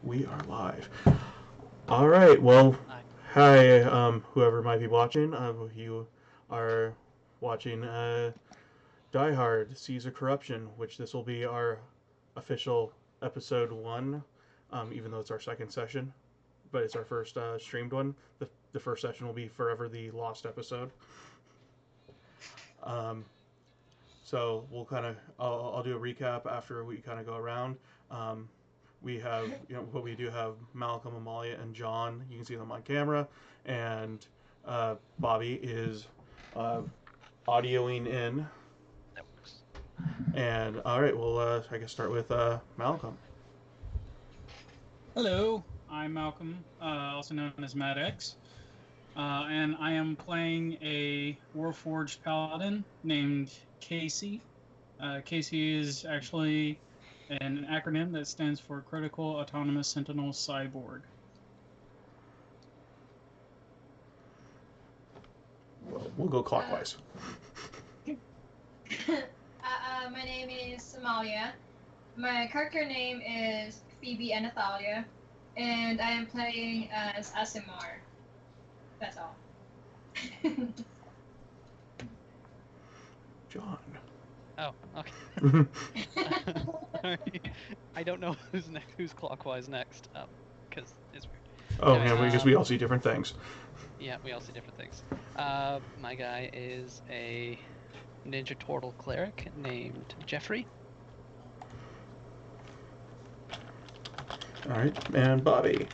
We are live. All right. Well, hi, whoever might be watching. You are watching Die Hard: Seas of Corruption, which this will be our official episode one. Even though it's our second session, but it's our first streamed one. The first session will be forever the lost episode. Um, so we'll kind of I'll do a recap after we kind of go around. Um, we have, but we do have Malcolm, Amalia, and John. You can see them on camera, and Bobby is uh, audioing in. That works. And all right, well, I guess start with Malcolm. Hello, I'm Malcolm, also known as Mad X, and I am playing a Warforged Paladin named Casey. Casey is actually an acronym that stands for Critical Autonomous Sentinel Cyborg. We'll go clockwise. My name is Amalia. My character name is Phoebe Anathalia, and I am playing as Asimar. That's all. John. Oh, okay. I don't know who's clockwise next, because it's weird. Oh, Anyway, yeah, we all see different things. Yeah, we all see different things. My guy is a Ninja Turtle cleric named Jeffrey. All right, and Bobby.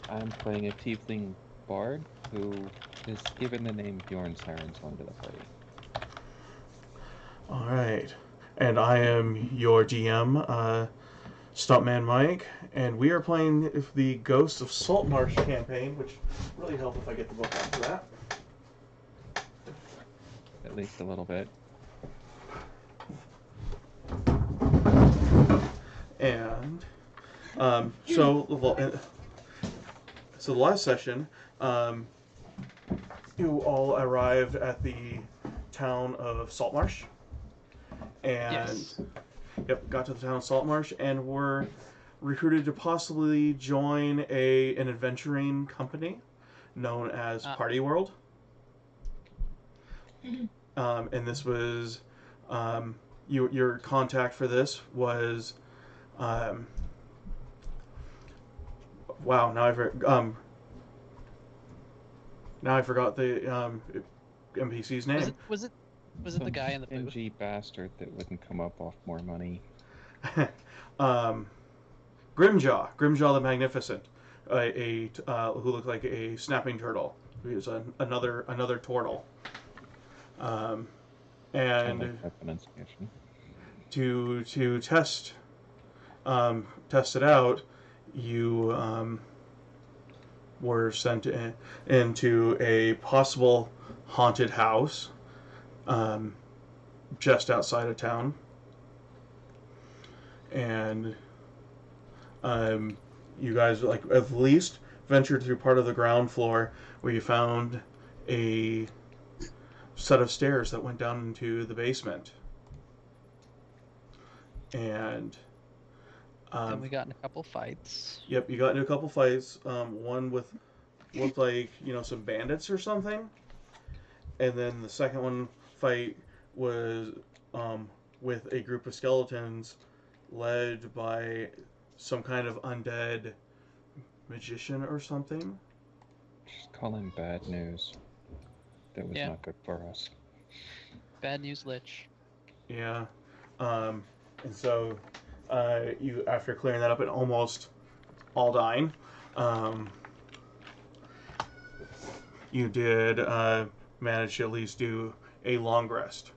I'm playing a tiefling bard who is given the name Bjorn Sirensong to the party. All right, and I am your DM, Stuntman Mike, and we are playing the Ghost of Saltmarsh campaign, which really help if I get the book after that. At least a little bit. And so the last session, you all arrived at the town of Saltmarsh, and Yes. Yep, got to the town of Saltmarsh, and were recruited to possibly join an adventuring company known as Party World. And this was your contact for this was wow, now I forgot the NPC's name. Was it the guy in the booth? Stingy bastard that wouldn't come up off more money. Grimjaw the Magnificent, who looked like a snapping turtle. He was another turtle. And Like that pronunciation. to test it out, you were sent into a possible haunted house just outside of town, and you guys at least ventured through part of the ground floor where you found a set of stairs that went down into the basement, and And we got in a couple fights. Yep, you got into a couple fights. One with looked like some bandits or something, and then the second one fight was with a group of skeletons led by some kind of undead magician or something. Just call him bad news. That was not good for us. Bad news, Lich. Yeah, and so you, after clearing that up and almost all dying, you did manage to at least do a long rest.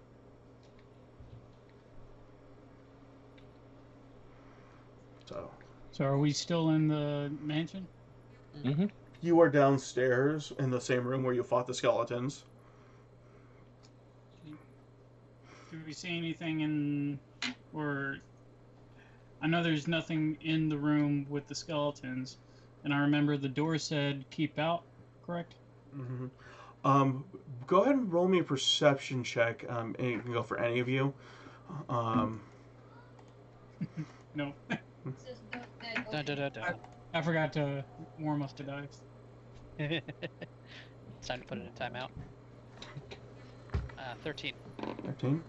So are we still in the mansion? Mm-hmm. You are downstairs in the same room where you fought the skeletons. Do we see anything or I know there's nothing in the room with the skeletons, and I remember the door said keep out, correct? Mm-hmm. Go ahead and roll me a perception check, and you can go for any of you. No. It's just don't dead Dun, dun, dun, dun. I forgot to warm us to dice. It's time to put it in timeout. 13. 13.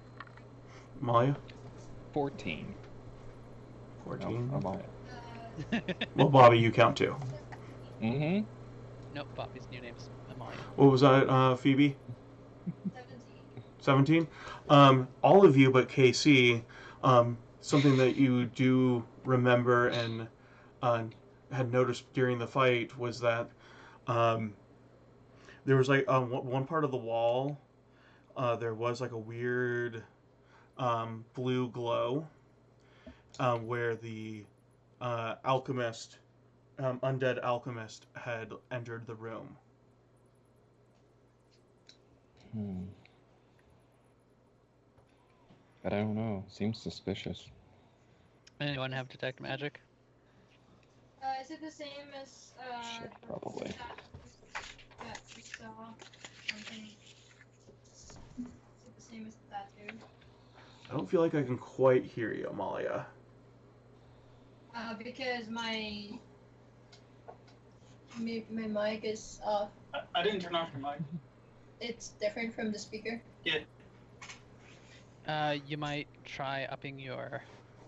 Malia? 14. 14. No, I'm on it. Well, Bobby, you count too. Mm-hmm. Nope, Bobby's new name's Amalia. What was that, Phoebe? 17. 17. All of you but KC, something that you do remember and had noticed during the fight was that there was like one part of the wall, there was like a weird blue glow where the alchemist, undead alchemist, had entered the room. But I don't know. Seems suspicious. Anyone have detect magic? Is it the same as Shit, probably. that we saw? Something. Is it the same as the tattoo? I don't feel like I can quite hear you, Amalia. Because my mic is off. I didn't turn off your mic. It's different from the speaker. You might try upping your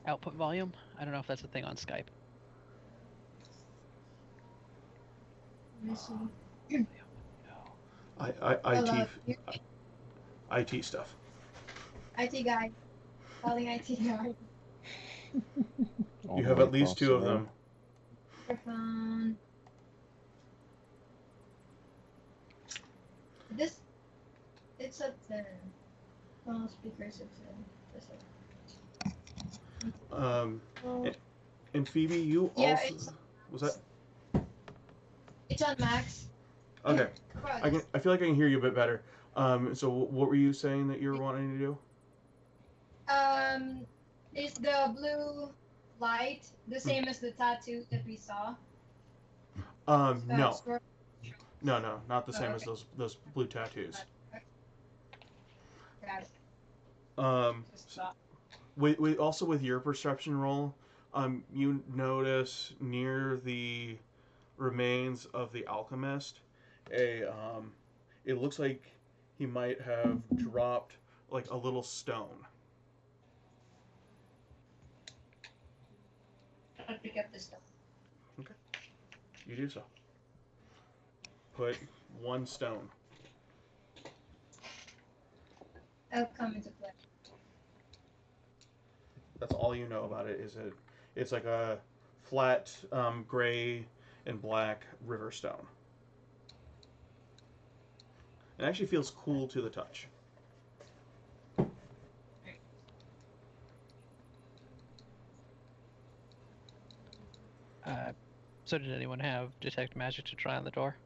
output volume. I don't know if that's a thing on Skype. Let me see. IT, IT stuff. IT guy. Calling IT guy. All You the have way at least across 2 the of room. them. Microphone. This. It's a 10. Well, speakers it's Um, Oh, and Phoebe, you Yeah, also it's- was that it's on max. okay? Right. I feel like I can hear you a bit better. So what were you saying that you were wanting to do? Is the blue light the same as the tattoo that we saw? No, Squirrel- no, not the same as Okay. those blue tattoos. Got it. Just stop. With also with your perception roll, you notice near the remains of the alchemist, it looks like he might have dropped like a little stone. I'll pick up this stuff. You do so. Put 1 stone. I'll come into play. That's all you know about it. It's like a flat gray and black river stone. It actually feels cool to the touch. So did anyone have detect magic to try on the door?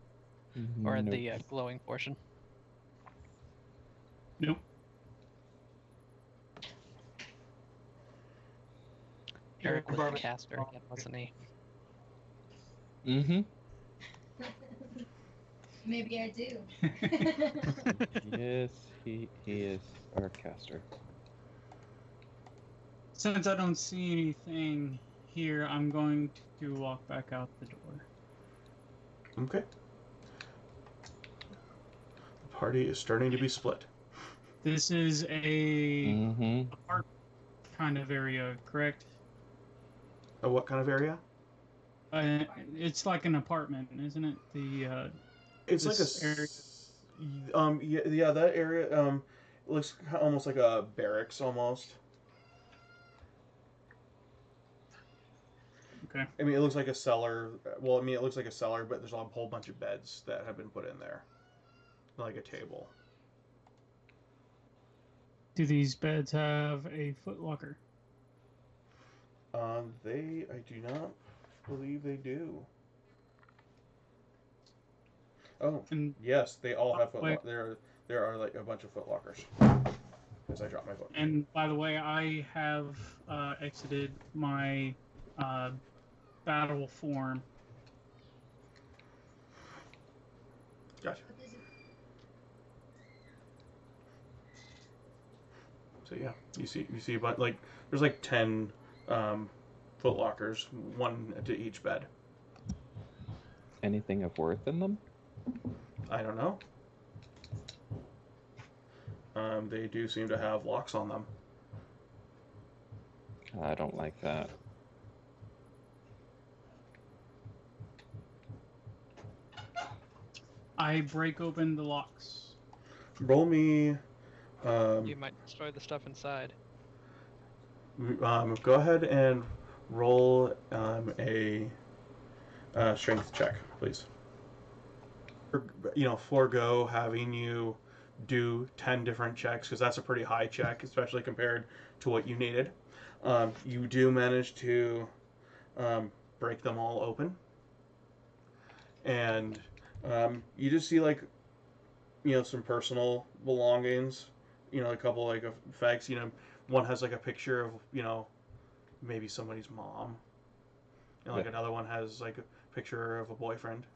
Or Nope. the glowing portion? Nope. Eric was the Barbara. caster again, wasn't he? Mm-hmm. Maybe I do. Yes, he is our caster. Since I don't see anything here, I'm going to walk back out the door. Okay. The party is starting to be split. This is a Mm-hmm. park kind of area, correct? What kind of area? It's like an apartment, isn't it? The It's like a This area- yeah, that area looks almost like a barracks almost. Okay. I mean, it looks like a cellar. Well, I mean, it looks like a cellar, but there's a whole bunch of beds that have been put in there, like a table. Do these beds have a footlocker? I do not believe they do. Oh, And yes, they all have Wait. footlockers. There are like a bunch of footlockers. As I drop my foot. and by the way, I have exited my battle form. Gotcha. What is it? So yeah, you see, but like there's like 10 foot lockers, one to each bed. Anything of worth in them? I don't know. They do seem to have locks on them. I don't like that. I break open the locks. Roll me. You might destroy the stuff inside. Go ahead and roll a strength check, please. Forego having you do 10 different checks, because that's a pretty high check, especially compared to what you needed. You do manage to break them all open. And you just see, like, some personal belongings. A couple, like, of effects. One has, like, a picture of, maybe somebody's mom. And, like, another one has, like, a picture of a boyfriend.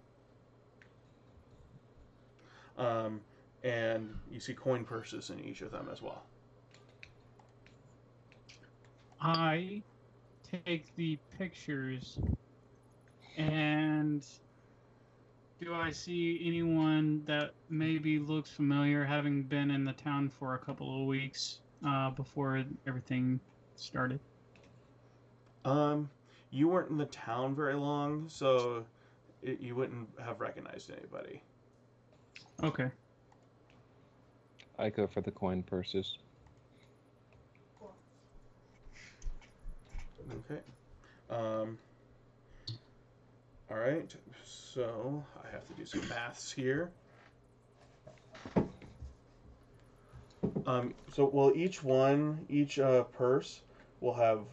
And you see coin purses in each of them as well. I take the pictures, and do I see anyone that maybe looks familiar, having been in the town for a couple of weeks before everything started? You weren't in the town very long, so you wouldn't have recognized anybody. Okay. I go for the coin purses. Okay. All right. So I have to do some maths here. Each purse will have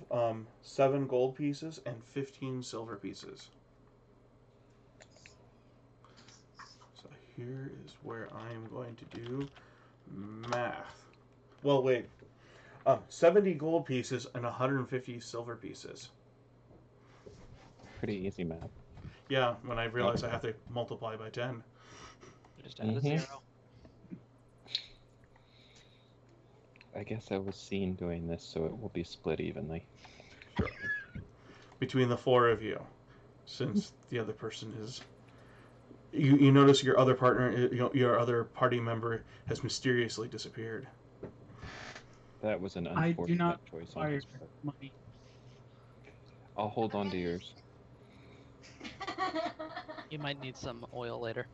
7 gold pieces and 15 silver pieces. So here is where I am going to do math. Well, wait. 70 gold pieces and 150 silver pieces. Pretty easy math. Yeah, when I realize I have to multiply by 10. Just add a 0. I guess I was seen doing this, so it will be split evenly. Sure. Between the 4 of you, since the other person is... You notice your other partner, your other party member has mysteriously disappeared. That was an I do not unfortunate choice on require his part. money. I'll hold on to yours. You might need some oil later.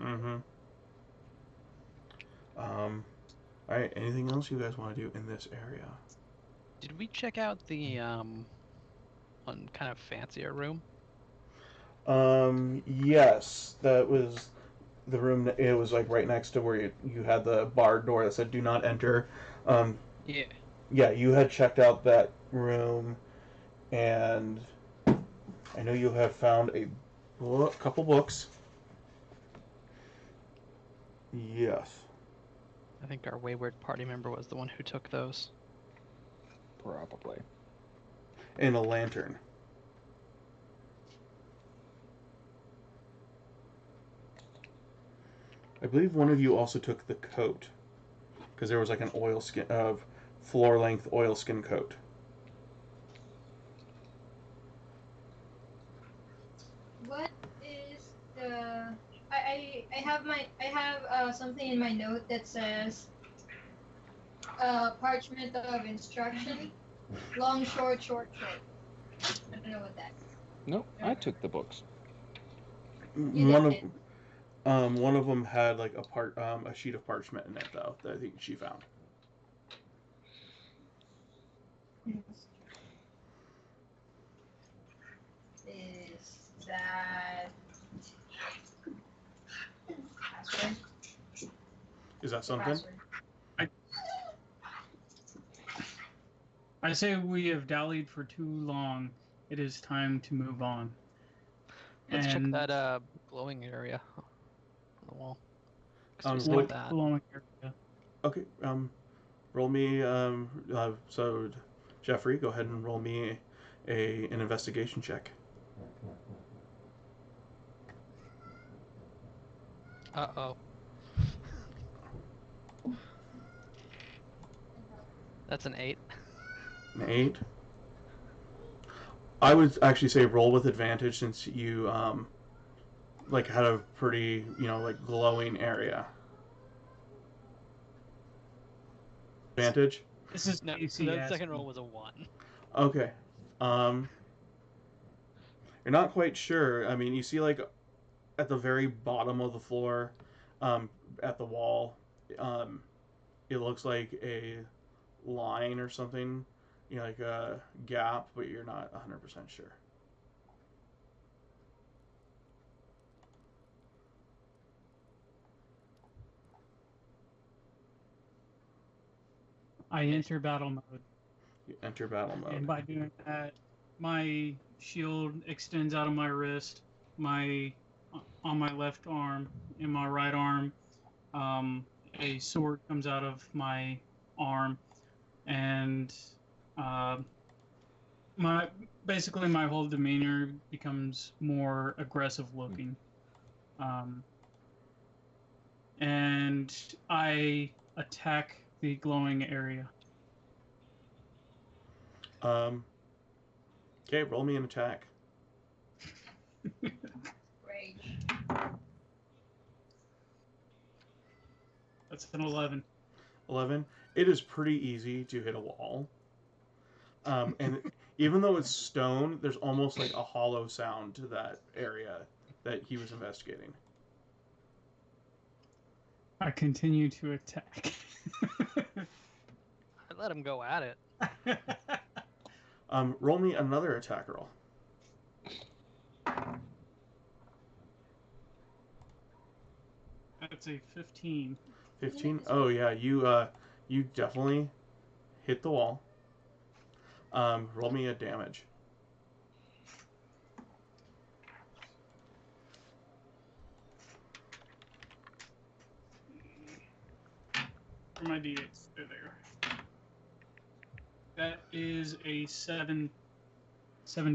Mm-hmm. Alright, anything else you guys want to do in this area? Did we check out the one kind of fancier room? Yes, that was the room. It was like right next to where you had the bar door that said "Do not enter." Yeah. Yeah, you had checked out that room, and I know you have found a couple books. Yes. I think our wayward party member was the one who took those. Probably. And a lantern. I believe one of you also took the coat, because there was like an floor-length oilskin coat. What is the? I have something in my note that says parchment of instruction, long, short, short, short. I don't know what that is. No, I took the books. One of them had like a sheet of parchment in it though that I think she found. Is that password? Is that something? Password. I say we have dallied for too long. It is time to move on. Let's check And that glowing area on the wall. 'Cause we What- skipped that. glowing area. Okay. Roll me. So Jeffrey, go ahead and roll me an investigation check. Uh-oh. That's an 8. An 8. I would actually say roll with advantage since you like had a pretty like glowing area. Advantage. This is No, AC the asking. second roll was a 1. Okay. You're not quite sure. I mean, you see like at the very bottom of the floor, at the wall, it looks like a line or something, like a gap, but you're not 100% sure. I enter battle mode. You enter battle mode. And by doing that, my shield extends out of my wrist, on my left arm, in my right arm, a sword comes out of my arm, and basically my whole demeanor becomes more aggressive looking, and I attack the glowing area. Okay, roll me an attack. Rage. That's an 11. 11. It is pretty easy to hit a wall. And even though it's stone, there's almost like a hollow sound to that area that he was investigating. I continue to attack. I let him go at it. Roll me another attack roll. That's a 15. 15. Oh yeah, you definitely hit the wall. Roll me a damage. For my d8s, they're there. That is a 7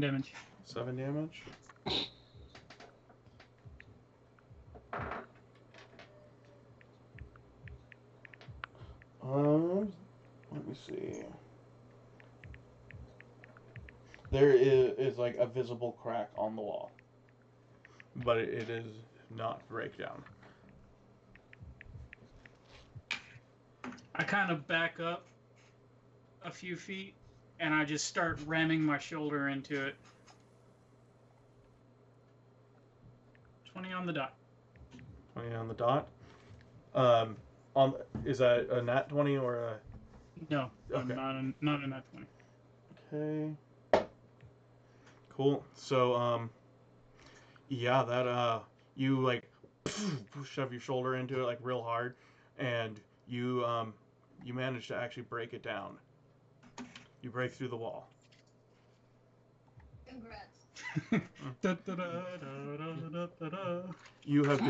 damage. 7 damage. Let me see. There is like a visible crack on the wall, but it is not breakdown. I kind of back up a few feet, and I just start ramming my shoulder into it. 20 on the dot. 20 on the dot. Is that a nat 20 or a? No, Okay. not a nat 20. Okay. Cool. So yeah, that you like shove your shoulder into it like real hard, and you manage to actually break it down. You break through the wall. Congrats. You have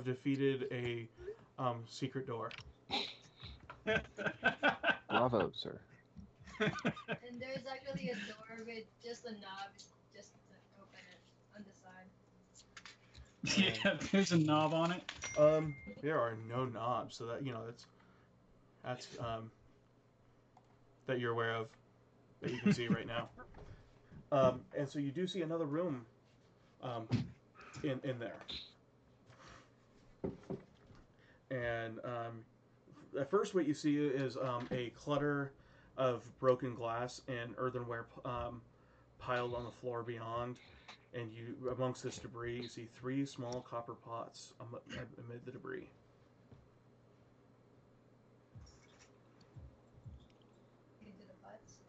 defeated a secret door. Bravo, sir. And there's actually a door with just a knob just to open it on the side. Yeah, there's a knob on it. There are no knobs, so that that's that you're aware of, that you can see right now. And so you do see another room in there. And at first what you see is a clutter of broken glass and earthenware piled on the floor beyond. And amongst this debris, you see 3 small copper pots amid the debris. Into the butts.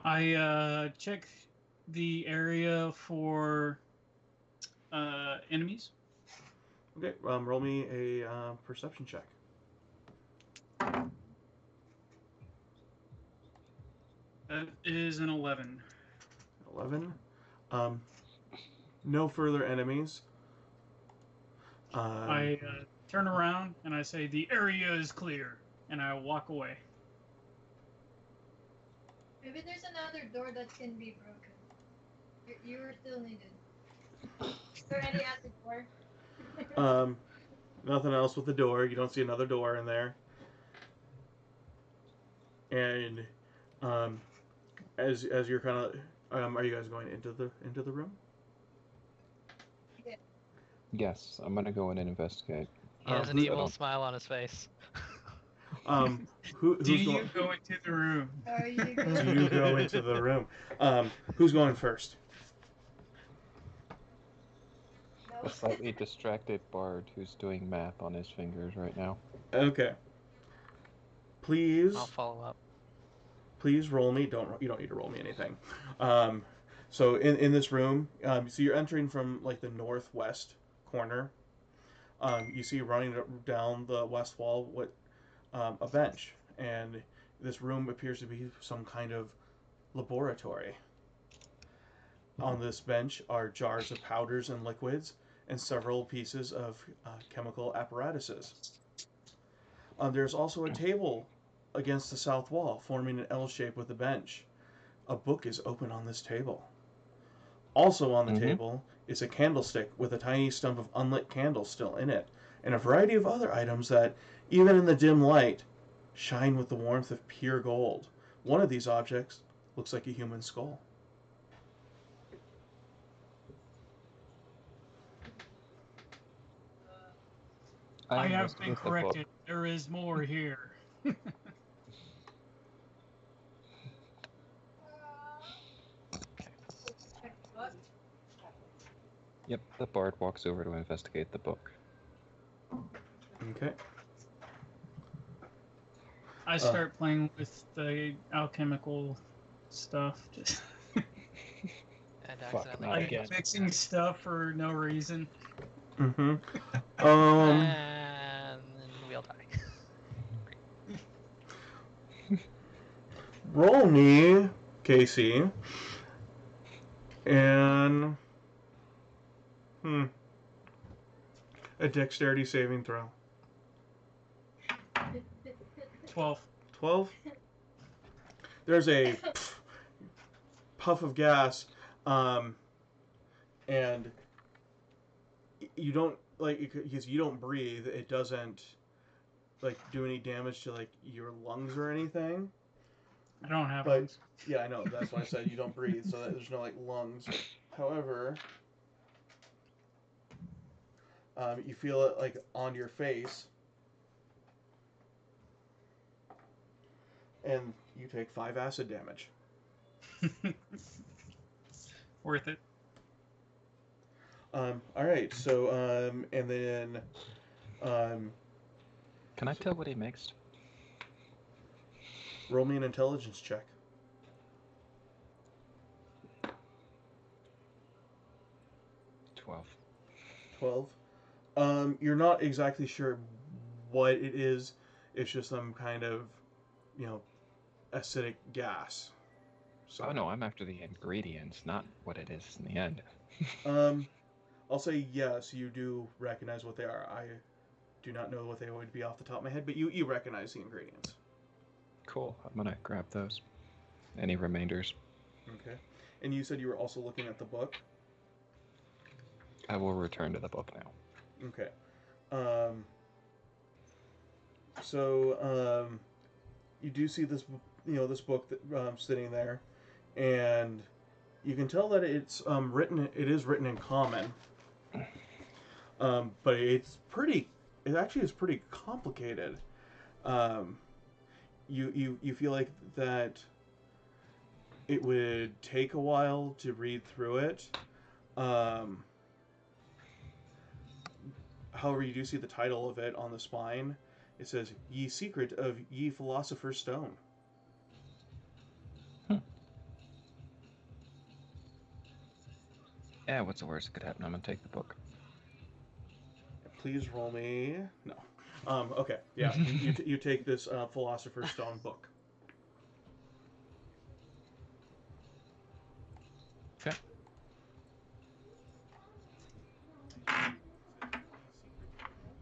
I check the area for enemies. Okay, roll me a perception check. 'That is an 11. 11. No further enemies. I turn around and I say, "The area is clear," and I walk away. Maybe there's another door that can be broken. You are still needed. Is there any at the door? Nothing else with the door. You don't see another door in there. And as you're kind Are you guys going into the room? Yes, I'm gonna go in and investigate. He has an who- evil smile on his face. Who's Do you going? go into the room? Are you Do going? you go into the room? Who's going first? A slightly distracted bard who's doing math on his fingers right now. Okay. Please. I'll follow up. Please roll me. You don't need to roll me anything. So in this room, so you're entering from like the northwest corner. You see running down the west wall with a bench, and this room appears to be some kind of laboratory. On this bench are jars of powders and liquids, and several pieces of chemical apparatuses. There's also a table against the south wall, forming an L shape with the bench. A book is open on this table. Also on the table is a candlestick with a tiny stump of unlit candle still in it, and a variety of other items that, even in the dim light, shine with the warmth of pure gold. One of these objects looks like a human skull. I have been investigate the book. corrected. There is more here. Yep, the bard walks over to investigate the book. Okay. I start playing with the alchemical stuff. Just And Fuck, accidentally not like again. mixing stuff for no reason. Mm-hmm. And we'll die. Roll me, Casey. And a dexterity saving throw. 12. 12. There's a puff of gas, and you don't because you don't breathe. It doesn't do any damage to your lungs or anything. I don't have But lungs. yeah, I know. That's why I said you don't breathe, so that there's no lungs. However, you feel it on your face, and you take 5 acid damage. Worth it. All right. So and then Can I tell what he mixed? roll me an intelligence check. 12. 12. You're not exactly sure what it is. It's just some kind of, acidic gas. So, Oh no, I'm after the ingredients, not what it is in the end. I'll say yes, you do recognize what they are. I do not know what they would be off the top of my head, but you recognize the ingredients. Cool. I'm gonna grab those. Any remainders? Okay. And you said you were also looking at the book? I will return to the book now. Okay. So you do see this, this book that sitting there, and you can tell that it's written. It is written in common, but it's pretty. It actually is pretty complicated. You feel like that it would take a while to read through it. However, you do see the title of it on the spine. It says, Ye Secret of Ye Philosopher's Stone. Yeah, what's the worst that could happen? I'm gonna take the book. Please roll me... No. Okay, yeah. you take this Philosopher's Stone book. Okay.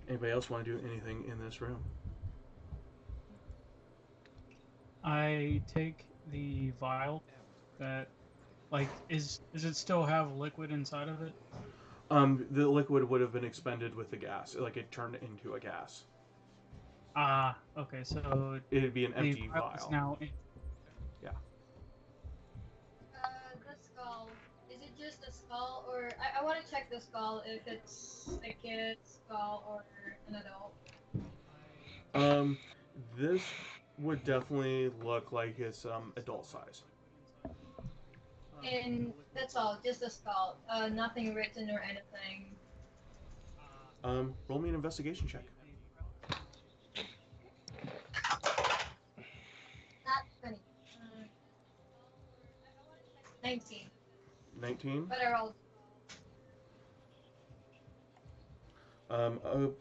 Anybody else want to do anything in this room? I take the vial that, is it still have liquid inside of it? The liquid would have been expended with the gas. It turned into a gas. Ah, okay, so It'd be an empty the vial is vial. now in. Yeah. This just the skull, or I want to check the skull if it's a kid's skull or an adult. This would definitely look like it's adult size. And that's all, just the skull. Nothing written or anything. Roll me an investigation check. Not funny. 19. 19. But I rolled.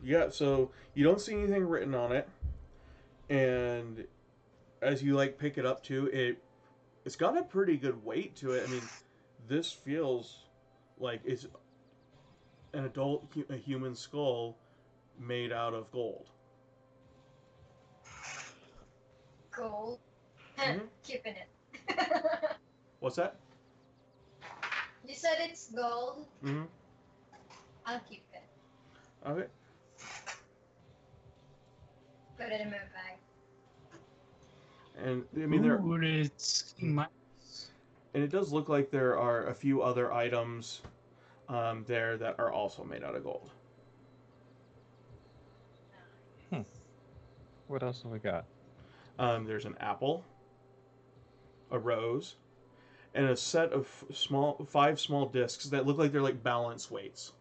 Yeah. So you don't see anything written on it, and as you like pick it up too, it's got a pretty good weight to it. I mean, this feels like it's an adult a human skull made out of gold. Gold. Mhm. Keeping it. What's that? You said it's gold. Mm-hmm. I'll keep it. Okay. Put it in my bag. And I mean, there, Ooh, it's and it does look like there are a few other items there that are also made out of gold. What else have we got? There's an apple, a rose, and a set of five small discs that look like they're like balance weights.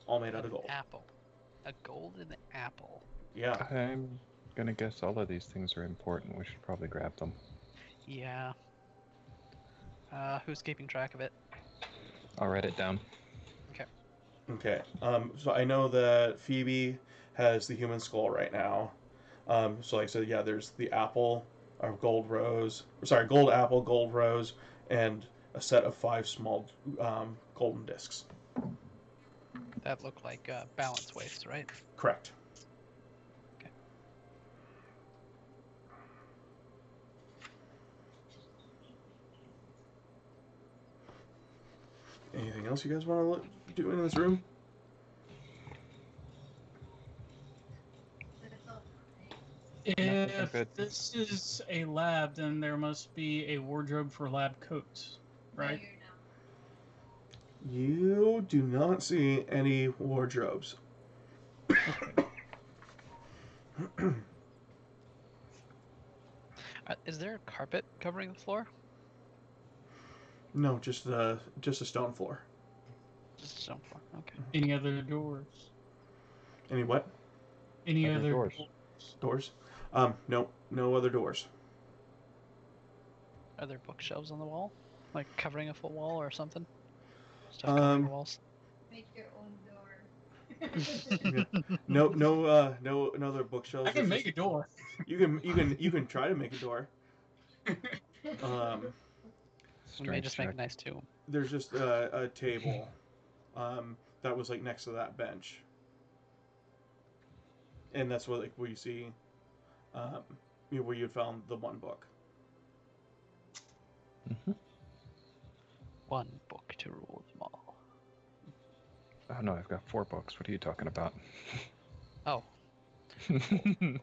All made out of An gold. apple. A golden apple. Yeah. I'm gonna guess all of these things are important. We should probably grab them. Yeah. Who's keeping track of it? I'll write it down. Okay. So I know that Phoebe has the human skull right now. So like I said, yeah, there's the apple, or gold apple, gold rose, and a set of 5 small golden discs. That look like balance weights, right? Correct. Okay. Anything else you guys want to do in this room? If good. this is a lab, then there must be a wardrobe for lab coats, right? You do not see any wardrobes. Is there a carpet covering the floor? No, just a stone floor. Just a stone floor. Okay. Any other doors? Any what? Any Other other doors? Doors? No other doors. Are there bookshelves on the wall, like covering a full wall or something? Stuff covering the walls. Make your own door. No other bookshelves. I can make a door. You can try to make a door. We may just make a nice tomb. There's just a table, that was like next to that bench, and that's what where you see, where you found the one book. Mm-hmm. One book to rule them all. Oh no, I've got 4 books. What are you talking about? Oh. 4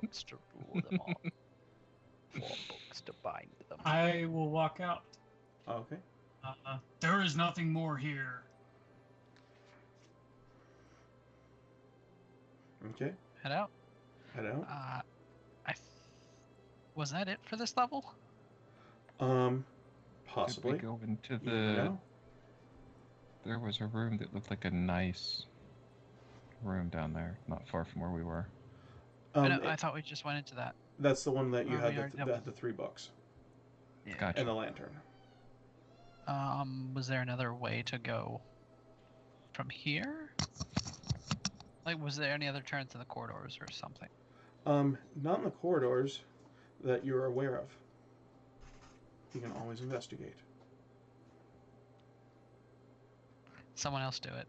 books to rule them all. 4 books to bind them. I will walk out. Okay. There is nothing more here. Okay. Head out. Head out. Was that it for this level? Possibly. Did we go into the? No. There was a room that looked like a nice room down there, not far from where we were. I thought we just went into that. That's the one that you Oh, had we already- that had the 3 books Yeah. Gotcha. and the lantern. Was there another way to go from here? Like, was there any other turns in the corridors or something? Not in the corridors that you're aware of. You can always investigate. Someone else do it.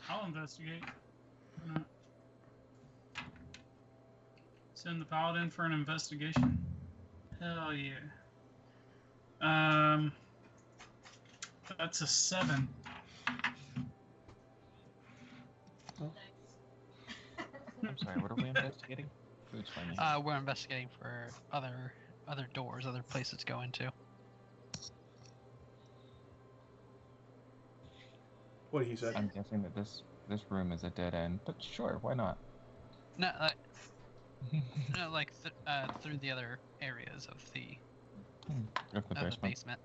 I'll investigate. Send the paladin for an investigation. Hell yeah. That's a 7. I'm sorry. What are we investigating? Food's finding. We're investigating for other other doors, other places to go into. What he said. I'm guessing that this room is a dead end, but sure, why not? No, no, like through the other areas of the Of the basement. basement.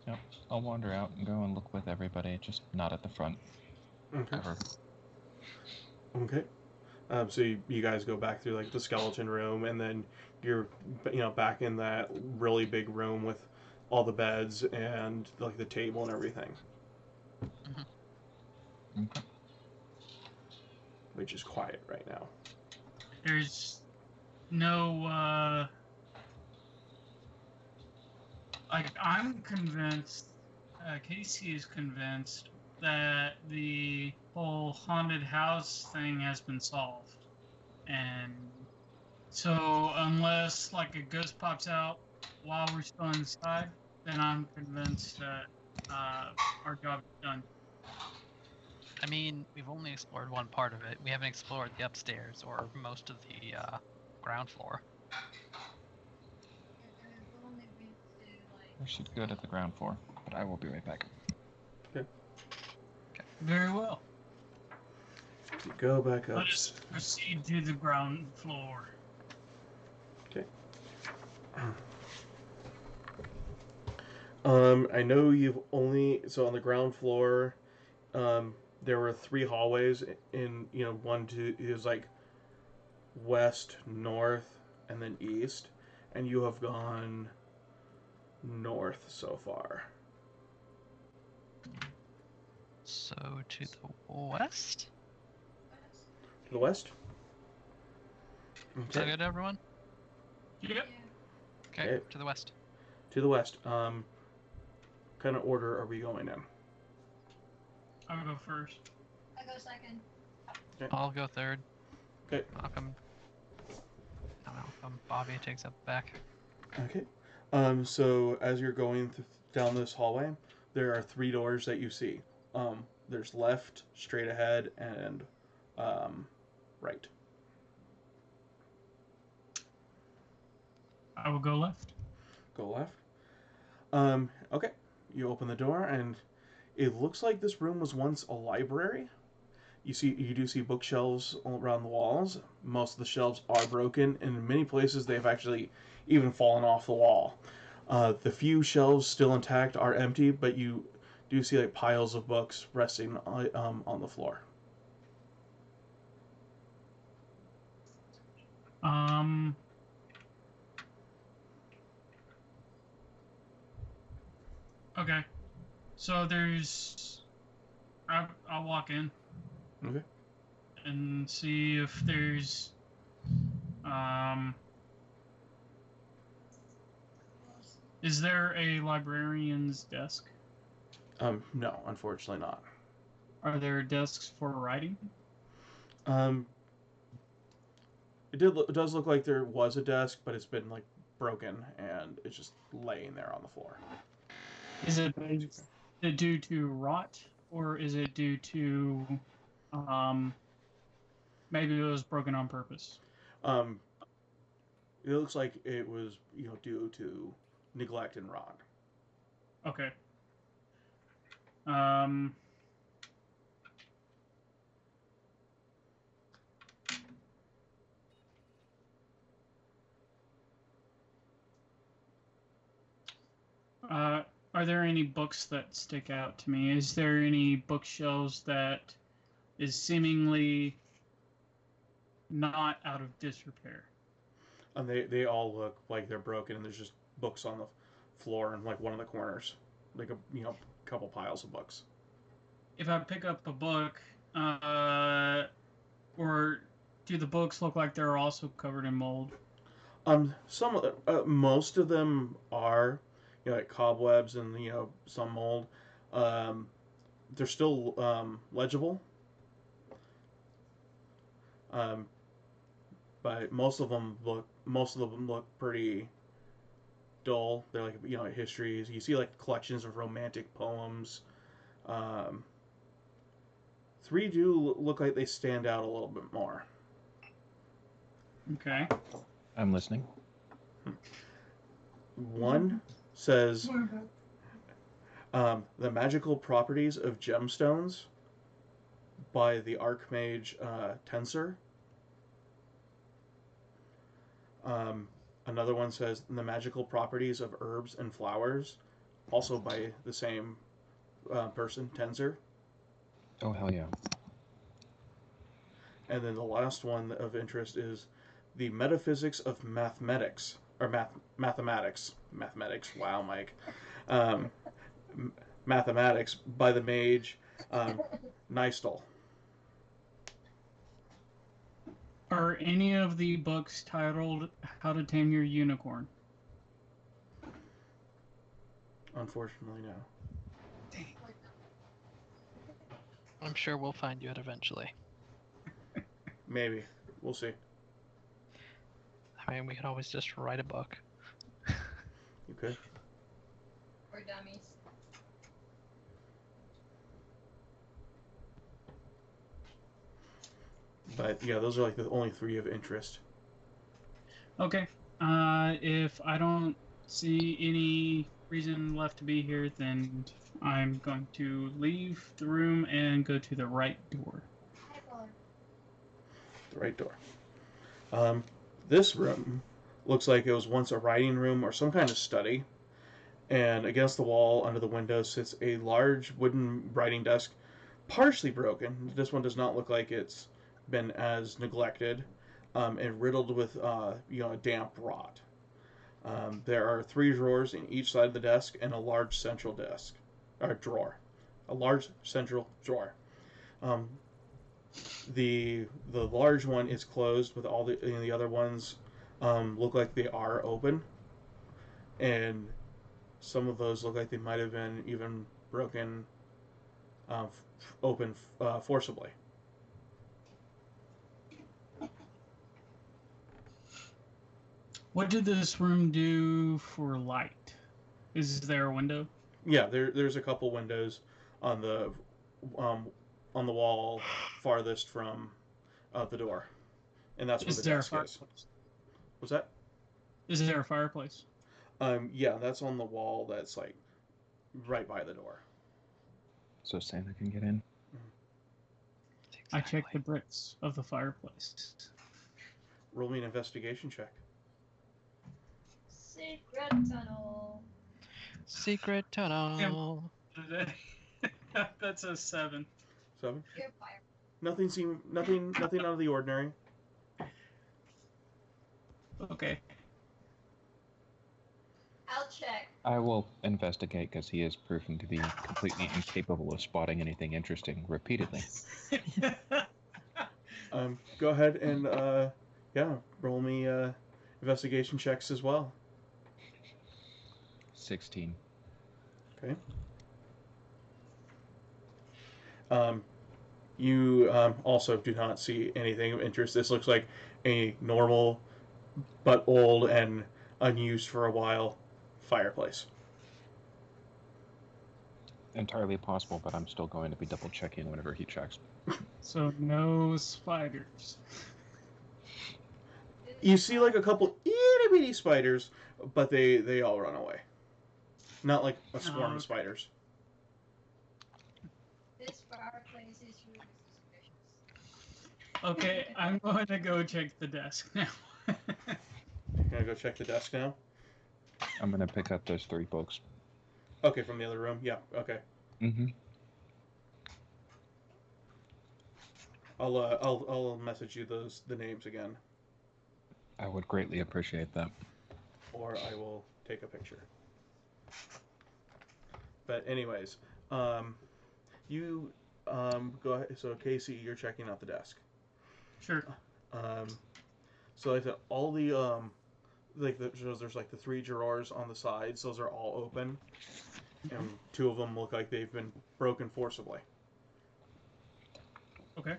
Yep. I'll wander out and go and look with everybody, just not at the front. Okay. Ever. Okay. So you guys go back through like the skeleton room, and then you're back in that really big room with all the beds and like the table and everything, Okay. which is quiet right now. There's no like I'm convinced, Casey is convinced that the whole haunted house thing has been solved, and so unless like a ghost pops out while we're still inside, then I'm convinced that our job is done. I mean, we've only explored one part of it. We haven't explored the upstairs or most of the ground floor. I've only been to like. We should go to the ground floor, but I will be right back. Very well. You go back up. Let us proceed to the ground floor. Okay. I know you've only on the ground floor. There were 3 hallways in one is like west, north, and then east, and you have gone north so far. So to the west? To the west? Is that good, everyone? Yep. Okay, Okay. to the west. To the west. Kind of order are we going in? I'll go first. I go second. I'll go third. Okay. Malcolm. I don't know. Bobby takes up back. Okay. So as you're going down this hallway, there are 3 doors that you see. There's left, straight ahead, and right. I will go left. Go left. Okay. You open the door, and it looks like this room was once a library. You do see bookshelves all around the walls. Most of the shelves are broken, and in many places they've actually even fallen off the wall. The few shelves still intact are empty, but you do see like piles of books resting on the floor. Okay. So I'll walk in. Okay. And see if there's is there a librarian's desk? No, unfortunately not. Are there desks for writing? It does look like there was a desk, but it's been like broken and it's just laying there on the floor. Is it due to rot, or is it due to maybe it was broken on purpose? It looks like it was due to neglect and rot. Okay. Are there any books that stick out to me? Is there any bookshelves that is seemingly not out of disrepair? And they all look like they're broken, and there's just books on the floor in like one of the corners, like a couple piles of books. If I pick up a book, or do the books look like they're also covered in mold? Some of most of them are, like cobwebs and some mold. They're still legible. But most of them look pretty dull. They're like histories. You see like collections of romantic poems. 3 do look like they stand out a little bit more. Okay. I'm listening. 1 says the magical properties of gemstones by the Archmage Tensor. Another one says the magical properties of herbs and flowers, also by the same person, Tensor. Oh, hell yeah. And then the last one of interest is the metaphysics of mathematics, or mathematics. Wow, Mike. Mathematics by the mage Nystal. Are any of the books titled How to Tame Your Unicorn? Unfortunately, no. I'm sure we'll find you it eventually. Maybe. We'll see. I mean, we could always just write a book. You could. For dummies. But yeah, those are like the only 3 of interest. Okay. If I don't see any reason left to be here, then I'm going to leave the room and go to the right door. The right door. This room looks like it was once a writing room or some kind of study. And against the wall under the window sits a large wooden writing desk, partially broken. This one does not look like it's been as neglected, and riddled with damp rot. There are 3 drawers in each side of the desk and a large central desk, or drawer, a large central drawer. The large one is closed, with all the other ones look like they are open, and some of those look like they might have been even broken open forcibly. What did this room do for light? Is there a window? Yeah, there's a couple windows on the wall farthest from the door, and that's where the desk is. What's that? Is there a fireplace? Yeah, that's on the wall. That's like right by the door. So Santa can get in. Exactly. I checked the bricks of the fireplace. Roll me an investigation check. Secret tunnel. Secret tunnel. That's a 7. 7. You're fire. Nothing out of the ordinary. Okay. I'll check. I will investigate because he is proven to be completely incapable of spotting anything interesting repeatedly. Go ahead and roll me investigation checks as well. 16. Okay. You also do not see anything of interest. This looks like a normal, but old and unused for a while, fireplace. Entirely possible, but I'm still going to be double checking whenever he checks. So no spiders. You see like a couple itty bitty spiders, but they all run away. Not like a swarm of spiders. This fireplace is really suspicious. Okay, I'm going to go check the desk now. You're gonna go check the desk now? I'm going to pick up those 3 books. Okay, from the other room? Yeah, okay. Mm-hmm. I'll message you the names again. I would greatly appreciate that. Or I will take a picture. But anyways, you go ahead. So Casey, you're checking out the desk. Sure. So like all the there's like the 3 drawers on the sides. Those are all open, and 2 of them look like they've been broken forcibly. Okay.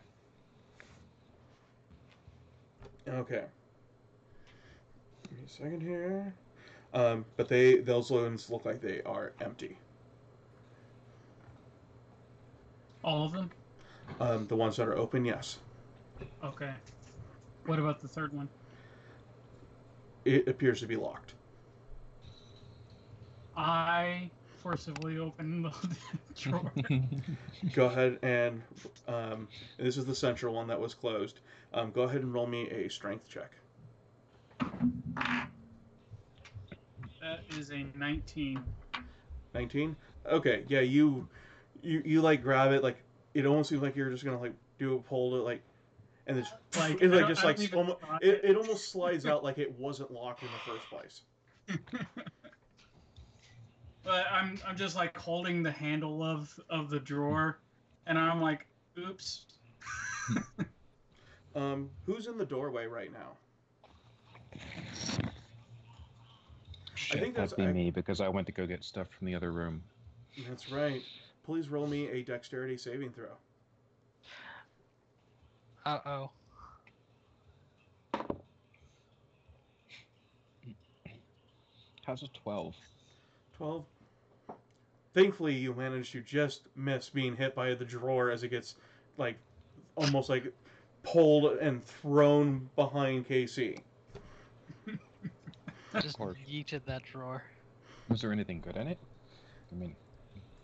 Okay. Give me a second here. But those ones look like they are empty. All of them? The ones that are open, yes. Okay. What about the third one? It appears to be locked. I forcibly open the drawer. Go ahead and this is the central one that was closed. Go ahead and roll me a strength check. That is a 19. 19. Okay, yeah, you like grab it, like it almost seems like you're just gonna like do a hold it like, and it's Like, it I like don't- just I like don't even almost, try it almost slides out like it wasn't locked in the first place. But I'm just like holding the handle of the drawer, and I'm like, oops. Who's in the doorway right now? Shit, think that'd be me because I went to go get stuff from the other room. That's right. Please roll me a dexterity saving throw. Uh-oh. How's a 12? 12. Thankfully, you managed to just miss being hit by the drawer as it gets, like, almost like pulled and thrown behind KC. Just yeeted that drawer. Was there anything good in it? I mean,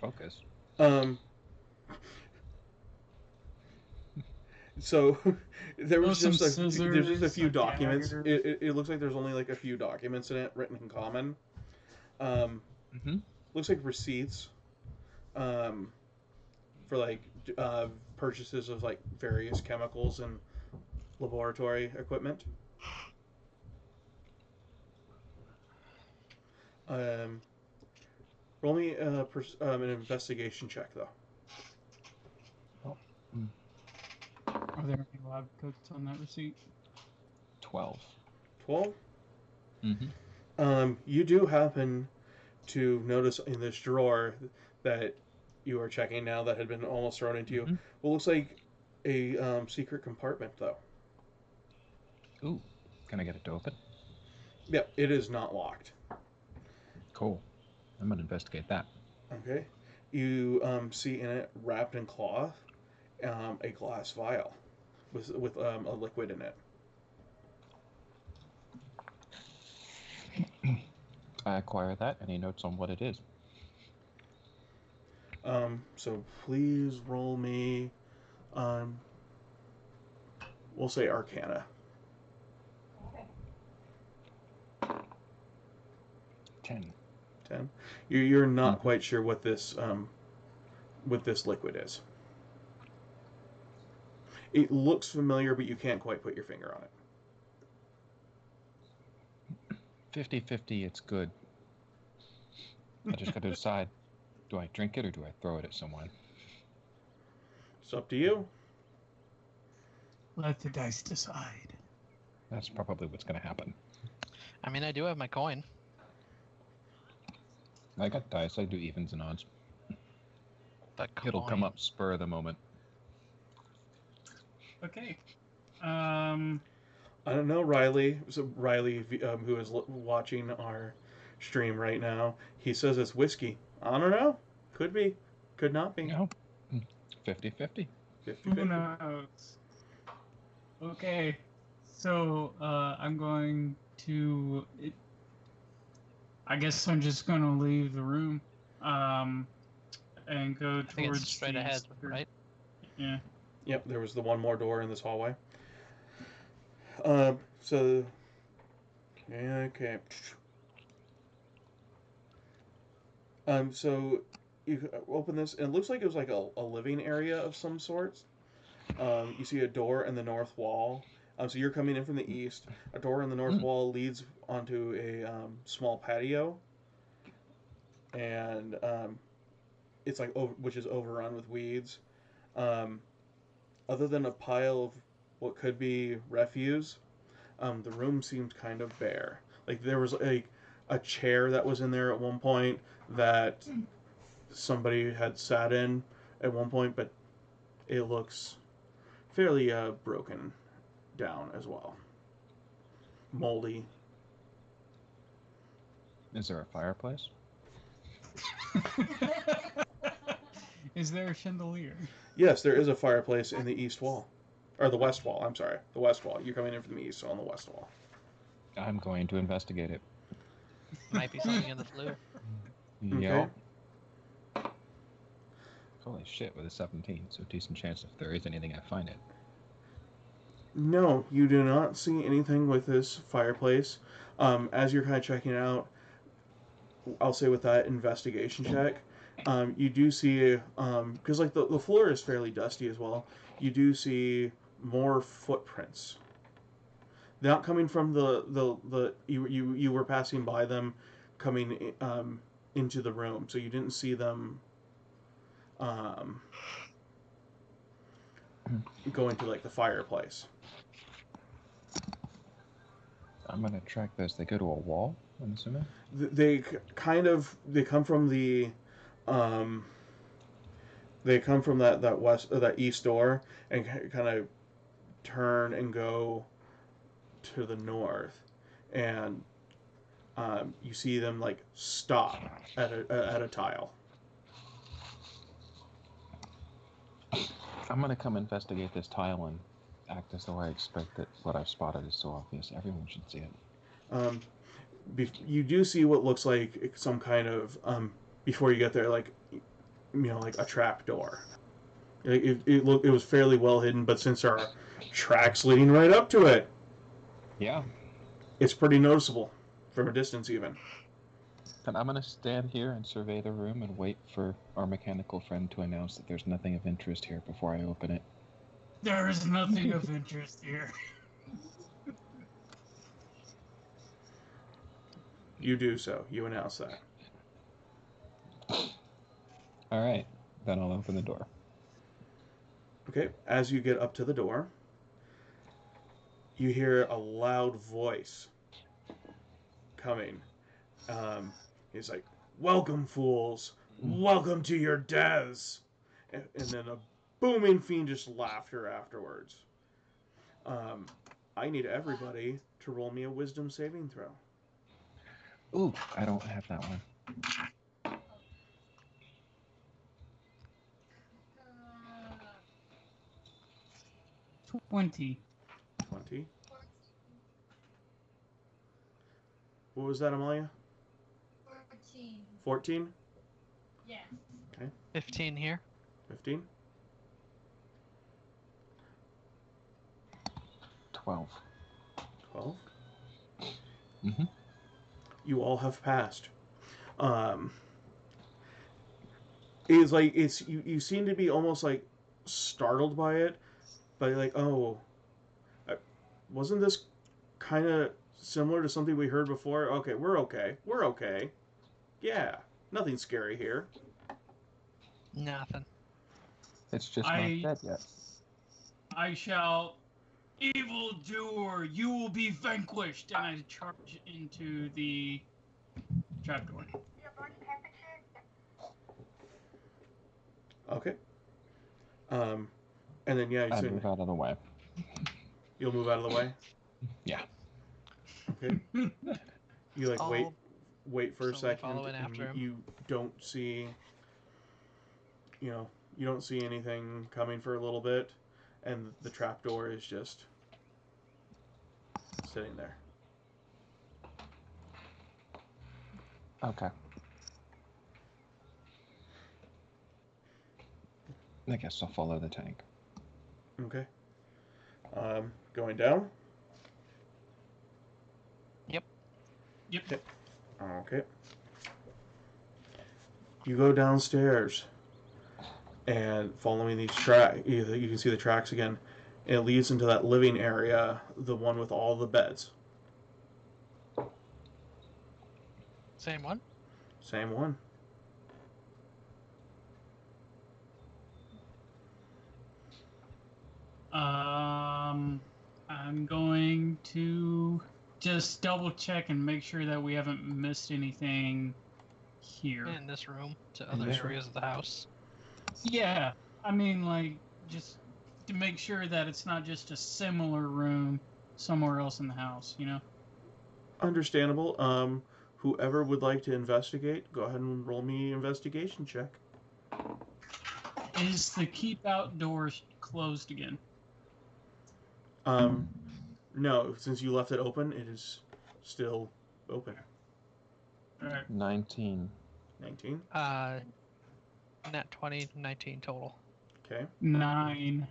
focus. So there was Some just there's just a scissors, few a documents. dagger. It looks like there's only like a few documents in it written in common. Mm-hmm. Looks like receipts for like purchases of like various chemicals and laboratory equipment. Roll me an investigation check though. Are there any lab coats on that receipt? 12. 12. Mm-hmm. You do happen to notice in this drawer that you are checking now that had been almost thrown into you. What looks like a secret compartment though. Ooh, can I get it to open? Yep, it is not locked. Cool. I'm gonna investigate that. Okay. You see in it, wrapped in cloth, a glass vial with a liquid in it. I acquire that. Any notes on what it is? So please roll me, we'll say Arcana. 10. 10. You're not quite sure what this liquid is. It looks familiar, but you can't quite put your finger on it. 50-50, it's good. I just got to decide, do I drink it or do I throw it at someone? It's up to you. Let the dice decide. That's probably what's going to happen. I mean, I do have my coin. I got dice. I do evens and odds. But It'll come up spur of the moment. Okay. I don't know, Riley. So Riley, who is watching our stream right now, he says it's whiskey. I don't know. Could be. Could not be. No. 50-50. 50-50. Who knows? Okay. So, I'm going to... I guess I'm just going to leave the room. And go I think towards it's straight ahead, right? Yeah. Yep, there was the one more door in this hallway. So... Okay. So you open this, and it looks like it was like a living area of some sorts. You see a door in the north wall. So you're coming in from the east. A door in the north wall leads onto a small patio, and it's like which is overrun with weeds. Other than a pile of what could be refuse, the room seemed kind of bare. Like there was a chair that was in there at one point that somebody had sat in at one point, but it looks fairly broken down as well. Moldy. Is there a fireplace? Is there a chandelier? Yes, there is a fireplace in the east wall. Or the west wall, I'm sorry. The west wall. You're coming in from the east, so on the west wall. I'm going to investigate it. Might be something in the flue. Yep. Holy shit, with a 17, so decent chance if there is anything I find it. No, you do not see anything with this fireplace. As you're kind of checking it out, I'll say with that investigation check, you do see, because like the floor is fairly dusty as well, you do see more footprints. They're not coming from you were passing by them coming into the room, so you didn't see them going to like the fireplace. I'm gonna track those. They go to a wall, I'm assuming? They come from the they come from that west that east door and kind of turn and go to the north, and you see them like stop at a tile. I'm gonna come investigate this tile and act as though I expect that what I've spotted is so obvious. Everyone should see it. You do see what looks like some kind of before you get there, like like a trap door. It was fairly well hidden, but since there are tracks leading right up to it, yeah, it's pretty noticeable from a distance even. And I'm gonna stand here and survey the room and wait for our mechanical friend to announce that there's nothing of interest here before I open it. There is nothing of interest here. You do so. You announce that. All right, then I'll open the door. Okay, as you get up to the door, you hear a loud voice coming. He's like, "Welcome, fools! Welcome to your deaths!" And then a booming fiendish laughter afterwards. I need everybody to roll me a wisdom saving throw. Ooh, I don't have that one. 20. 20. What was that, Amalia? 14. 14? Yes. 15 here. 15? 12. 12? Mm-hmm. You all have passed. It's like you seem to be almost like startled by it, but like, oh, wasn't this kind of similar to something we heard before? Okay, we're okay. We're okay. Yeah, nothing scary here. Nothing. It's just not dead yet. I shout, "Evildoer, you will be vanquished!" And I charge into the trapdoor. Okay. And then yeah, I move out of the way. You'll move out of the way. Yeah. Okay. You like wait for a second. Following after him. You don't see. You don't see anything coming for a little bit, and the trapdoor is just sitting there. Okay. I guess I'll follow the tank. Okay. Going down? Yep. Okay. You go downstairs, and following these tracks, you can see the tracks again, and it leads into that living area, the one with all the beds. Same one? Same one. I'm going to just double check and make sure that we haven't missed anything here. In this room to other areas of the house. Yeah, I mean, like, just to make sure that it's not just a similar room somewhere else in the house, Understandable. Whoever would like to investigate, go ahead and roll me an investigation check. Is the keep out door closed again? No, since you left it open, it is still open. All right. 19. 19. Nat 20, 19 total. Okay. 9.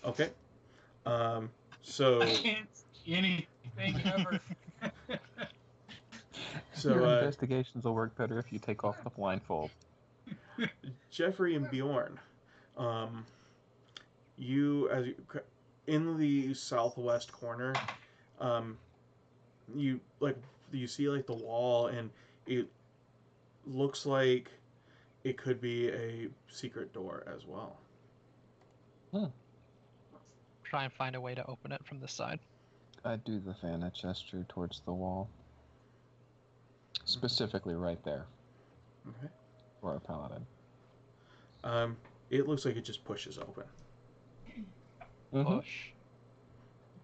Okay. So. I can't see anything ever. So Your investigations will work better if you take off the blindfold. Jeffrey and Bjorn, you in the southwest corner, you see like the wall, and it looks like it could be a secret door as well. Try and find a way to open it from this side. I do the Fana gesture towards the wall. Specifically right there. Okay. For our paladin. It looks like it just pushes open. Push.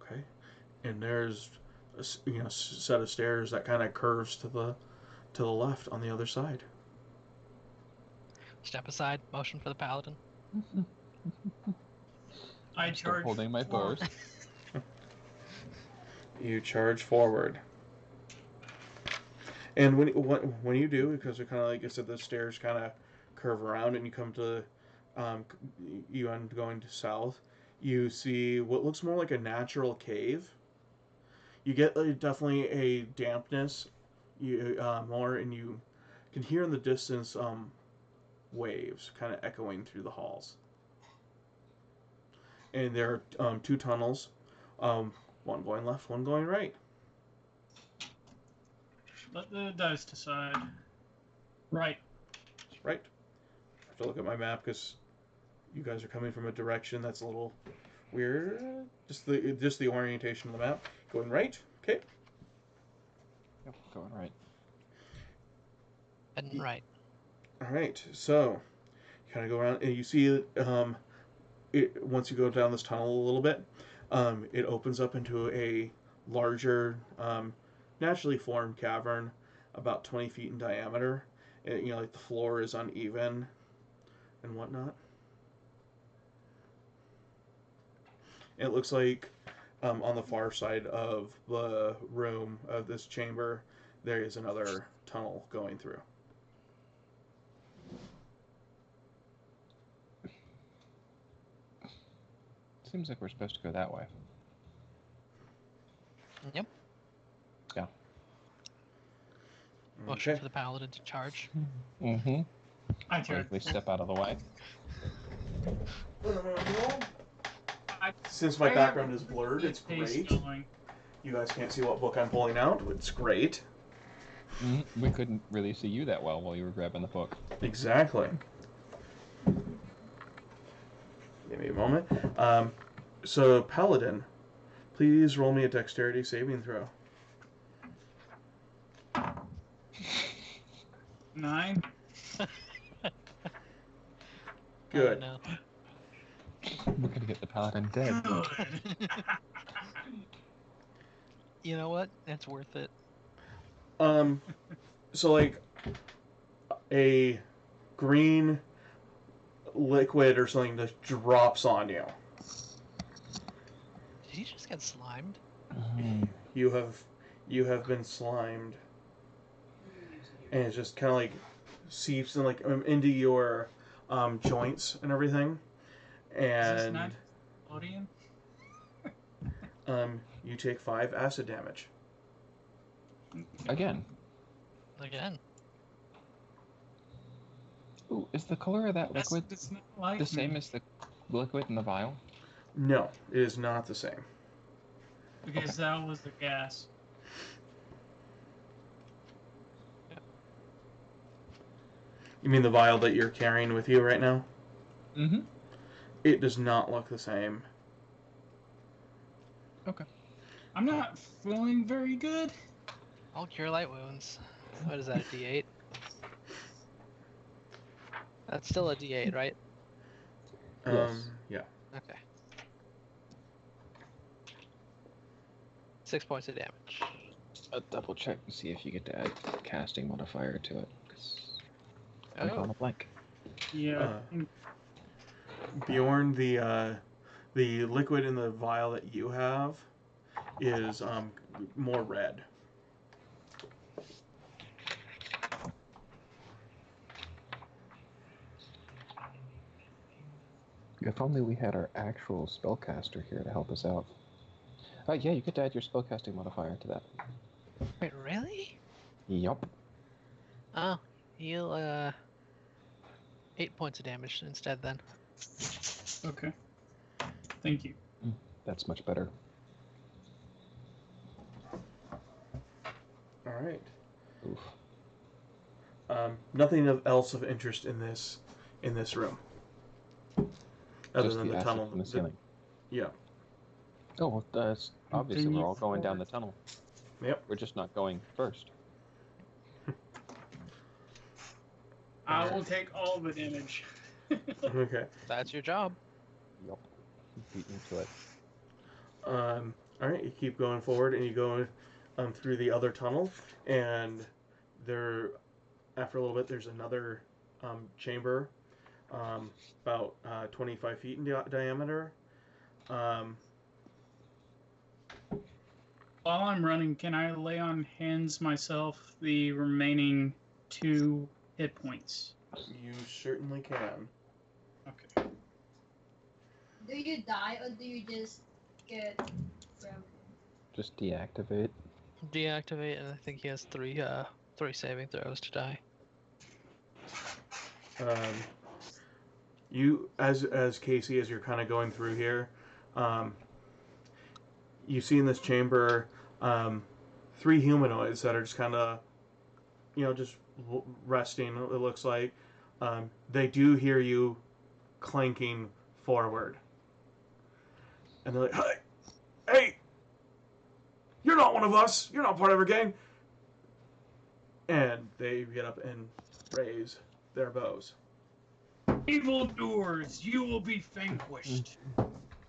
Okay. And there's a set of stairs that kind of curves to the left on the other side. Step aside, motion for the paladin. I Still charge. holding my burst. You charge forward. And when you do, because it kind of, like I said, the stairs kind of curve around, and you come to, you end up going to south, you see what looks more like a natural cave. You get definitely a dampness, more, and you can hear in the distance waves kind of echoing through the halls. And there are 2 tunnels, one going left, one going right. Let the dice decide. Right. Right. I have to look at my map because you guys are coming from a direction that's a little weird. Just the orientation of the map. Going right. Okay. Yep, going right. And right. All right. So you kind of go around, and you see once you go down this tunnel a little bit, it opens up into a larger, naturally formed cavern, about 20 feet in diameter. And, like the floor is uneven and whatnot. It looks like on the far side of the room of this chamber, there is another tunnel going through. Seems like we're supposed to go that way. Yep. Yeah. Motion for the paladin to charge. Mm-hmm. I charge. We step out of the way. Since my background is blurred, it's great. You guys can't see what book I'm pulling out, but it's great. Mm-hmm. We couldn't really see you that well while you were grabbing the book. Exactly. Give me a moment. So, Paladin, please roll me a dexterity saving throw. 9. Good. No. We're gonna get the paladin dead. You know what? It's worth it. So like a green liquid or something that drops on you. Did he just get slimed? You have been slimed, and it just kind of like seeps in, like into your joints and everything. And Is this not Odian? you take 5 acid damage. Again. Ooh, is the color of that liquid the same as the liquid in the vial? No, it is not the same. Because that was the gas. You mean the vial that you're carrying with you right now? Mm-hmm. It does not look the same. Okay. I'm not feeling very good. I'll cure light wounds. What is that, a D8? That's still a D8, right? Yes. Yeah. Okay. 6 points of damage. Double check and see if you get to add casting modifier to it. I'm drawing Oh, a blank. Yeah. Bjorn, the liquid in the vial that you have is more red. If only we had our actual spellcaster here to help us out. Yeah, you get to add your spellcasting modifier to that. wait, really? Yup. Oh, heal 8 points of damage instead then. Okay. Thank you. That's much better. All right. Oof. Nothing else of interest in this room, other Just than the acid tunnel. from the ceiling. Yeah. Oh, well, that's obviously we're Continue all going down the forward. tunnel. Yep. We're just not going first. I will take all the damage. Okay. That's your job. Yup. Beat me to it. All right. You keep going forward, and you go through the other tunnel, and there, after a little bit, there's another chamber, about 25 feet in diameter. While I'm running, can I lay on hands myself the remaining 2 hit points? You certainly can. Okay. Do you die or do you just get broken? Just deactivate. Deactivate, and I think he has three saving throws to die. You, as Casey, as you're kind of going through here, you see in this chamber 3 humanoids that are just kind of, just resting. It looks like they do hear you clanking forward, and they're like, "Hey, you're not one of us. You're not part of our gang." And they get up and raise their bows. Evil doers, you will be vanquished.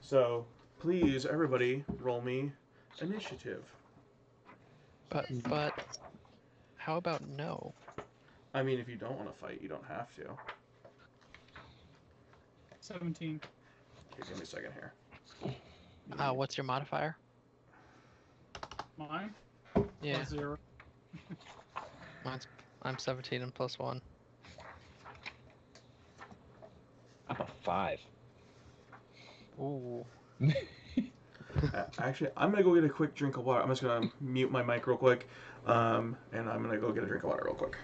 So, please, everybody, roll me initiative. But how about no? I mean, if you don't want to fight, you don't have to. 17. Okay, give me a second here. What's your modifier? Mine? Yeah, Plus 0. I'm 17 and +1. I'm a 5. Ooh. Actually, I'm going to go get a quick drink of water. I'm just going to mute my mic real quick, and I'm going to go get a drink of water real quick.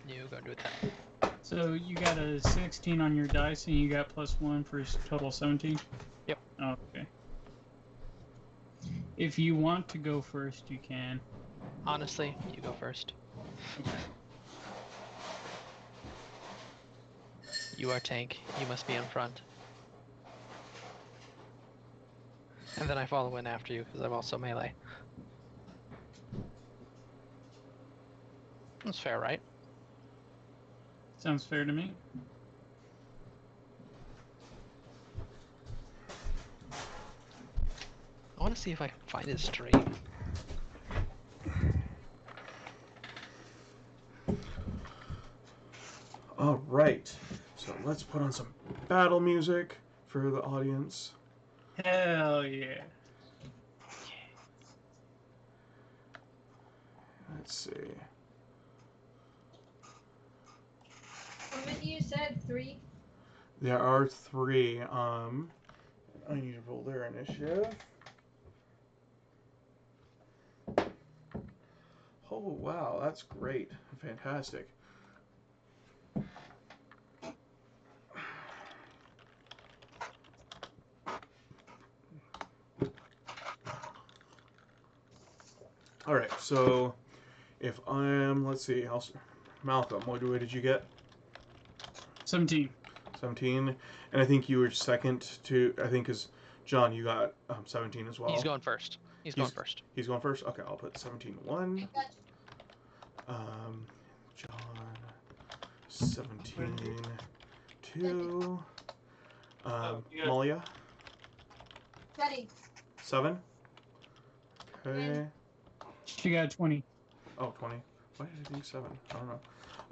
You go do that. So you got a 16 on your dice and you got +1 for total 17? Yep. Oh, okay. If you want to go first, you can. Honestly, you go first. Okay. You are tank. You must be in front. And then I follow in after you because I'm also melee. That's fair, right? Sounds fair to me. I want to see if I can find his stream. All right. So let's put on some battle music for the audience. Hell yeah. Let's see. How many you said? 3? There are 3. I need to roll their initiative. Oh, wow. That's great. Fantastic. All right. So if I'm, let's see, Malcolm, what did you get? 17. 17. And I think you were second to, I think, because John, you got 17 as well. He's going first. He's going first. He's going first? Okay, I'll put 17-1. Gotcha. John, 17-2. Malia, 20. 7. Okay. She got 20. Oh, 20. Why did I think 7? I don't know.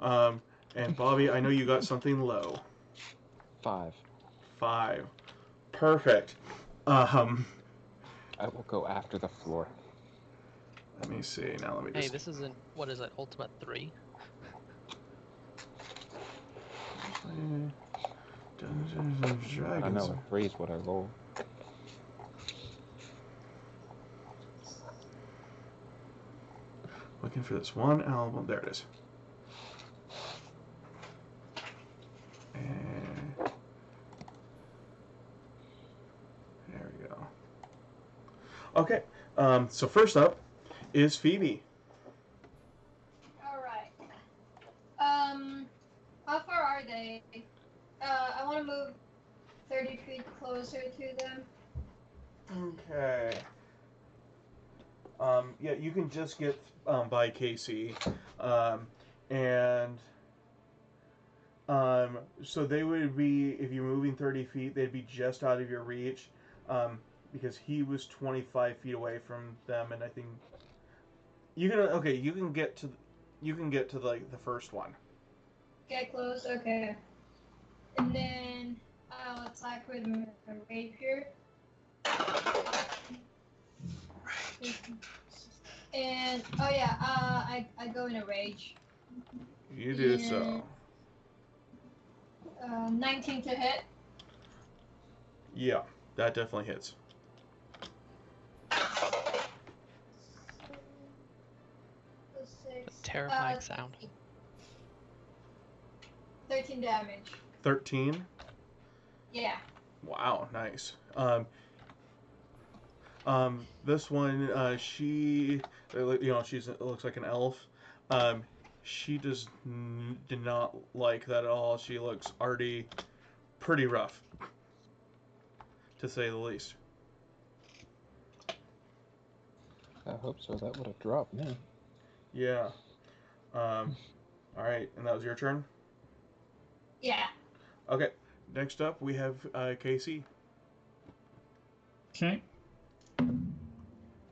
And Bobby, I know you got something low. 5. 5. Perfect. I will go after the floor. Let me see. Now let me Hey, just... this isn't, what is it, Ultimate 3? Dungeons and I Dragons. know, 3 is what I rolled. Looking for this one album. There it is. And there we go. Okay. So first up is Phoebe. All right. How far are they? I want to move 30 feet closer to them. Okay. Yeah, you can just get by Casey, and so they would be, if you're moving 30 feet, they'd be just out of your reach, because he was 25 feet away from them, and I think you can get to like the first one. Get close, okay. And then I'll attack with my rapier. And oh yeah, I go in a rage. You do so. 19 to hit. Yeah, that definitely hits. Terrifying sound. 13 damage. 13. Yeah. Wow, nice. This one, she, she's looks like an elf. She did not like that at all. She looks already pretty rough, to say the least. I hope so. That would have dropped me. Yeah. All right, and that was your turn? Yeah. Okay. Next up, we have Casey. Okay. I'm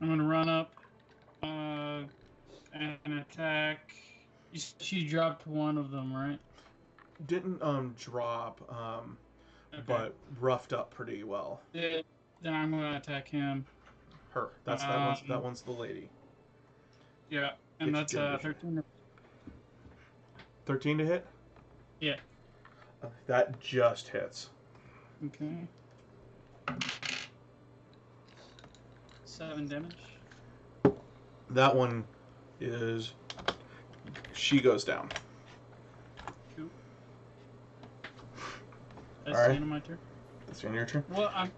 gonna run up and attack. She dropped one of them, right? Didn't drop, Okay. but roughed up pretty well. Then I'm gonna attack him. Her. That one's the lady. Yeah, and Get that's your 13. 13 to hit? Yeah. That just hits. Okay. 7 damage. That one is... She goes down. Cool. That's Alright. the end of my turn. That's the end of your turn? Well, I'm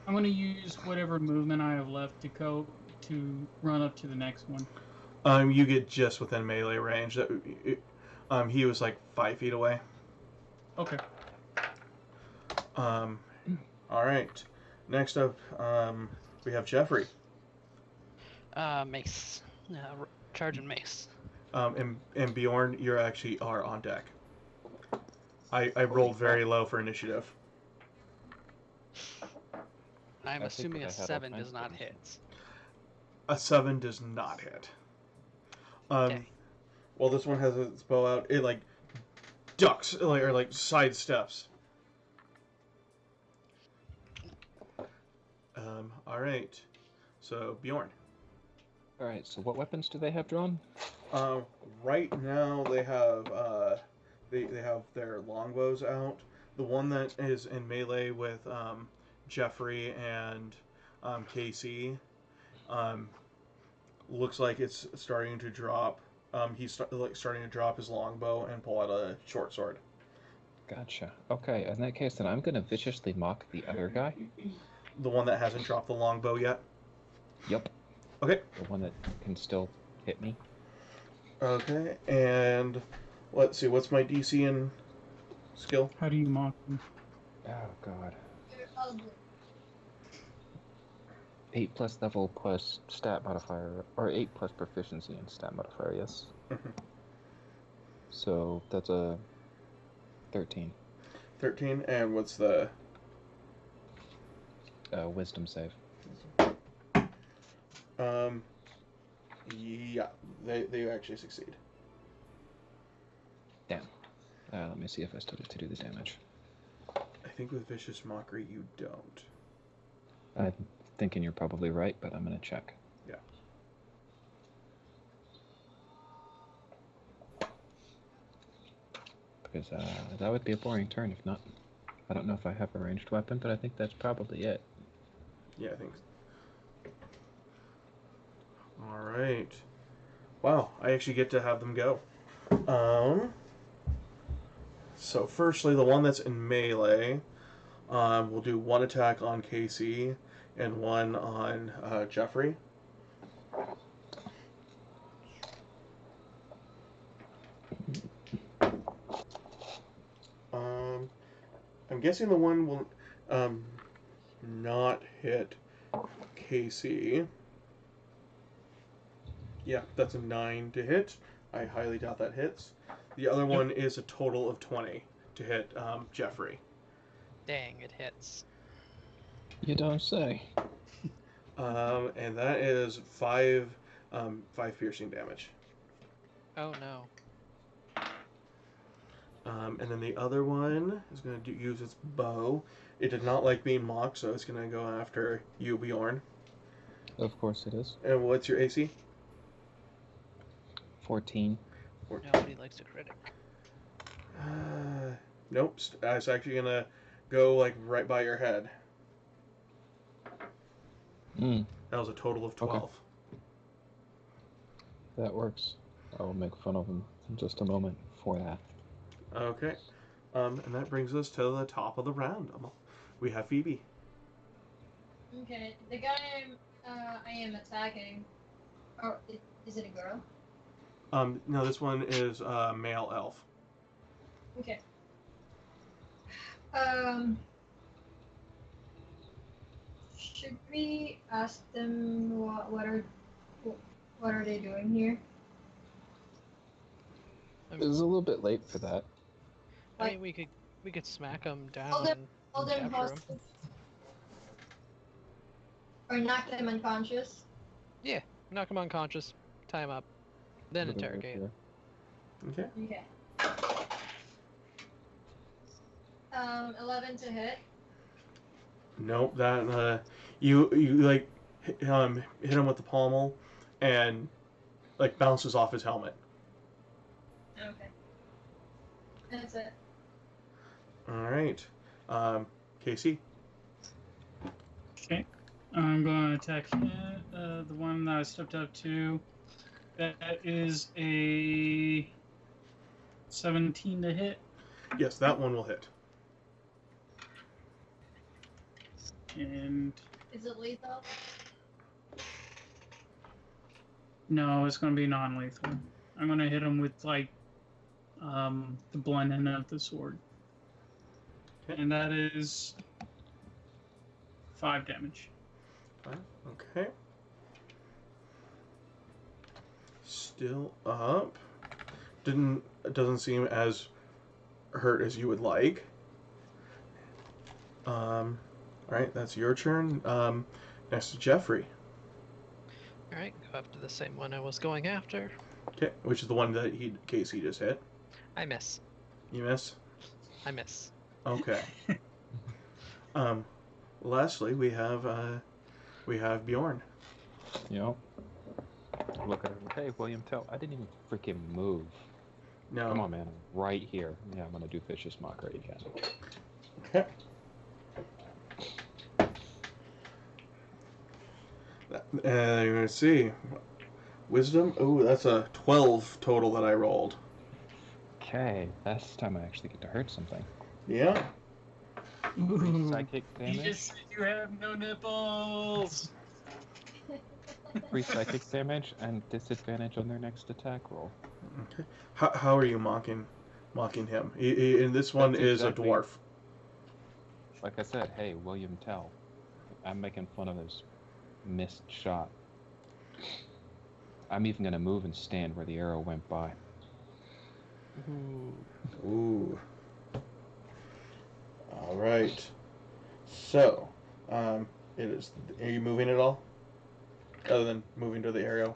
gonna use whatever movement I have left to go to run up to the next one. You get just within melee range. He was like 5 feet away. Okay. Alright. Next up, we have Jeffrey. Mace. Charging mace. And Bjorn, you actually are on deck. I rolled very low for initiative. I'm I assuming think a I had 7 offense does not bonus. hit. A 7 does not hit. Okay. Well, this one has its bow out. It like ducks or like sidesteps. All right. So Bjorn. All right. So what weapons do they have drawn? Right now they have they have their longbows out. The one that is in melee with Jeffrey and Casey looks like it's starting to drop. He's starting to drop his longbow and pull out a short sword. Gotcha. Okay. In that case, then I'm gonna viciously mock the other guy. The one that hasn't dropped the longbow yet? Yep. Okay. The one that can still hit me. Okay, and let's see, what's my DC and skill? How do you mock them? Oh God. You're ugly. 8 plus level plus stat modifier, or 8 plus proficiency and stat modifier. Yes. So that's a 13. 13, and what's the... Wisdom save. Yeah, they actually succeed. Let me see if I still get to do the damage. I think with Vicious Mockery you don't. I'm thinking you're probably right, but I'm gonna check. Yeah. Because that would be a boring turn if not. I don't know if I have a ranged weapon, but I think that's probably it. Yeah, I think so. Alright. Wow, I actually get to have them go. So firstly, the one that's in melee will do one attack on Casey and one on Jeffrey. I'm guessing the one will not hit Casey. Yeah, that's a 9 to hit. I highly doubt that hits. The other one is a total of 20 to hit Jeffrey. Dang, it hits. You don't say. And that is 5 piercing damage. Oh no. And then the other one is going to use its bow. It did not like being mocked, so it's going to go after you, Bjorn. Of course it is. And what's your AC? 14. Nobody likes a critic. Nope. It's actually going to go like right by your head. That was a total of 12. Okay. That works. I will make fun of him in just a moment for that. Okay. And that brings us to the top of the round. We have Phoebe. Okay, the guy I am attacking. Oh, is it a girl? No, this one is male elf. Okay. Should we ask them what are they doing here? It was a little bit late for that. I mean, we could smack them down. Hold them capture 'em. hostage. Or knock them unconscious. Yeah, knock them unconscious, tie them up, then interrogate. Okay. Okay. 11 to hit. Nope. That you like hit him with the pommel, and like bounces off his helmet. Okay. That's it. All right. Casey. Okay. I'm going to attack the one that I stepped up to. That is a 17 to hit. Yes, that one will hit. And Is it lethal? no, it's going to be non-lethal. I'm going to hit him with like the blunt end of the sword. Okay. And that is 5 damage. Okay. Still up. Doesn't seem as hurt as you would like. All right, that's your turn. Next to Jeffrey. All right, go after the same one I was going after. Okay, which is the one that Casey just hit. I miss. You miss. I miss. Okay. Lastly, we have Bjorn. You know? Look at him. Hey, William Tell. I didn't even freaking move. No. Come on, man. I'm right here. Yeah, I'm gonna do Vicious Mockery again. Okay. Let's see. Wisdom. Oh, that's a 12 total that I rolled. Okay, this time I actually get to hurt something. Yeah. 3 psychic You damage. just said you have no nipples. 3 psychic damage and disadvantage on their next attack roll. Okay. How are you mocking him? And this one That's is exactly- a dwarf. Like I said, hey, William Tell. I'm making fun of his missed shot. I'm even gonna move and stand where the arrow went by. Ooh. All right. So, it is. Are you moving at all? Other than moving to the arrow.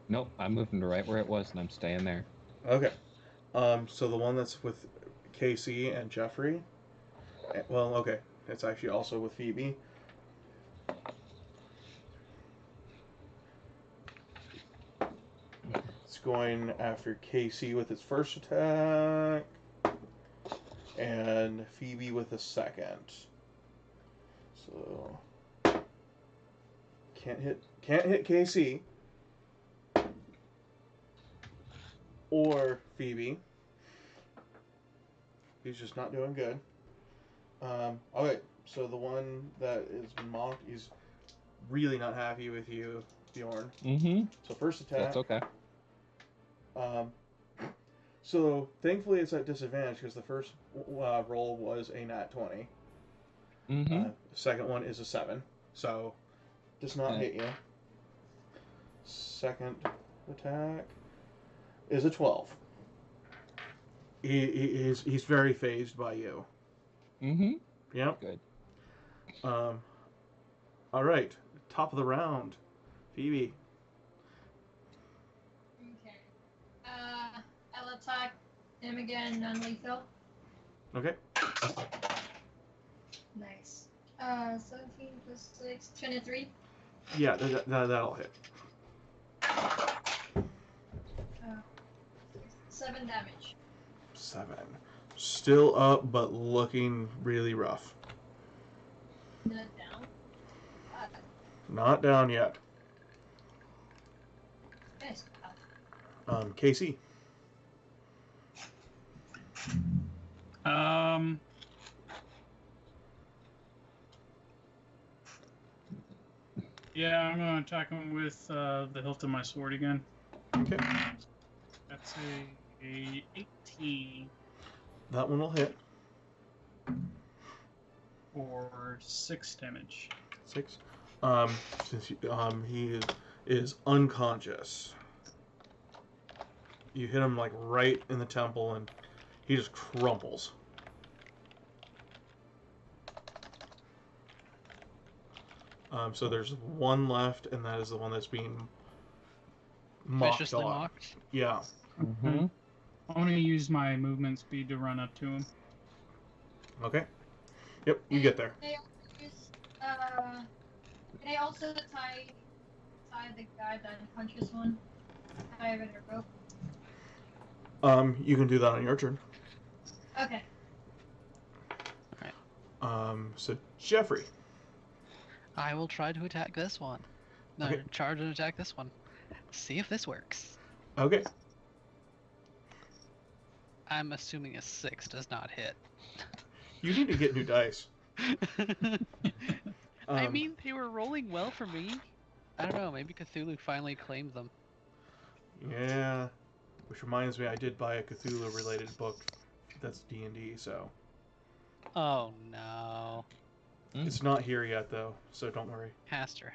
Nope, I'm moving to right where it was and I'm staying there. Okay. So the one that's with Casey and Jeffrey. Well, okay, it's actually also with Phoebe. It's going after Casey with its first attack, and Phoebe with the second. So can't hit Casey or Phoebe. He's just not doing good. Okay, so the one that is mocked is really not happy with you, Bjorn. Mm-hmm. So first attack. That's okay. So thankfully it's at disadvantage because the first roll was a nat 20. Mm-hmm. The second one is a 7, so does not hit you. Second attack is a 12. He's very phased by you. Mm-hmm. Yep. Good. All right, top of the round, Phoebe. Okay. I'll attack him again, non-lethal. Okay. Nice. 17 plus 6, 23. Yeah, that'll hit. 7 damage. 7. Still up, but looking really rough. Not down. Not down yet. Nice. Casey. Yeah, I'm gonna attack him with the hilt of my sword again. Okay. That's a 18 That one will hit. for 6 damage. 6. Since he is unconscious. You hit him like right in the temple, and he just crumples. So there's one left, and that is the one that's being mocked Viciously on. mocked. Yeah. Mm-hmm. I'm gonna use my movement speed to run up to him. Okay. Yep, you get there. Can I also tie the guy, the unconscious one? Tie him in a rope. You can do that on your turn. Okay. So Jeffrey. I will try to attack this one. No, Okay. charge and attack this one. See if this works. Okay. I'm assuming a 6 does not hit. You need to get new dice. I mean, they were rolling well for me. I don't know, maybe Cthulhu finally claimed them. Yeah. Which reminds me, I did buy a Cthulhu-related book that's D&D, so... Oh no. It's not here yet, though, so don't worry. Haster.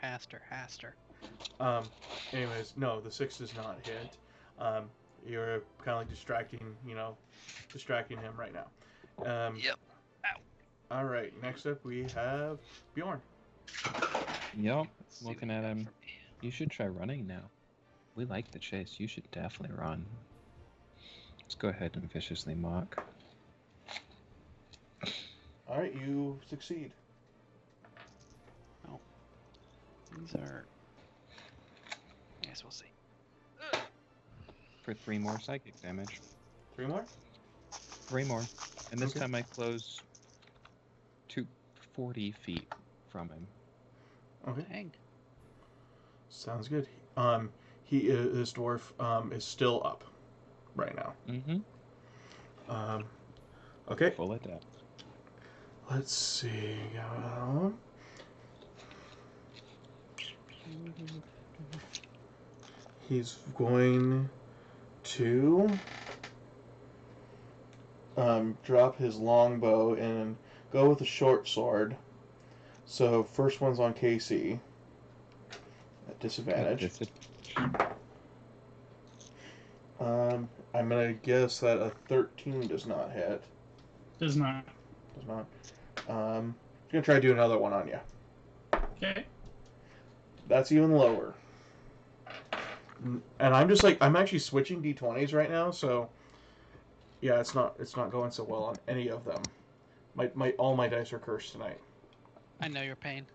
Anyways, no, the 6 does not hit. You're kind of like distracting him right now. Yep. Ow. All right, next up we have Bjorn. Yep. Let's see Looking what at they got him. for me. You should try running now. We like the chase. You should definitely run. Let's go ahead and viciously mock. All right, you succeed. These are. I guess we'll see. For 3 more psychic damage. 3 more? 3 more. And this Okay. time I close to 40 feet from him. Okay, Dang. sounds good. This dwarf is still up right now. Mm-hmm. Okay, Full adept. let's see. He's going to drop his longbow and go with a short sword. So first one's on KC at disadvantage. I'm gonna guess that a 13 does not hit. Does not. Does not. Gonna try to do another one on you. Okay. That's even lower. And I'm actually switching d20s right now, so Yeah, it's not going so well on any of them. All my dice are cursed tonight. I know your pain.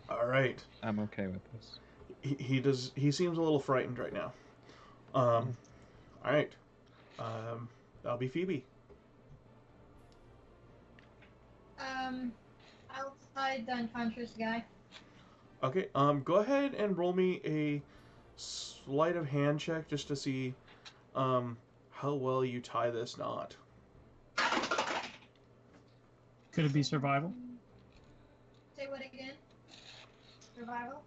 All right. I'm okay with this. He seems a little frightened right now. All right. That'll be Phoebe. Outside the unconscious guy. Okay. Go ahead and roll me a sleight of hand check just to see, how well you tie this knot. Could it be survival? Say what again? Survival?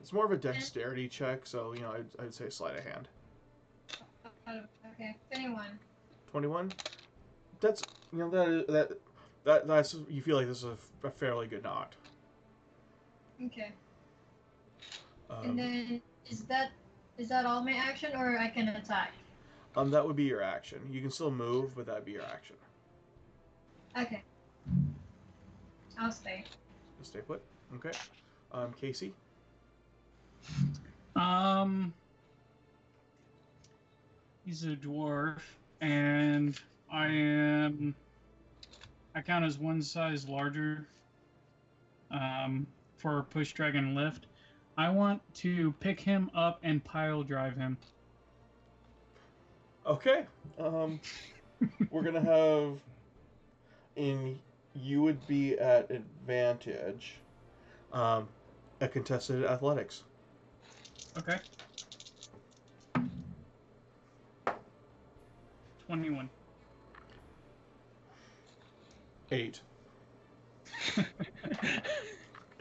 It's more of a dexterity check, so I'd say sleight of hand. Okay, 21. 21. That's that's you feel like this is a fairly good knot. Okay. And then is that all my action, or I can attack? That would be your action. You can still move, but that'd be your action. Okay. I'll stay. Stay put. Okay. Casey. He's a dwarf, and I count as one size larger. For push, drag, and lift. I want to pick him up and pile drive him. Okay. We're gonna have you would be at advantage. A contested athletics. Okay. 21. 8.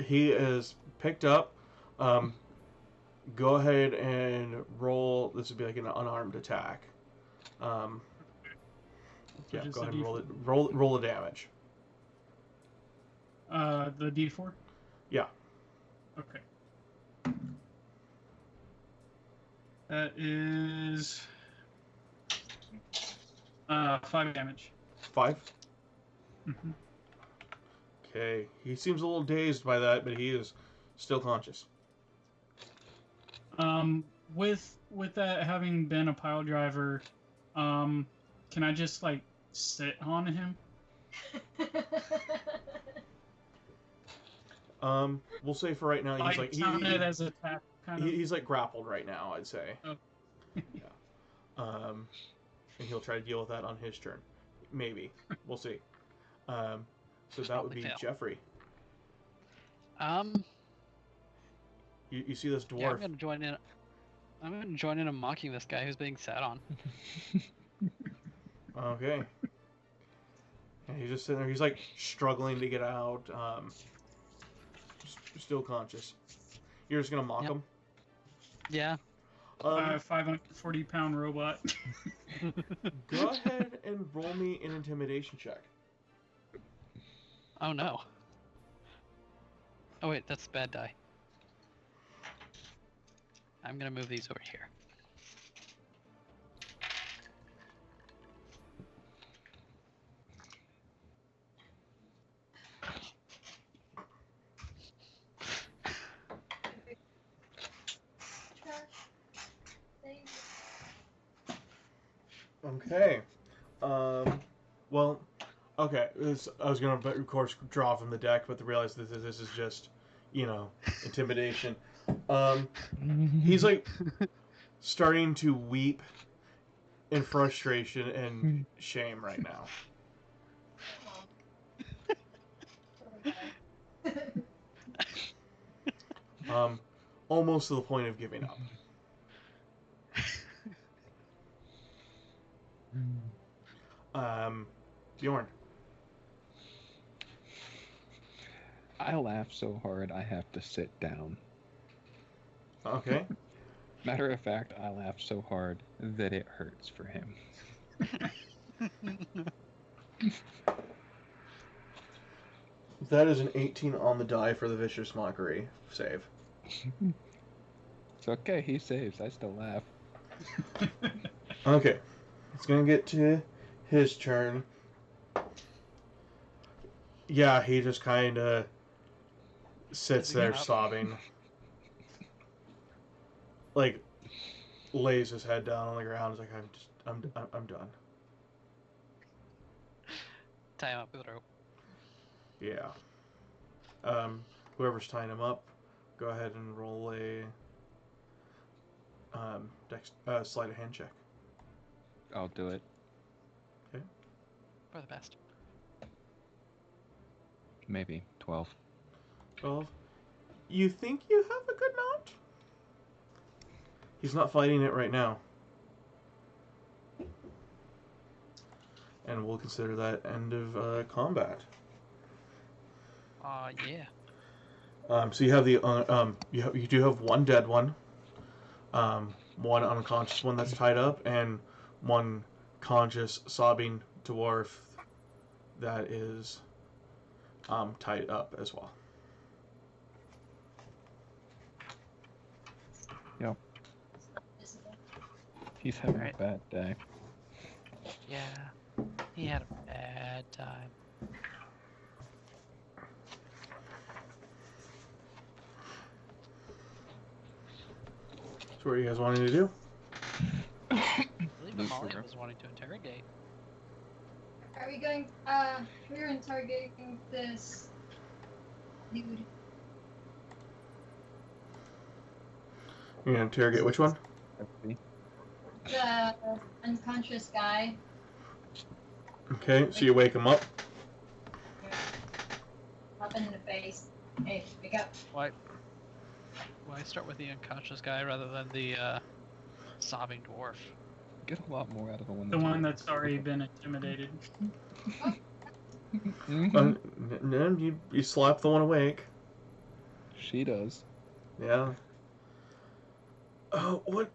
He is picked up. Go ahead and roll. This would be like an unarmed attack. Yeah, go ahead and roll it. Roll the damage. The D4? Yeah. Okay. That is 5 damage. 5? Mm-hmm. Okay. He seems a little dazed by that, but he is still conscious. With that having been a pile driver, can I just like sit on him? We'll say for right now he's like count it as attack. He's like grappled right now, I'd say. Oh. Yeah. And he'll try to deal with that on his turn. Maybe. We'll see. So that would be fail. Jeffrey. You see this dwarf. Yeah, I'm gonna join in. I'm gonna join in and mocking this guy who's being sat on. Okay. And he's just sitting there. He's like struggling to get out. Still conscious. You're just gonna mock him? Yeah. 540-pound robot. Go ahead and roll me an intimidation check. Oh no. Oh wait, that's bad die. I'm gonna move these over here. Okay. Well, okay. I was gonna, of course, draw from the deck, but to realize that this is just, intimidation. He's like starting to weep in frustration and shame right now. Almost to the point of giving up. Bjorn. I laugh so hard I have to sit down. Okay. Matter of fact, I laugh so hard that it hurts for him. That is an 18 on the die for the vicious mockery save. It's okay, he saves. I still laugh. Okay. It's gonna get to his turn. Yeah, he just kind of sits there sobbing. Like, lays his head down on the ground. He's like, I'm done. Tie him up with a rope. Yeah. Whoever's tying him up, go ahead and roll a sleight of hand check. I'll do it. For the best. Maybe 12. 12. You think you have a good knot? He's not fighting it right now. And we'll consider that end of combat. Yeah. So you have the you do have one dead one, one unconscious one that's tied up, and one conscious sobbing dwarf that is tied up as well. Yep. He's having Right. a bad day. Yeah. He had a bad time. So what are you guys wanting to do? I believe Loot Amalia for- was wanting to interrogate. Are we going? We're interrogating this dude. You're gonna interrogate which one? The unconscious guy. Okay, so you wake him up. Up in the face. Hey, wake up. Why start with the unconscious guy rather than the sobbing dwarf? Get a lot more out of the one. The one that's already been intimidated. Mhm. You slap the one awake. She does. Yeah. Oh, what?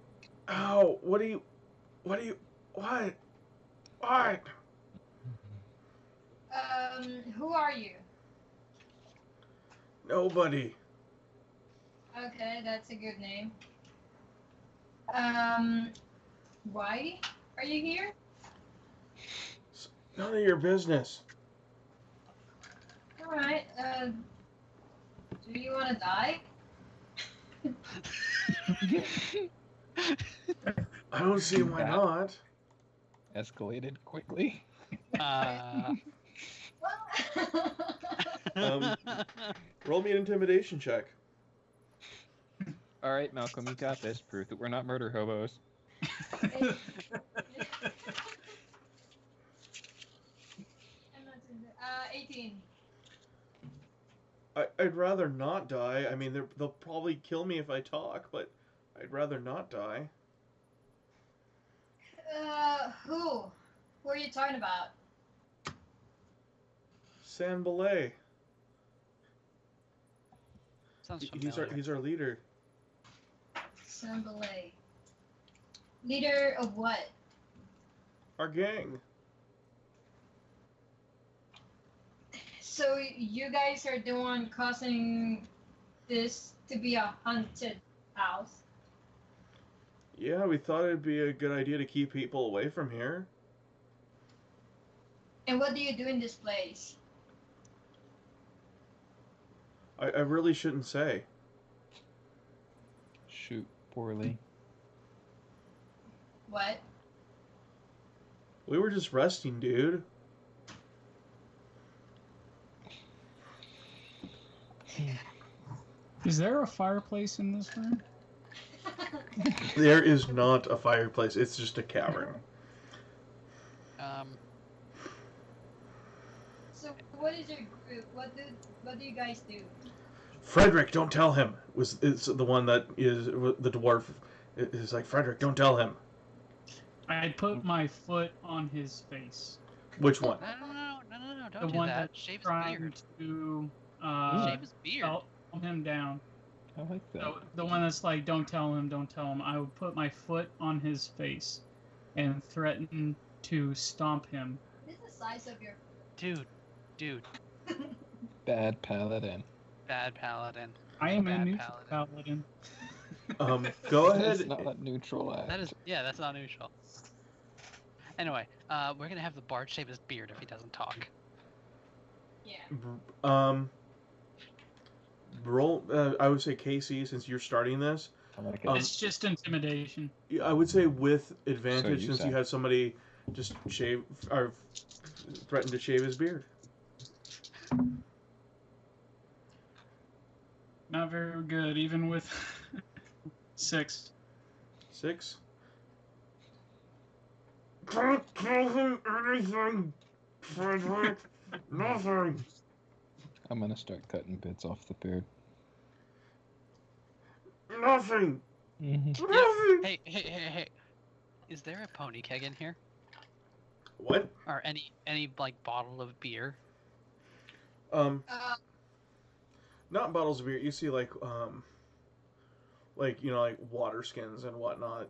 Ow! What? What? Who are you? Nobody. Okay, that's a good name. Why are you here? None of your business. Alright, do you wanna die? I don't see why That- not. Escalated quickly. Well, Roll me an intimidation check. All right, Malcolm, you got this. Prove that we're not murder hobos. 18. I'd rather not die. I mean, they'll probably kill me if I talk, but I'd rather not die. Who? Who are you talking about? San Belay. Sounds familiar. He's our leader. Sambalay. Leader of what? Our gang. So you guys are the one causing this to be a haunted house. Yeah, we thought it'd be a good idea to keep people away from here. And what do you do in this place? I really shouldn't say. Shoot poorly. What? We were just resting, dude. Is there a fireplace in this room? There is not a fireplace. It's just a cavern. So what is your group? What do you guys do? Frederick, don't tell him. It's the one that is the dwarf. Is like, Frederick, don't tell him. I put my foot on his face. Which one? No, The don't do one that. that's Shave his trying beard. to Shave his beard. calm him down. I like that. So, the one that's like, don't tell him, don't tell him. I would put my foot on his face and threaten to stomp him. What is the size of your Dude, Bad paladin. bad paladin. I am a Bad neutral paladin. Go That's ahead. not a neutral act. That's not neutral. Anyway, we're gonna have the bard shave his beard if he doesn't talk. Yeah. Roll. I would say Casey, since you're starting this, I'm gonna get It's just intimidation. I would say with advantage you since say. you had somebody just shave or threaten to shave his beard. Not very good, even with 6. 6. Don't tell him anything, Frederick. Nothing. I'm gonna start cutting bits off the beard. Nothing. Mm-hmm. Nothing. Hey. Is there a pony keg in here? What? Or any like bottle of beer? Not bottles of beer. You see like you know, like water skins and whatnot.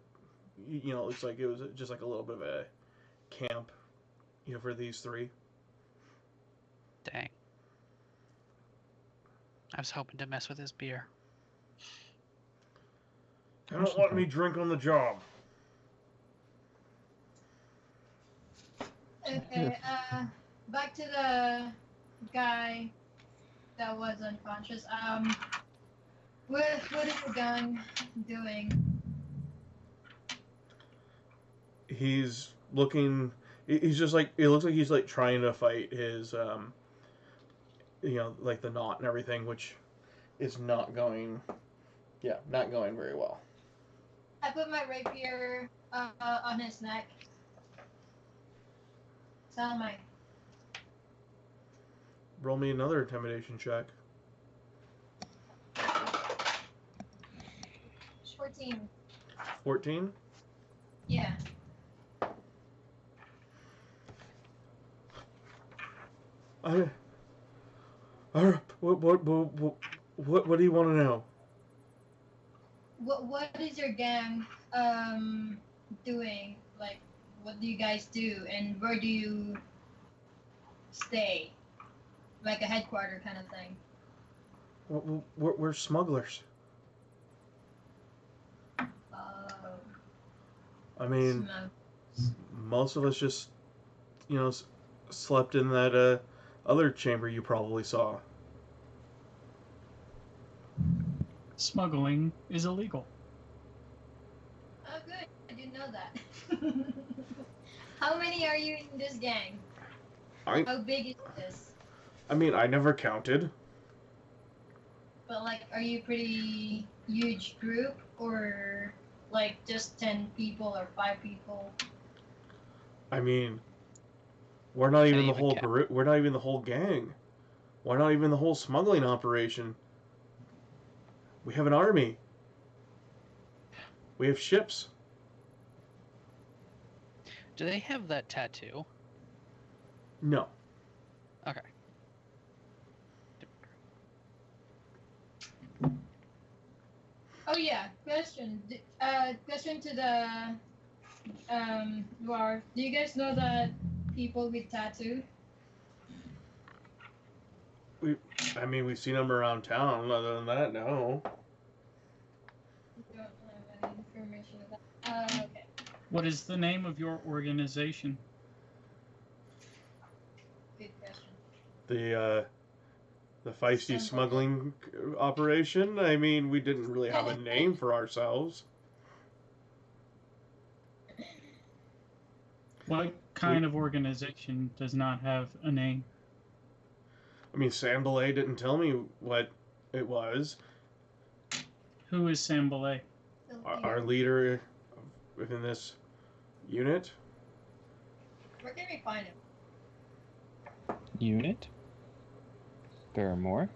You know, it looks like it was just like a little bit of a camp, you know, for these 3. Dang. I was hoping to mess with his beer. They don't let me drink on the job. Okay, back to the guy that was unconscious. What is the gun doing? He's looking. He's just like, it looks like he's like trying to fight his you know, like the knot and everything, which is not going. Yeah, not going very well. I put my rapier on his neck. Sound my Roll me another intimidation check. 14. 14. Yeah. What do you want to know? What is your gang doing? Like, what do you guys do, and where do you stay? Like a headquarter kind of thing. We're smugglers. I mean, most of us just, you know, slept in that other chamber you probably saw. Smuggling is illegal. Oh, good. I didn't know that. How many are you in this gang? How big is this? I mean, I never counted. But, like, are you pretty huge group, or, like, just 10 people or 5 people? I mean, we're not even Can't the even whole count. group. We're not even the whole gang. We're not even the whole smuggling operation. We have an army. We have ships. Do they have that tattoo? No. Okay. Oh, yeah. Question. Question to the, dwarf. Do you guys know that people with tattoo? I mean, we've seen them around town. Other than that, no. You don't have any information of that. Okay. What is the name of your organization? Good question. The feisty smuggling operation. I mean, we didn't really have a name for ourselves. What kind of organization does not have a name? I mean, Sam Belay didn't tell me what it was. Who is Sam Belay? Our leader within this unit. Where can we find him? Unit? There are more?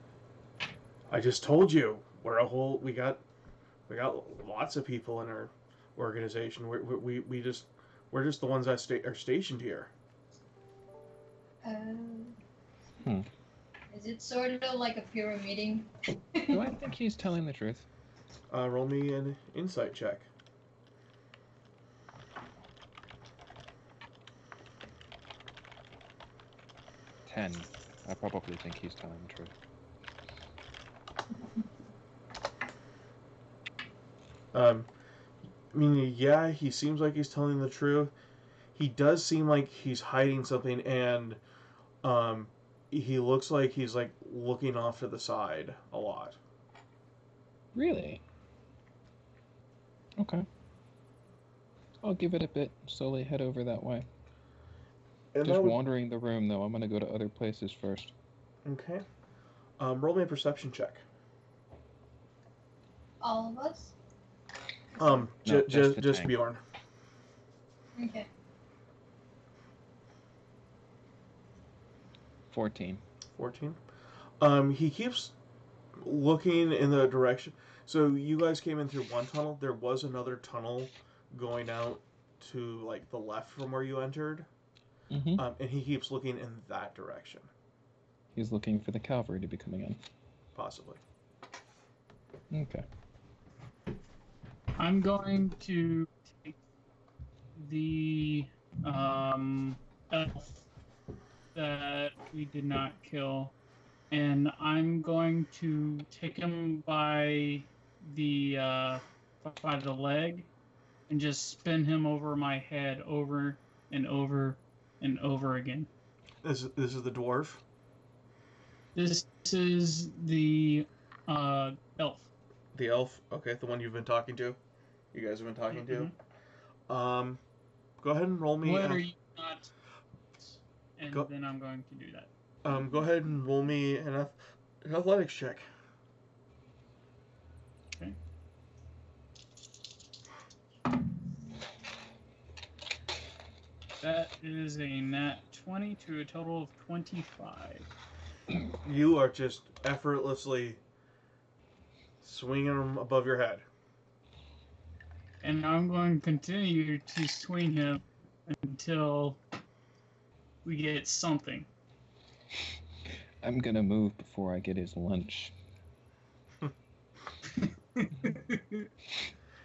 I just told you, we got lots of people in our organization. We're just the ones that are stationed here. Is it sort of like a pure meeting? Do I think he's telling the truth? Roll me an insight check. Ten. I probably think he's telling the truth. I mean, yeah, he seems like he's telling the truth. He does seem like he's hiding something, and he looks like he's like looking off to the side a lot. Really? Okay. I'll give it a bit. Slowly head over that way. And Just wandering the room, though. I'm gonna go to other places first. Okay. Roll me a perception check. All of us? No, just the Just tank. Bjorn. Okay. 14. 14. He keeps looking in the direction. So you guys came in through one tunnel. There was another tunnel going out to like the left from where you entered. Mm-hmm. And he keeps looking in that direction. He's looking for the cavalry to be coming in. Possibly. Okay. I'm going to take the elf that we did not kill, and I'm going to take him by the leg and just spin him over my head over and over and over again. This is the dwarf. This is the elf. The elf. Okay, the one you've been talking to. You guys have been talking to. Go ahead and roll me. What are you not? And then I'm going to do that. Go ahead and roll me an athletics check. Okay. That is a nat 20 to a total of 25. You are just effortlessly swinging them above your head. And I'm going to continue to swing him until we get something. I'm gonna move before I get his lunch.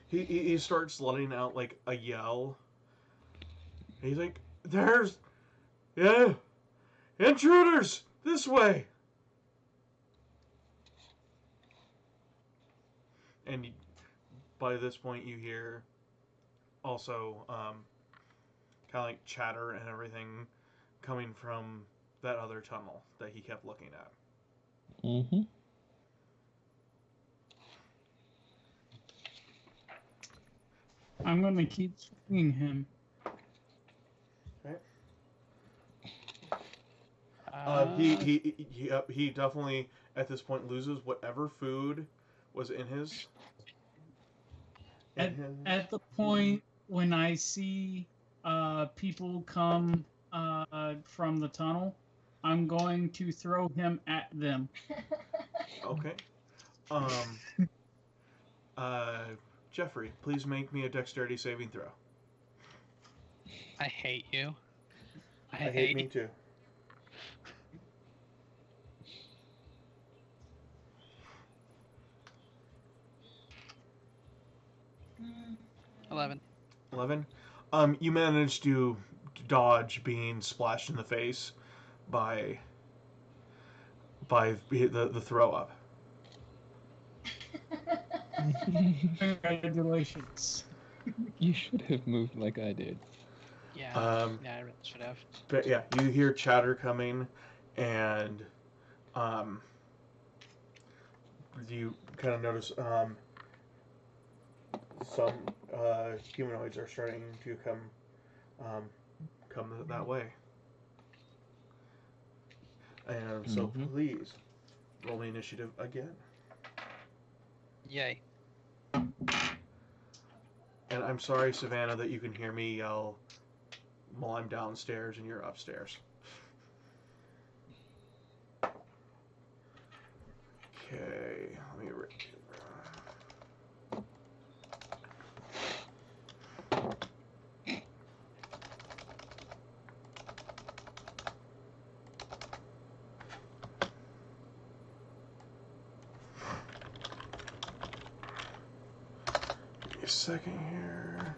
He starts letting out like a yell. He's like, "There's, intruders this way!" And by this point, you hear also kind of like chatter and everything coming from that other tunnel that he kept looking at. Mm-hmm. I'm going to keep swinging him. Okay. He definitely at this point loses whatever food was in his. At the point when I see people come from the tunnel, I'm going to throw him at them. Okay. Jeffrey, please make me a dexterity saving throw. I hate you. I hate me too. Mm. 11. 11. You managed to dodge being splashed in the face by the throw up. Congratulations. You should have moved like I did. Yeah. I really should have. But yeah, you hear chatter coming, and you kind of notice some humanoids are starting to come that way. And so please roll the initiative again. Yay. And I'm sorry, Savannah, that you can hear me yell while I'm downstairs and you're upstairs. Okay, let me read. Give me a second here.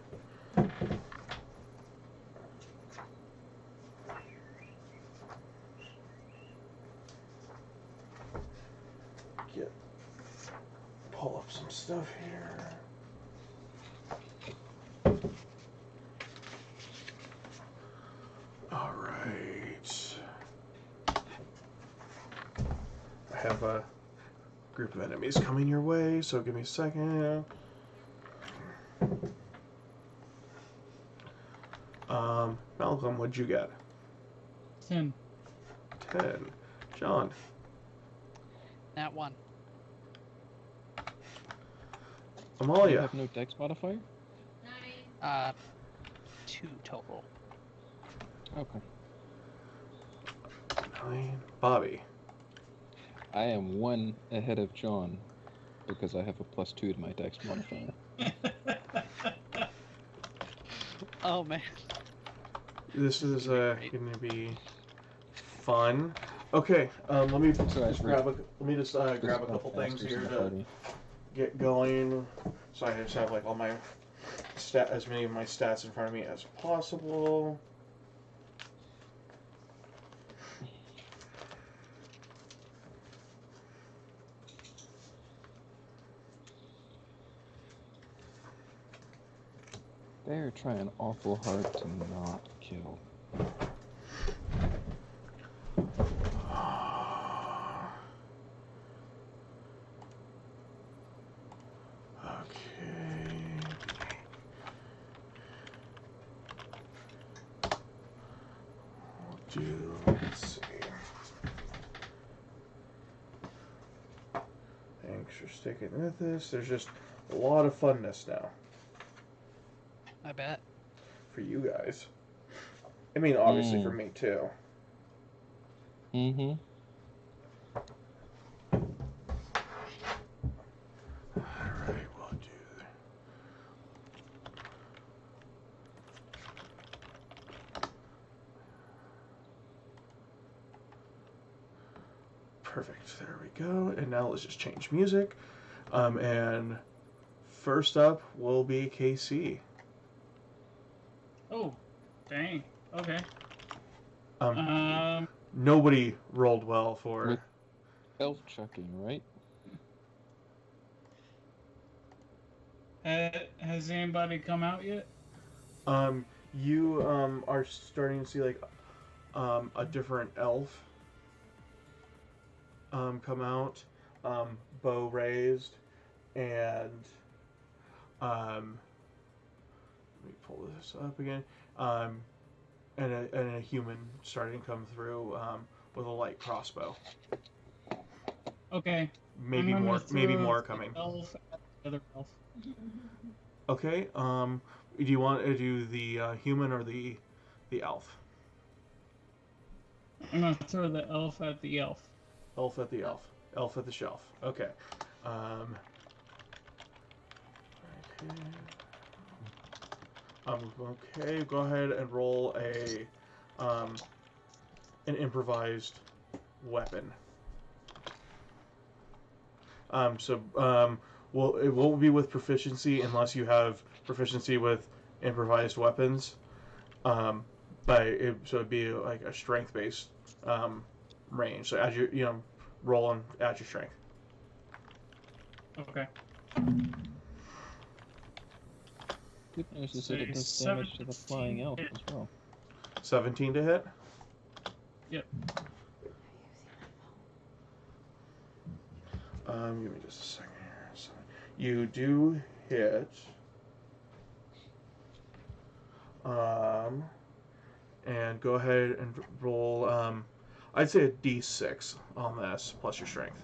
Pull up some stuff here. All right. I have a group of enemies coming your way, so give me a second. Malcolm, what'd you get? 10. 10. John. Nat 1. Do you Amalia. have no dex modifier? 9. 2 total. Okay. 9. Bobby. I am 1 ahead of John because I have a +2 to my dex modifier. Oh man. This is Great. going to be fun. Okay, let me So just I- grab a couple things here to get going. So I just have like all my as many of my stats in front of me as possible. They're trying awful hard to not kill. Let's see. Thanks for sticking with this. There's just a lot of funness now I bet. for you guys. I mean, obviously for me too. Mm-hmm. Alright, we'll do. Perfect. There we go. And now let's just change music. And first up will be KC. Oh, dang. Okay. Nobody rolled well for. With elf checking, right? Has anybody come out yet? You are starting to see like a different elf come out, bow raised, and let me pull this up again. And a human starting to come through with a light crossbow. Okay. Maybe I'm gonna more. Maybe throw more the coming. Elf at the other elf. Okay. Do you want to do the human or the elf? I'm gonna throw the elf at the elf. Elf at the elf. Elf at the shelf. Okay. Okay. Go ahead and roll an improvised weapon. Well, it won't be with proficiency unless you have proficiency with improvised weapons. So it'd be like a strength-based range. So as you roll and add your strength. Okay. Good news is that it does damage to the flying elf as well. 17 to hit. Yep. Give me just a second here. So you do hit. And go ahead and roll. I'd say a D6 on this plus your strength.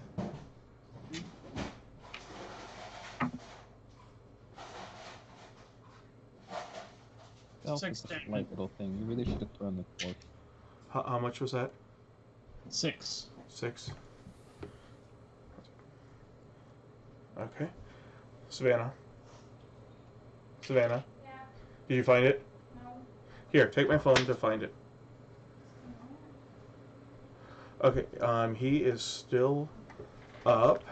Elf is 6 a damage. light little thing. You really should have thrown the dwarf. How much was that? 6. 6. Okay. Savannah. Yeah. Did you find it? No. Here, take my phone to find it. Okay, he is still up.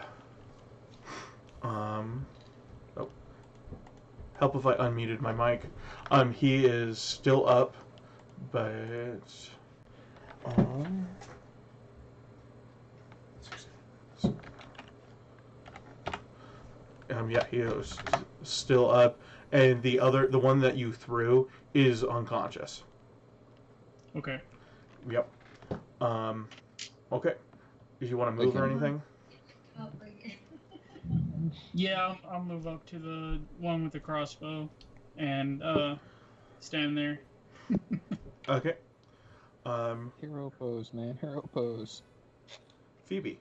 Oh. Help if I unmuted my mic. He is still up, but yeah, he is still up, and the one that you threw is unconscious. Okay. Yep. Okay. Did you want to move or anything? Oh, right here. Yeah, I'll move up to the one with the crossbow and stand there. Okay. Hero pose, man. Hero pose. Phoebe.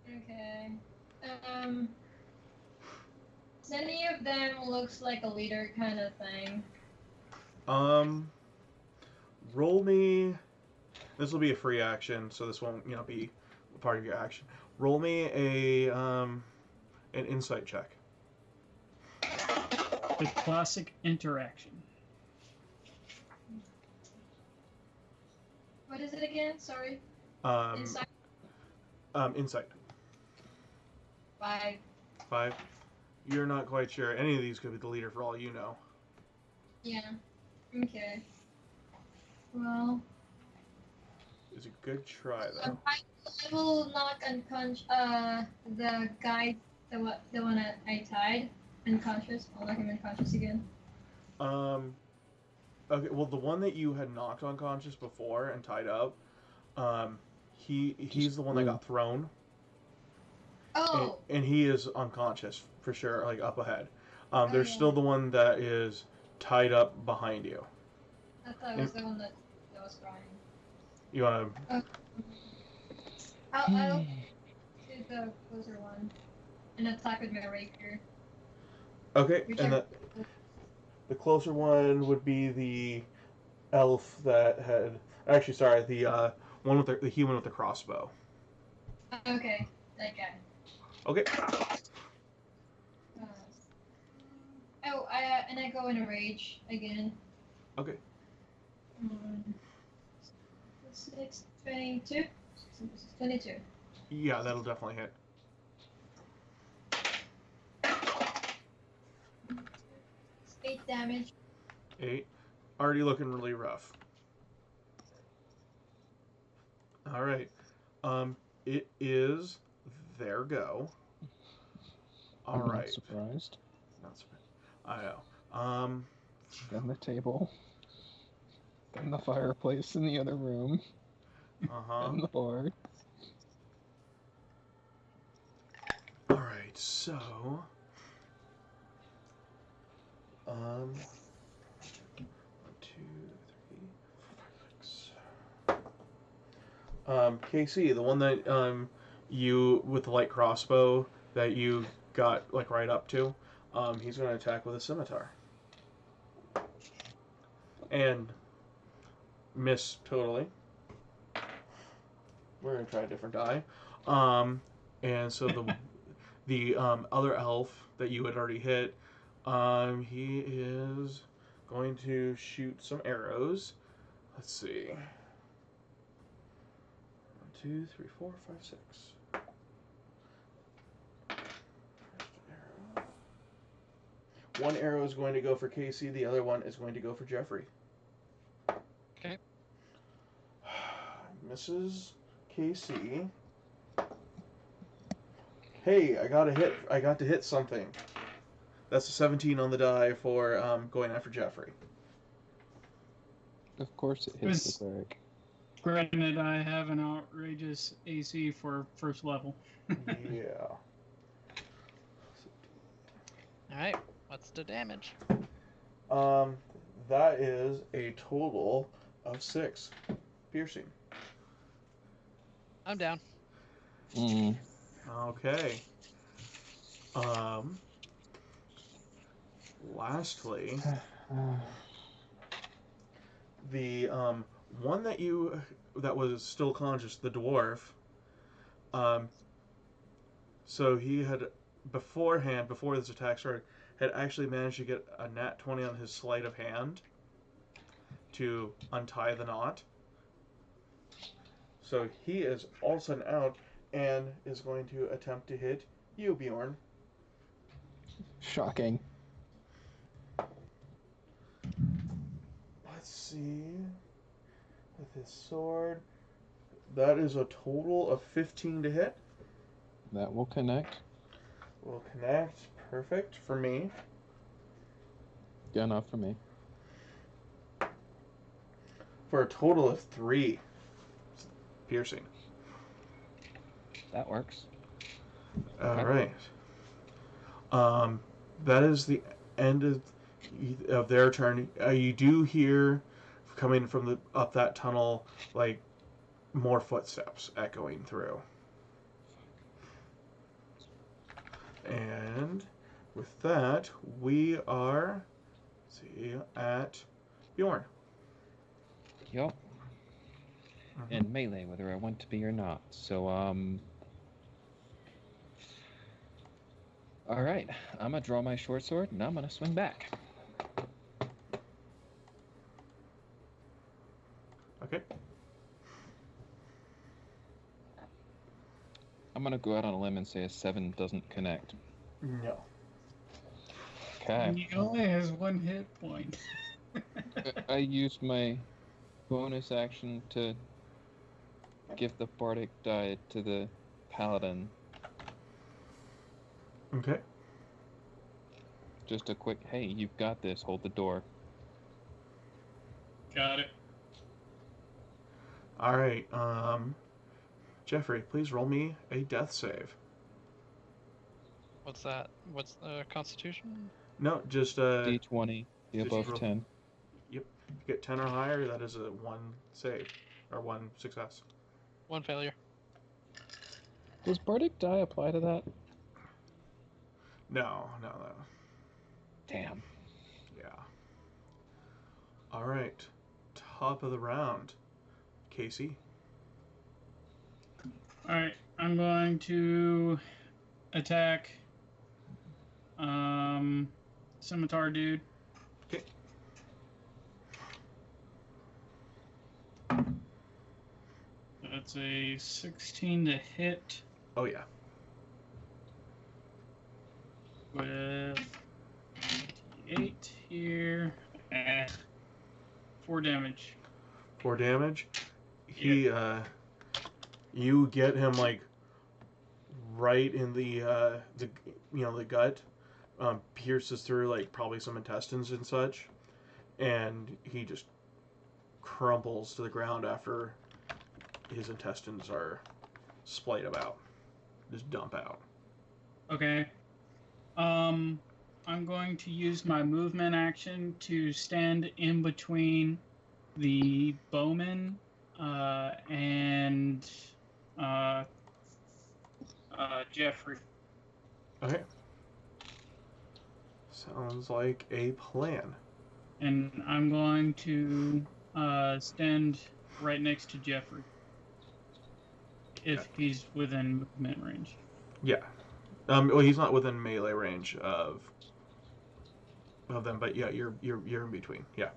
Okay. Does any of them looks like a leader kind of thing? Roll me. This will be a free action, so this won't, be part of your action. Roll me an insight check. The classic interaction. What is it again? Sorry. Insight. Insight. 5. 5. You're not quite sure. Any of these could be the leader for all you know. Yeah. Okay. Well. It's a good try, though. I will knock unconscious. The guy, the one that I tied, unconscious. I'll knock him unconscious again. Okay. Well, the one that you had knocked unconscious before and tied up, he's the one that got thrown. Oh. And he is unconscious for sure, like up ahead. There's yeah. still the one that is tied up behind you. I thought it was the one that was crying. You want to? I'll do the closer one and attack with my rapier. Okay, and the closer one would be the elf that had. Actually, sorry, the one with the human with the crossbow. Okay, that guy. Okay. And I go in a rage again. Okay. 6, 22. 22. Yeah, that'll definitely hit. 8 damage. 8. Already looking really rough. All right. It is their go. All I'm right. not surprised. Not surprised. I know. Then the table. Then the fireplace in the other room. And the board. All right. So. 1, 2, 3, 4, 5, 6. Casey, the one that you with the light crossbow that you got like right up to, he's going to attack with a scimitar and miss totally. We're going to try a different die. And so the other elf that you had already hit, he is going to shoot some arrows. Let's see. 1, 2, 3, 4, 5, 6. One arrow is going to go for Casey. The other one is going to go for Jeffrey. Okay. Mrs. Casey. Hey, I got to hit something. That's a 17 on the die for going after Jeffrey. Of course it hits the cleric. Granted, I have an outrageous AC for first level. Yeah. Alright, what's the damage? That is a total of 6 piercing. I'm down. Okay. Lastly, the one that was still conscious, the dwarf. So he had beforehand, before this attack started, had actually managed to get a nat 20 on his sleight of hand to untie the knot. So he is all of a sudden out and is going to attempt to hit you, Bjorn. Shocking. Let's see. With his sword. That is a total of 15 to hit. That will connect. Will connect. Perfect for me. Yeah, not for me. For a total of 3 piercing. That works. All right. That is the end of their turn. You do hear coming from the up that tunnel like more footsteps echoing through. And with that, we are at Bjorn. Yup. And melee, whether I want to be or not. So, alright, I'm gonna draw my short sword and I'm gonna swing back. Okay. I'm gonna go out on a limb and say a 7 doesn't connect. No. Okay. He only has 1 hit point. I used my bonus action to give the bardic die to the paladin. Okay. Just a quick, hey, you've got this, hold the door. Got it. All right. Jeffrey, please roll me a death save. What's that? What's the Constitution? No, just D20, the just above roll. 10. Yep. If you get 10 or higher, that is a 1 save or 1 success. 1 failure. Does bardic die apply to that? No. Damn. Yeah. All right. Top of the round. Casey. Alright, I'm going to attack Scimitar dude. Okay. That's a 16 to hit Oh yeah. with 8 here. 4 damage. 4 damage. He you get him like right in the gut. Pierces through like probably some intestines and such, and he just crumples to the ground after his intestines are splayed about. Just dump out. Okay. I'm going to use my movement action to stand in between the bowman and Jeffrey. Okay. Sounds like a plan. And I'm going to stand right next to Jeffrey. If he's within movement range. Yeah. Well, he's not within melee range of them, but yeah, you're in between. Yeah.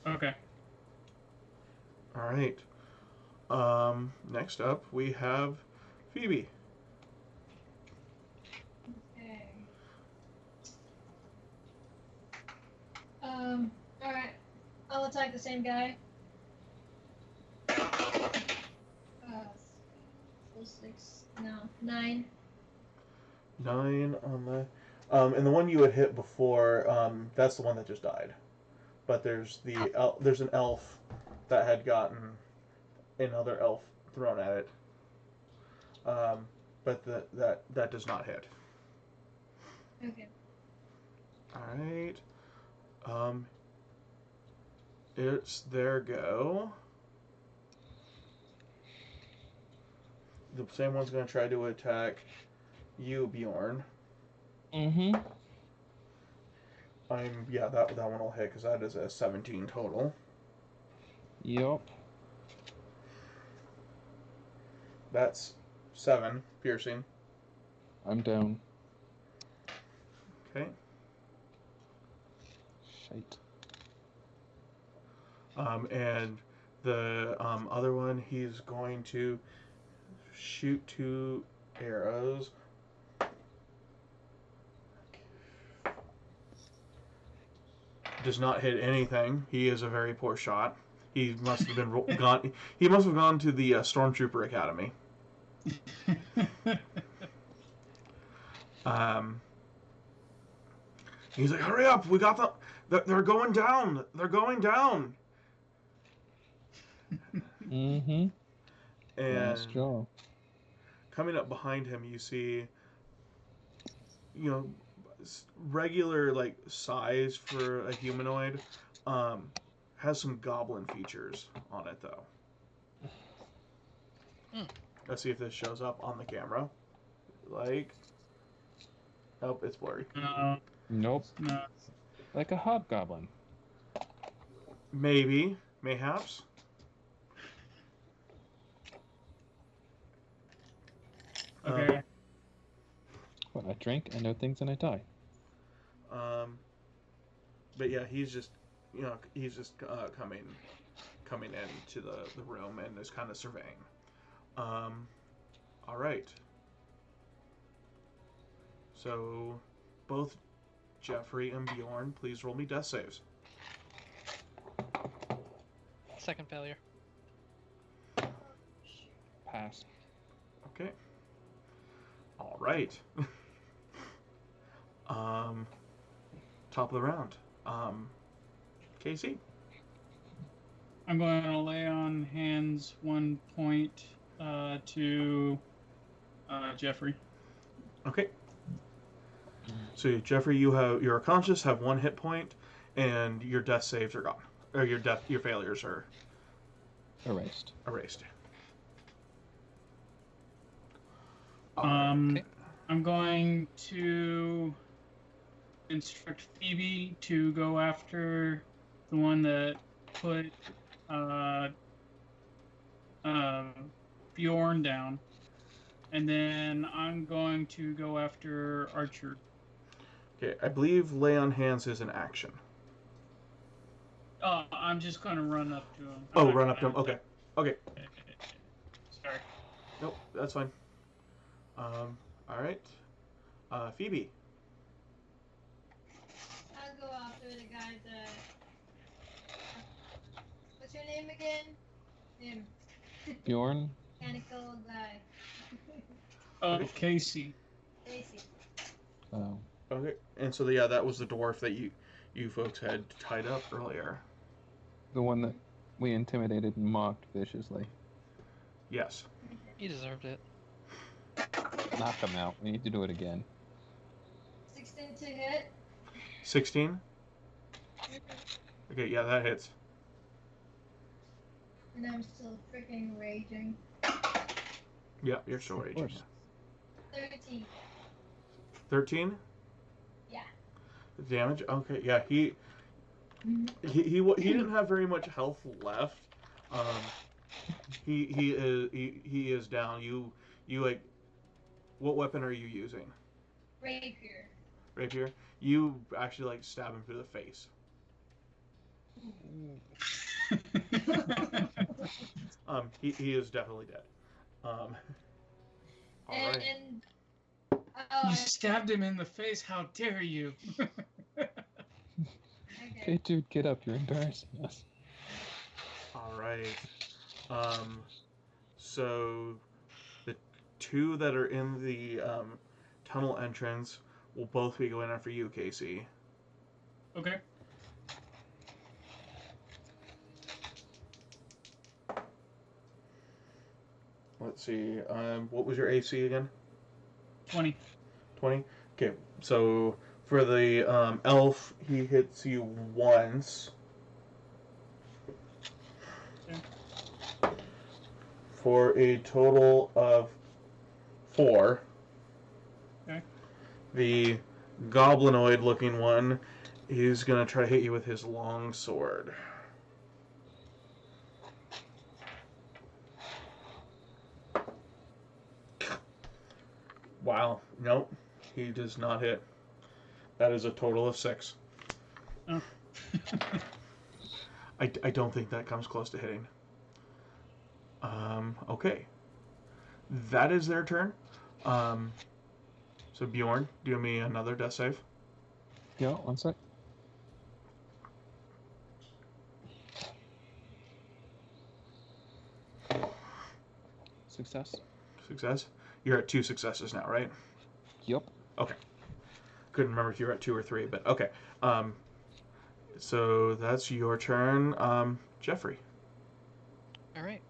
Okay. All right. Next up, we have Phoebe. Okay. Alright. I'll attack the same guy. 9. 9 on the. And the one you had hit before, that's the one that just died. But there's there's an elf that had gotten another elf thrown at it. But that does not hit. Okay. Alright. It's their go. The same one's going to try to attack you, Bjorn. Mm-hmm. That one will hit because that is a 17 total. Yup. That's 7 piercing. I'm down. Okay. Shite. And the other one, he's going to shoot 2 arrows. Does not hit anything. He is a very poor shot. He must have been gone. He must have gone to the Stormtrooper Academy. He's like, "Hurry up! We got they're going down. They're going down." Mm-hmm. And Last jaw. coming up behind him, you see, regular like size for a humanoid. Has some goblin features on it though. Let's see if this shows up on the camera. Like, nope, it's blurry. Nope. No. Like a hobgoblin. Maybe, mayhaps. Okay. What, I drink, I know things, and I die. But yeah, he's just coming into the room and is kind of surveying. All right. So, both Jeffrey and Bjorn, please roll me death saves. Second failure. Pass. Okay. All right. Top of the round. Casey. I'm going to lay on hands 1 point to Jeffrey. Okay. So Jeffrey, you're conscious, have 1 hit point, and your death saves are gone, or your failures are Erased. Okay. I'm going to instruct Phoebe to go after the one that put Bjorn down, and then I'm going to go after Archer. Okay, I believe lay on hands is an action. I'm just going to run up to him. Oh, run up to him. Okay. Sorry. Nope, that's fine. All right. Phoebe. I'll go after the guy that. What's your name again? Him. Bjorn? Mechanical guy. Oh, Casey. Casey. Oh. Okay, and so that was the dwarf that you folks had tied up earlier. The one that we intimidated and mocked viciously. Yes. He deserved it. Knock him out. We need to do it again. 16 to hit. 16? Okay, yeah, that hits. And I'm still freaking raging. Yeah, you're still Of raging. course. 13. 13? Yeah. Damage? Okay, yeah, he didn't have very much health left. He is down. You like, what weapon are you using? Rapier. Rapier? You actually like stab him through the face. He is definitely dead. All right. And You stabbed him in the face. How dare you? Okay, dude, get up. You're embarrassing us. All right. So the 2 that are in the tunnel entrance will both be going after you, Casey. Okay. Let's see. What was your AC again? 20. 20? Okay, so for the elf, he hits you once. Okay. For a total of 4. Okay. The goblinoid looking one is going to try to hit you with his long sword. Wow. Nope. He does not hit. That is a total of 6. Oh. I don't think that comes close to hitting. Okay. That is their turn. So Bjorn, do me another death save. Yeah, 1 sec. Success. Success. You're at 2 successes now, right? Yup. Okay. Couldn't remember if you were at 2 or 3, but okay. So that's your turn, Jeffrey. All right.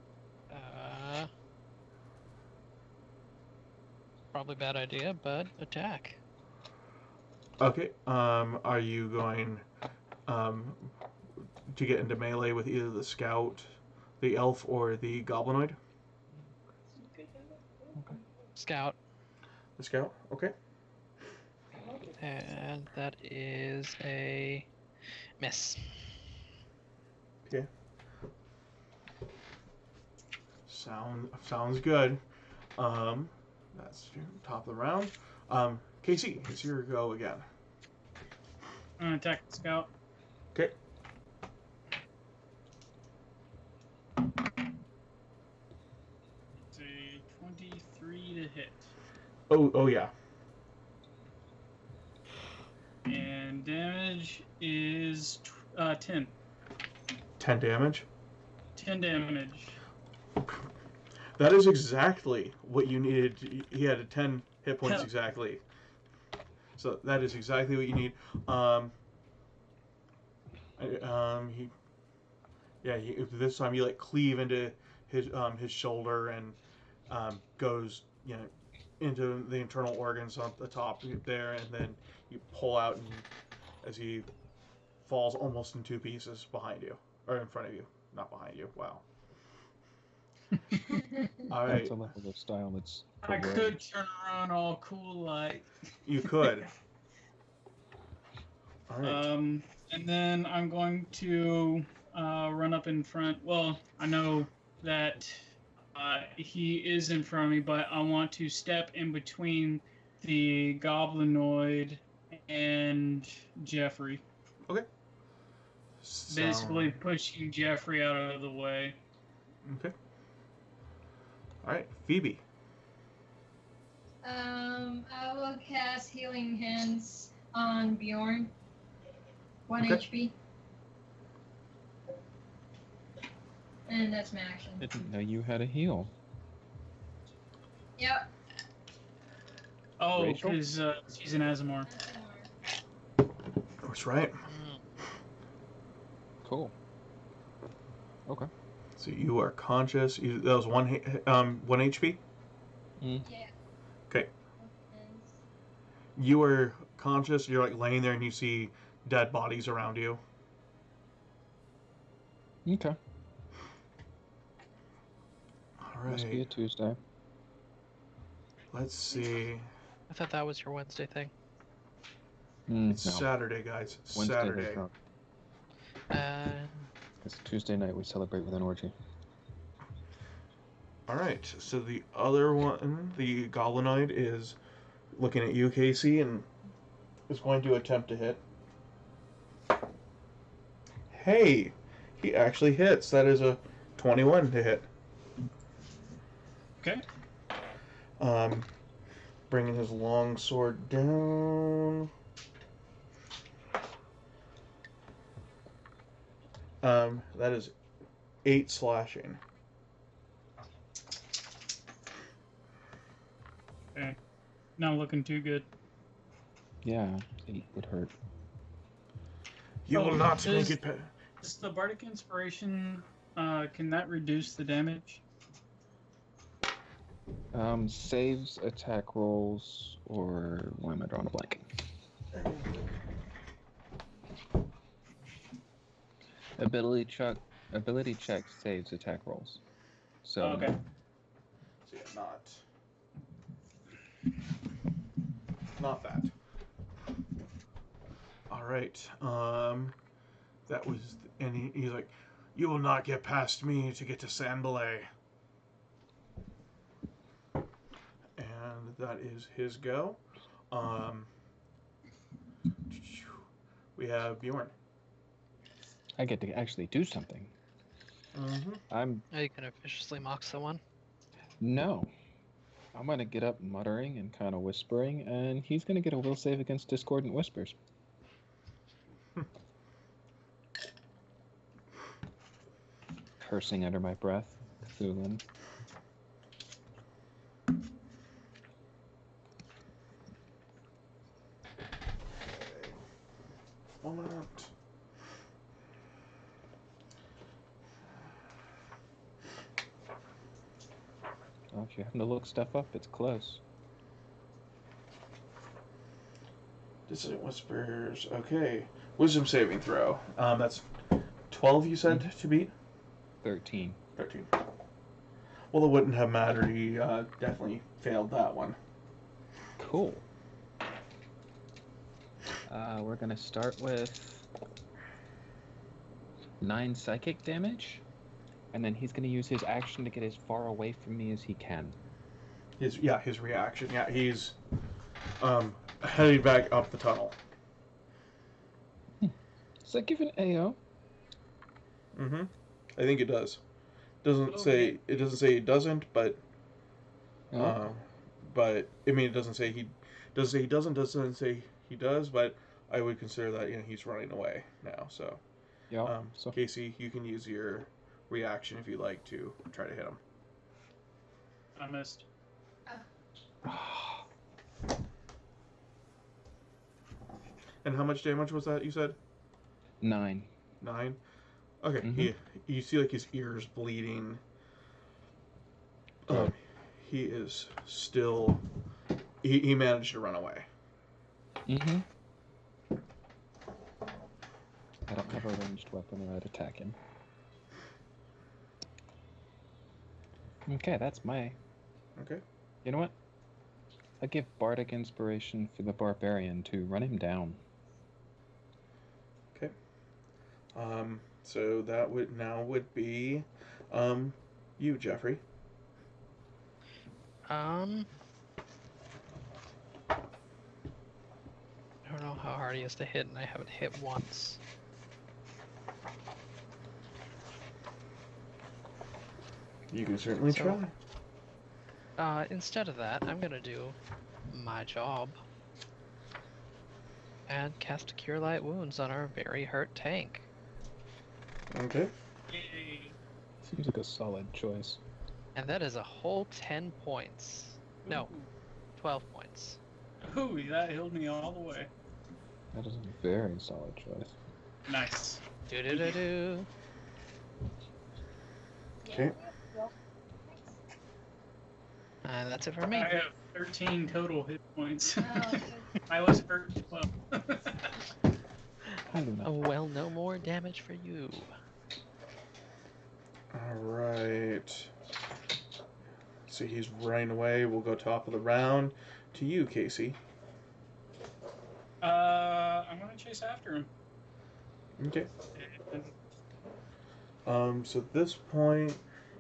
Probably a bad idea, but attack. Okay. Are you going um, to get into melee with either the scout, the elf, or the goblinoid? Scout. The scout. Okay. And that is a miss. Okay. Sounds good. That's your top of the round. Casey, it's your go again. I'm gonna attack the scout. Okay. It's a 23 to hit. Oh yeah. And damage is 10. 10 damage. 10 damage. That is exactly what you needed. He had a 10 hit points exactly. So that is exactly what you need. This time you like cleave into his shoulder and goes into the internal organs on the top there, and then you pull out and as he falls almost in two pieces behind you or in front of you, not behind you. Wow. All right. That's a level of style that's. I could turn around all cool like. You could. All right. And then I'm going to run up in front. Well, I know that he is in front of me, but I want to step in between the goblinoid and Jeffrey. Okay. Basically pushing Jeffrey out of the way. Okay. All right, Phoebe. I will cast Healing Hands on Bjorn. 1 Okay. HP. And that's my action. Didn't know you had a heal. Yep. Oh, Rachel? because she's an Azamor. That's right. Cool. Okay. So you are conscious. That was one HP. Yeah. Okay. You are conscious. You're like laying there, and you see dead bodies around you. Okay. All Must be a right. Tuesday. Let's see. I thought that was your Wednesday thing. It's No. Saturday, guys. Wednesday has Saturday. drunk. Uh, It's Tuesday night. We celebrate with an orgy. All right. So the other one, the goblinoid, is looking at you, Casey, and is going to attempt to hit. Hey, he actually hits. That is a 21 to hit. Okay. Bringing his long sword down. That is 8 slashing. Okay. Not looking too good. Yeah, 8 would hurt. You will not does- make it. Is the Bardic Inspiration, can that reduce the damage? Saves, attack rolls, or why am I drawing a blank? Ability check saves attack rolls. So Okay. So yeah, not that. All right. That was, and he's like, you will not get past me to get to San Belay. And that is his go. We have Bjorn. I get to actually do something. Mm-hmm. are you gonna viciously mock someone? No. I'm gonna get up muttering and kind of whispering, and he's gonna get a will save against discordant whispers. Cursing under my breath, Cthulhu. Moment. Oh, if you happen to look stuff up, it's close. Dissonant Whispers. Okay. Wisdom saving throw. That's 12, you said, to beat? 13. 13. Well, it wouldn't have mattered. He definitely failed that one. Cool. We're gonna start with 9 psychic damage, and then he's gonna use his action to get as far away from me as he can. His reaction. Yeah, he's heading back up the tunnel. Does that give an AO? Mm-hmm. I think it does. Doesn't Okay. say it doesn't say it doesn't, but No. but I mean it doesn't say he doesn't say he does, but I would consider that he's running away now. So Yeah. So Casey, you can use your reaction if you'd like to try to hit him. I missed. And how much damage was that? You said 9. 9. Okay. Mhm. You see like his ears bleeding. Good. He is still. He managed to run away. Mm-hmm. I don't have a ranged weapon or I'd attack him. Okay, that's my... Okay. You know what? I give Bardic Inspiration for the Barbarian to run him down. Okay. So that would be, you, Jeffrey. I don't know how hard he is to hit, and I haven't hit once. You can certainly So- try. Instead of that, I'm gonna do my job and cast Cure Light Wounds on our very hurt tank. Okay. Yay. Seems like a solid choice. And that is a whole 10 points. No, 12 points. Ooh, that healed me all the way. That is a very solid choice. Nice. Do-do-do-do. Okay. And that's it for me. I have 13 total hit points. Oh, I was hurt as well. I don't know. Oh, well, no more damage for you. All right. So he's running away. We'll go top of the round to you, Casey. I'm gonna chase after him. Okay. And So at this point,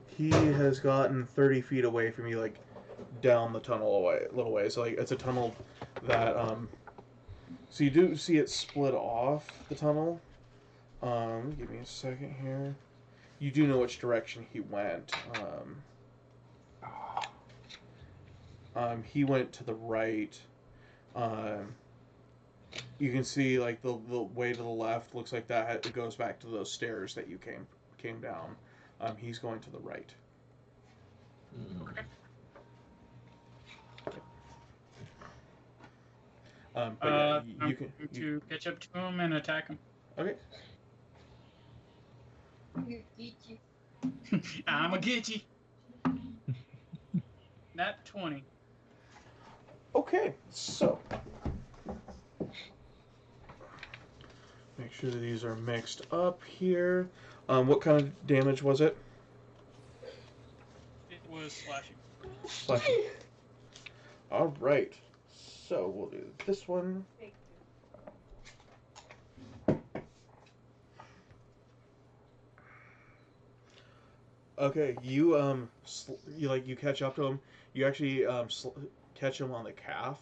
he has gotten 30 feet away from you, like down the tunnel away, a little ways. So, like it's a tunnel that so you do see it split off the tunnel. Give me a second here. You do know which direction he went. He went to the right. You can see like the way to the left looks like that it goes back to those stairs that you came down. He's going to the right. But yeah, you I'm can. going to catch up to him and attack him. Okay. I'ma get you. Nat 20. Okay. So make sure that these are mixed up here. What kind of damage was it? It was slashing. Slashing. All right. So we'll do this one. Okay, you you catch up to him. You actually catch him on the calf,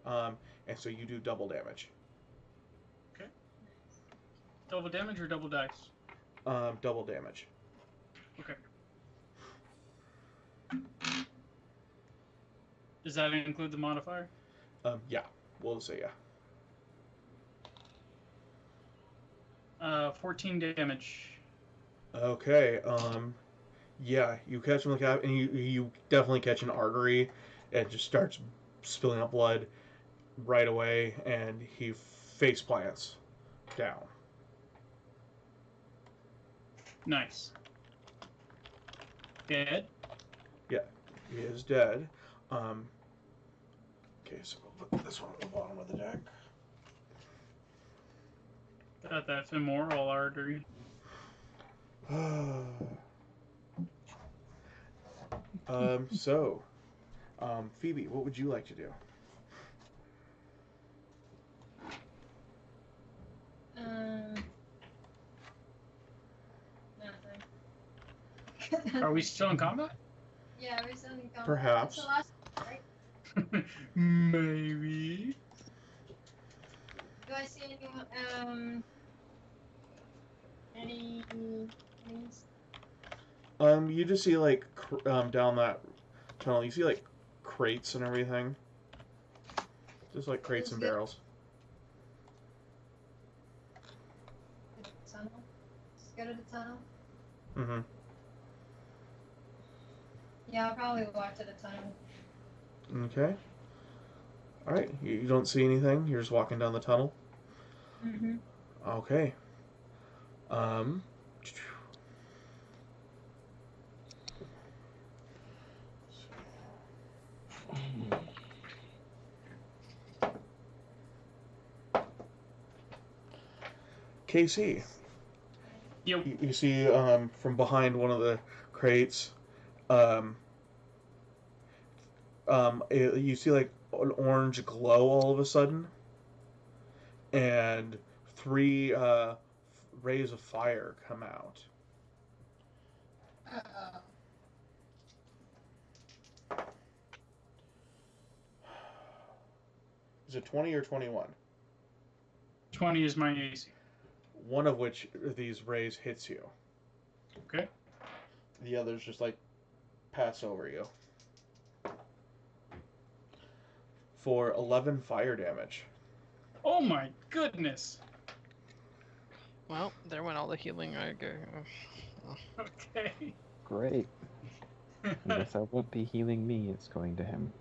and so you do double damage. Double damage or double dice? Double damage. Okay. Does that include the modifier? Yeah, we'll say yeah. 14 damage. Okay. Yeah, you catch him on the calf, and you definitely catch an artery, and it just starts spilling up blood right away, and he face plants down. Nice. Dead? Yeah, he is dead. Okay, so we'll put this one at the bottom of the deck. Got that femoral artery. Phoebe, what would you like to do? Nothing. Are we still in combat? Yeah, we're still in combat. Perhaps. It's the last one, right? Maybe. Do I see anyone? Any things? You just see like down that tunnel. You see like crates and everything. Just like crates and barrels. The tunnel. Just go to the tunnel. Mm-hmm. Yeah, I'll probably walk to the tunnel. Okay. All right. You don't see anything. You're just walking down the tunnel. Mm-hmm. Okay. KC. Yep. You see from behind one of the crates, you see like an orange glow all of a sudden, and 3 rays of fire come out. Is it 20 or 21? 20 is my AC. One of which of these rays hits you. Okay. The others just like pass over you. For 11 fire damage. Oh my goodness. Well, there went all the healing I go. Okay. Great. I guess I won't be healing me. It's going to him.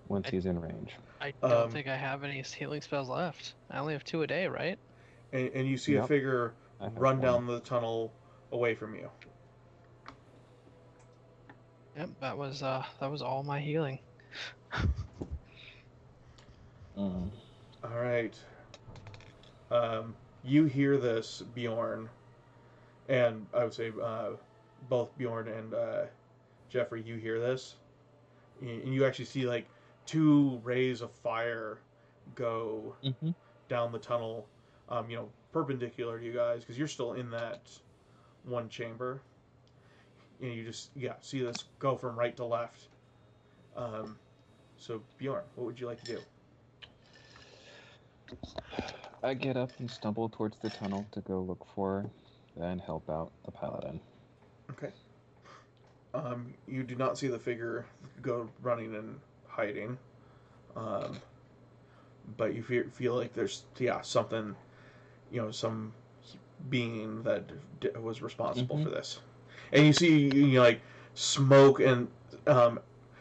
Once he's in range. I don't think I have any healing spells left. I only have 2 a day, right? And you see a figure run down the tunnel away from you. Yep, that was all my healing. All right. You hear this, Bjorn, and I would say both Bjorn and Jeffrey. You hear this, and you actually see like 2 rays of fire go down the tunnel. Perpendicular to you guys, because you're still in that one chamber. And you just, see this go from right to left. So, Bjorn, what would you like to do? I get up and stumble towards the tunnel to go look for and help out the paladin. Okay. You do not see the figure go running and hiding. But you feel like there's, something... some being that was responsible for this, and you see, like smoke and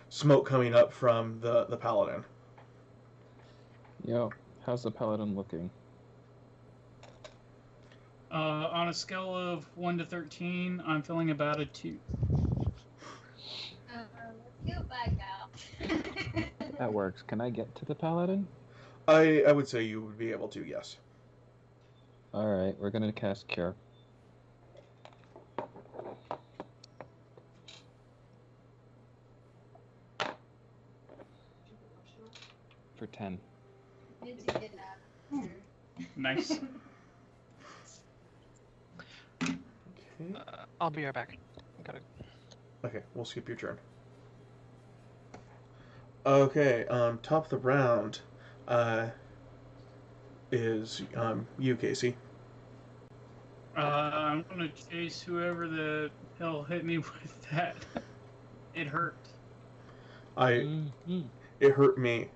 smoke coming up from the paladin. Yo, how's the paladin looking? On a scale of 1 to 13, I'm feeling about a 2. Let's go back out. That works. Can I get to the paladin? I would say you would be able to, yes. Alright, we're gonna cast Cure. For 10. Need to get out. Nice. Okay. I'll be right back. Okay, we'll skip your turn. Okay, top of the round, is you, Casey. I'm gonna chase whoever the hell hit me with that. It hurt. It hurt me.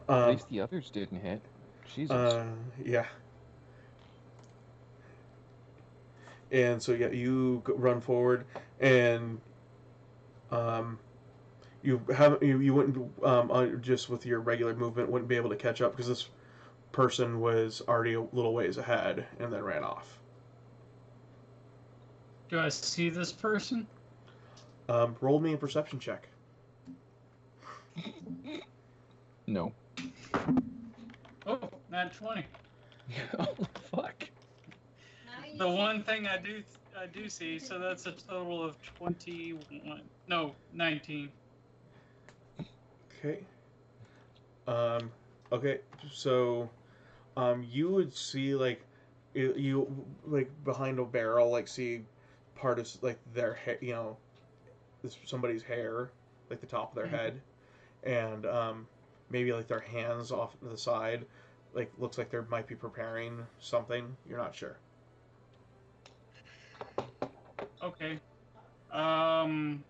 At least the others didn't hit. Jesus. Yeah. And so you run forward, and you wouldn't just with your regular movement wouldn't be able to catch up because this person was already a little ways ahead and then ran off. Do I see this person? Roll me a perception check. No. Oh, Nat 20. Oh fuck. Now you The see- one thing I do see, so that's a total of 21. No, 19. Okay. Okay. So, you would see like, you like behind a barrel, like see part of like their hair, somebody's hair, like the top of their Mhm. head, and maybe like their hands off to the side, like looks like they might be preparing something. You're not sure. Okay. Can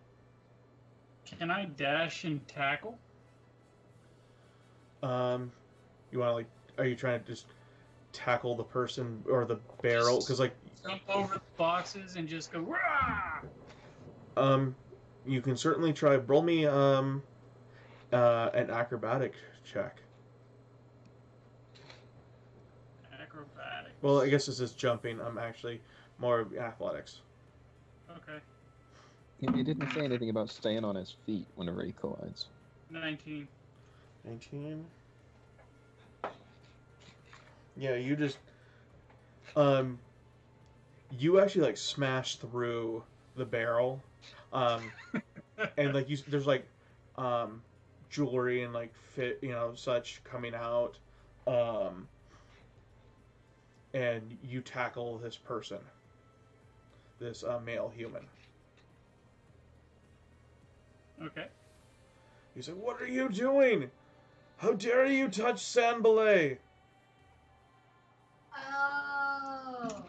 I dash and tackle? You want to like, are you trying to just tackle the person or the barrel? Because like, Jump over the boxes and just go, rah! you can certainly try. Roll me an acrobatic check. Acrobatics. Well, I guess this is jumping. I'm actually more of athletics. Okay. He didn't say anything about staying on his feet whenever he collides. 19. 19. Yeah, you just you actually like smash through the barrel, and like there's like jewelry and like fit such coming out, and you tackle this person, this male human. Okay. He's like, "What are you doing? How dare you touch Sanbalay?" Oh.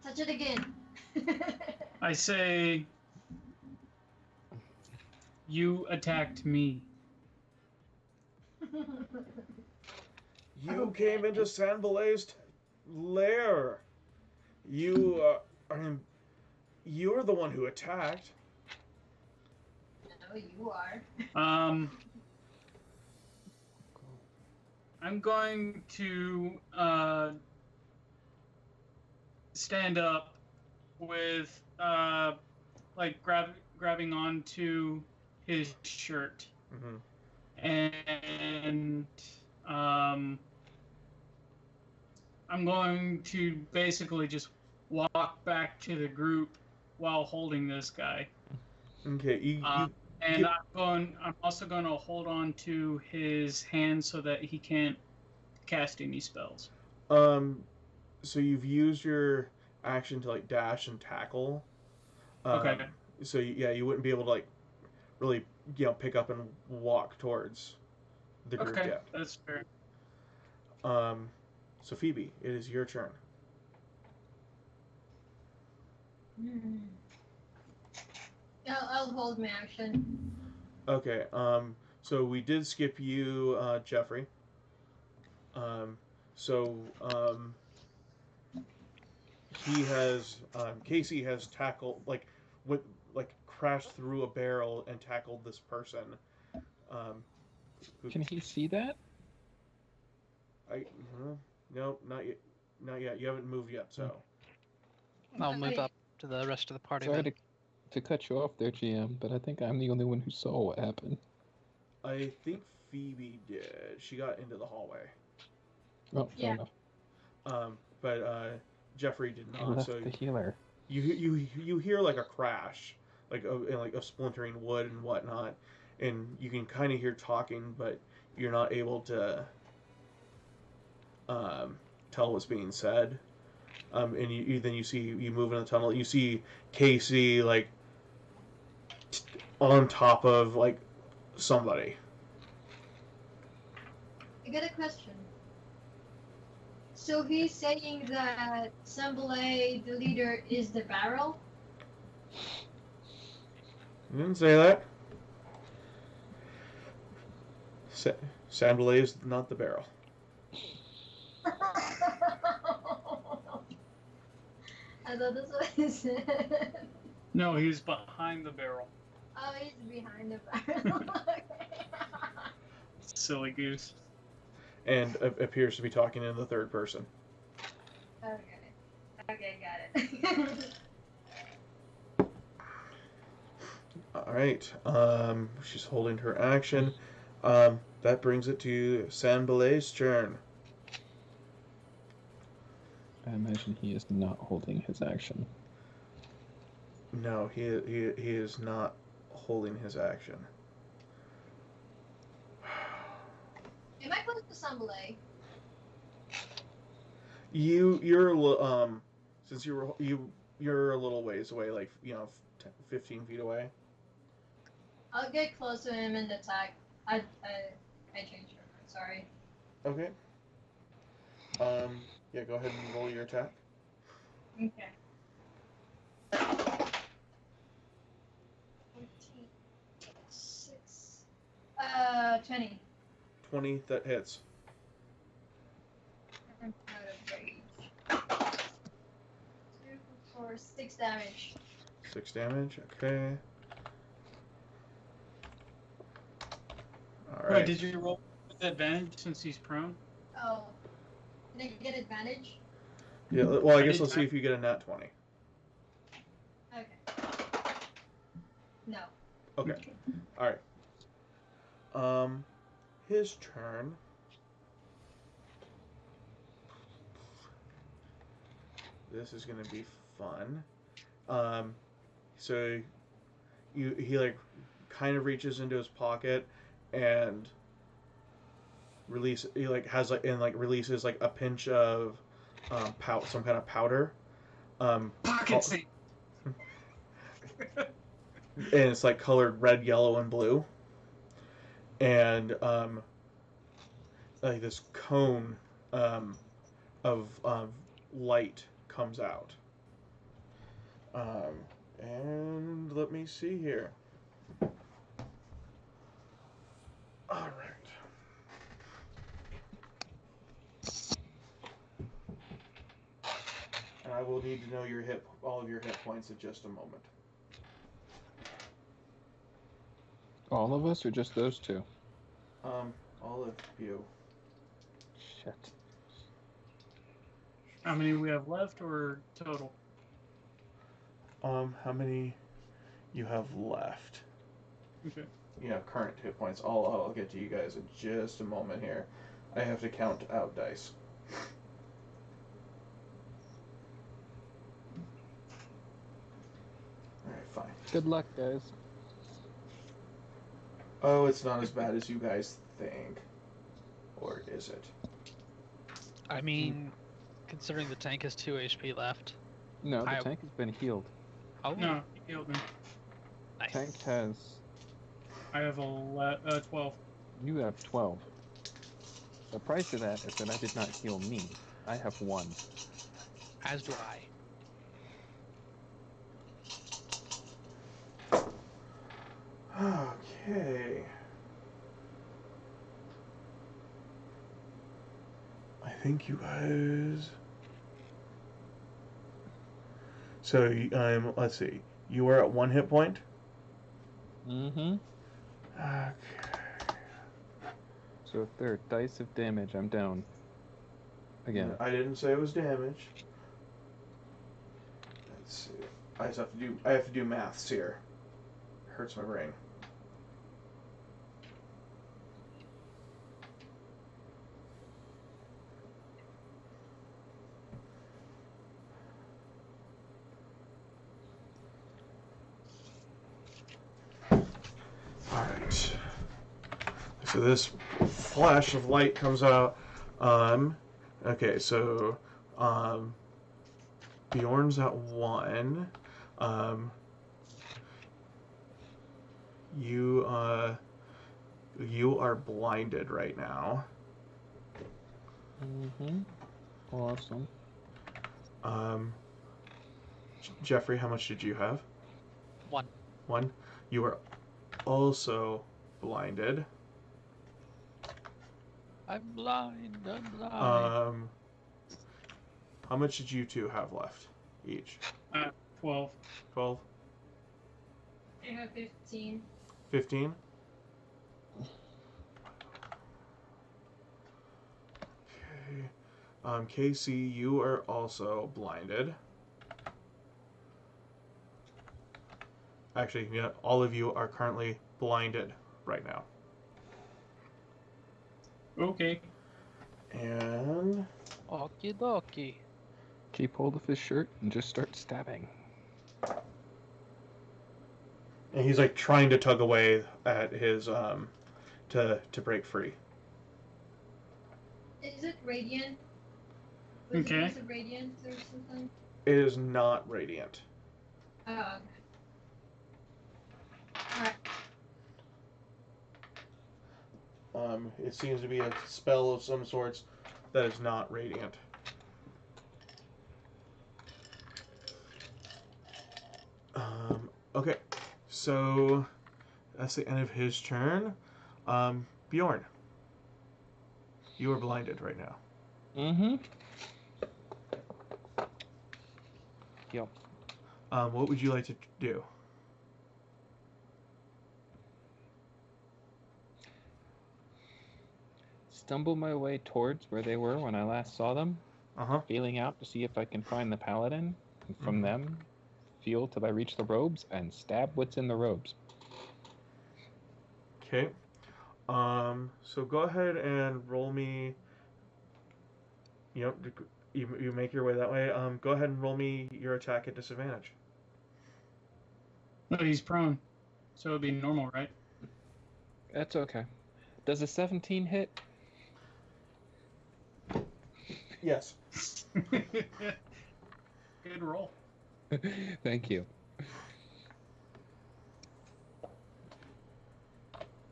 Touch it again. I say, you attacked me. You came into Sanbalay's lair. You're the one who attacked. No, you are. I'm going to stand up with like grabbing onto his shirt, and I'm going to basically just walk back to the group while holding this guy. Okay, And I'm also going to hold on to his hand so that he can't cast any spells. so you've used your action to like dash and tackle. Okay. So yeah, you wouldn't be able to like really pick up and walk towards the group Okay, yet. that's fair. So Phoebe, it is your turn. I'll hold my action. Okay. So we did skip you, Jeffrey. Casey has tackled crashed through a barrel and tackled this person. Can he see that? No, not yet. Not yet. You haven't moved yet, so. I'll move up to the rest of the party. Sorry then. to cut you off there, GM, but I think I'm the only one who saw what happened. I think Phoebe did. She got into the hallway. Oh, fair Yeah. enough. But Jeffrey did I not. left So the healer. you hear like a crash, like of splintering wood and whatnot, and you can kind of hear talking, but you're not able to tell what's being said. And then you move in the tunnel. You see Casey like on top of like somebody. I got a question. So he's saying that Sambalay, the leader, is the barrel? You didn't say that. Sanbalay is not the barrel. I thought that's what he said. No, he's behind the barrel. Oh, he's behind the barrel. Silly goose. And appears to be talking in the third person. Okay, got it. All right. She's holding her action. That brings it to Sanbalay's turn. I imagine he is not holding his action. No, he is not holding his action. Am I close to Sambalay? You're since you're a little ways away, like 15 feet away. I'll get close to him and attack. I changed it. Sorry. Okay. Yeah, go ahead and roll your attack. Okay. 14, 6. 20. 20, that hits. I'm out of rage. 2 for 6 damage. 6 damage, okay. Alright. Wait, did you roll with advantage since he's prone? Oh. Can I get advantage? Yeah, well, I guess let's see if you get a nat 20. Okay. No. Okay. Alright. His turn. This is gonna be fun. So he like kind of reaches into his pocket and releases like a pinch of some kind of powder. Pocket seat. And it's like colored red, yellow, and blue. And like this cone of light comes out. And let me see here. All right. And I will need to know all of your hit points in just a moment. All of us, or just those two? All of you. Shit. How many we have left or total? How many you have left? Okay. Yeah, current hit points. I'll get to you guys in just a moment here. I have to count out dice. Alright, fine. Good luck, guys. Oh, it's not as bad as you guys think. Or is it? I mean, considering the tank has 2 HP left. No, the tank has been healed. Oh, No, he healed me. nice. Tank has... I have 12. You have 12. The price of that is that I did not heal me. I have 1. As do I. Okay. I think you guys. So let's see. You were at 1 hit point. Mm-hmm. Okay. So if there are dice of damage, I'm down. Again. I didn't say it was damage. Let's see. I have to do maths here. Hurts my brain. Alright. So this flash of light comes out. Okay, so Bjorn's at 1. You are blinded right now. Mm-hmm. Awesome. Jeffrey, how much did you have? 1. 1. You are also blinded. I'm blind. How much did you two have left each? 12. 12? I have 15. 15? Okay. Casey, you are also blinded. actually, yeah, all of you are currently blinded right now. Okay. And Okie dokie. Keep hold of his shirt and just start stabbing. he's like trying to tug away at his to break free. Is it radiant? Okay. Is it radiant or something? It is not radiant. Oh, okay. Alright. It seems to be a spell of some sorts that is not radiant. Okay, so that's the end of his turn. Bjorn, you are blinded right now. Mm-hmm. Yep. What would you like to do? Stumble my way towards where they were when I last saw them, Uh-huh. feeling out to see if I can find the paladin, and from Mhm. them, feel till I reach the robes and stab what's in the robes. Okay. So go ahead and roll me. Yep. You make your way that way. Go ahead and roll me your attack at disadvantage. But he's prone, so it'd be normal, right? That's okay. Does a 17 hit? Yes. Good roll. Thank you.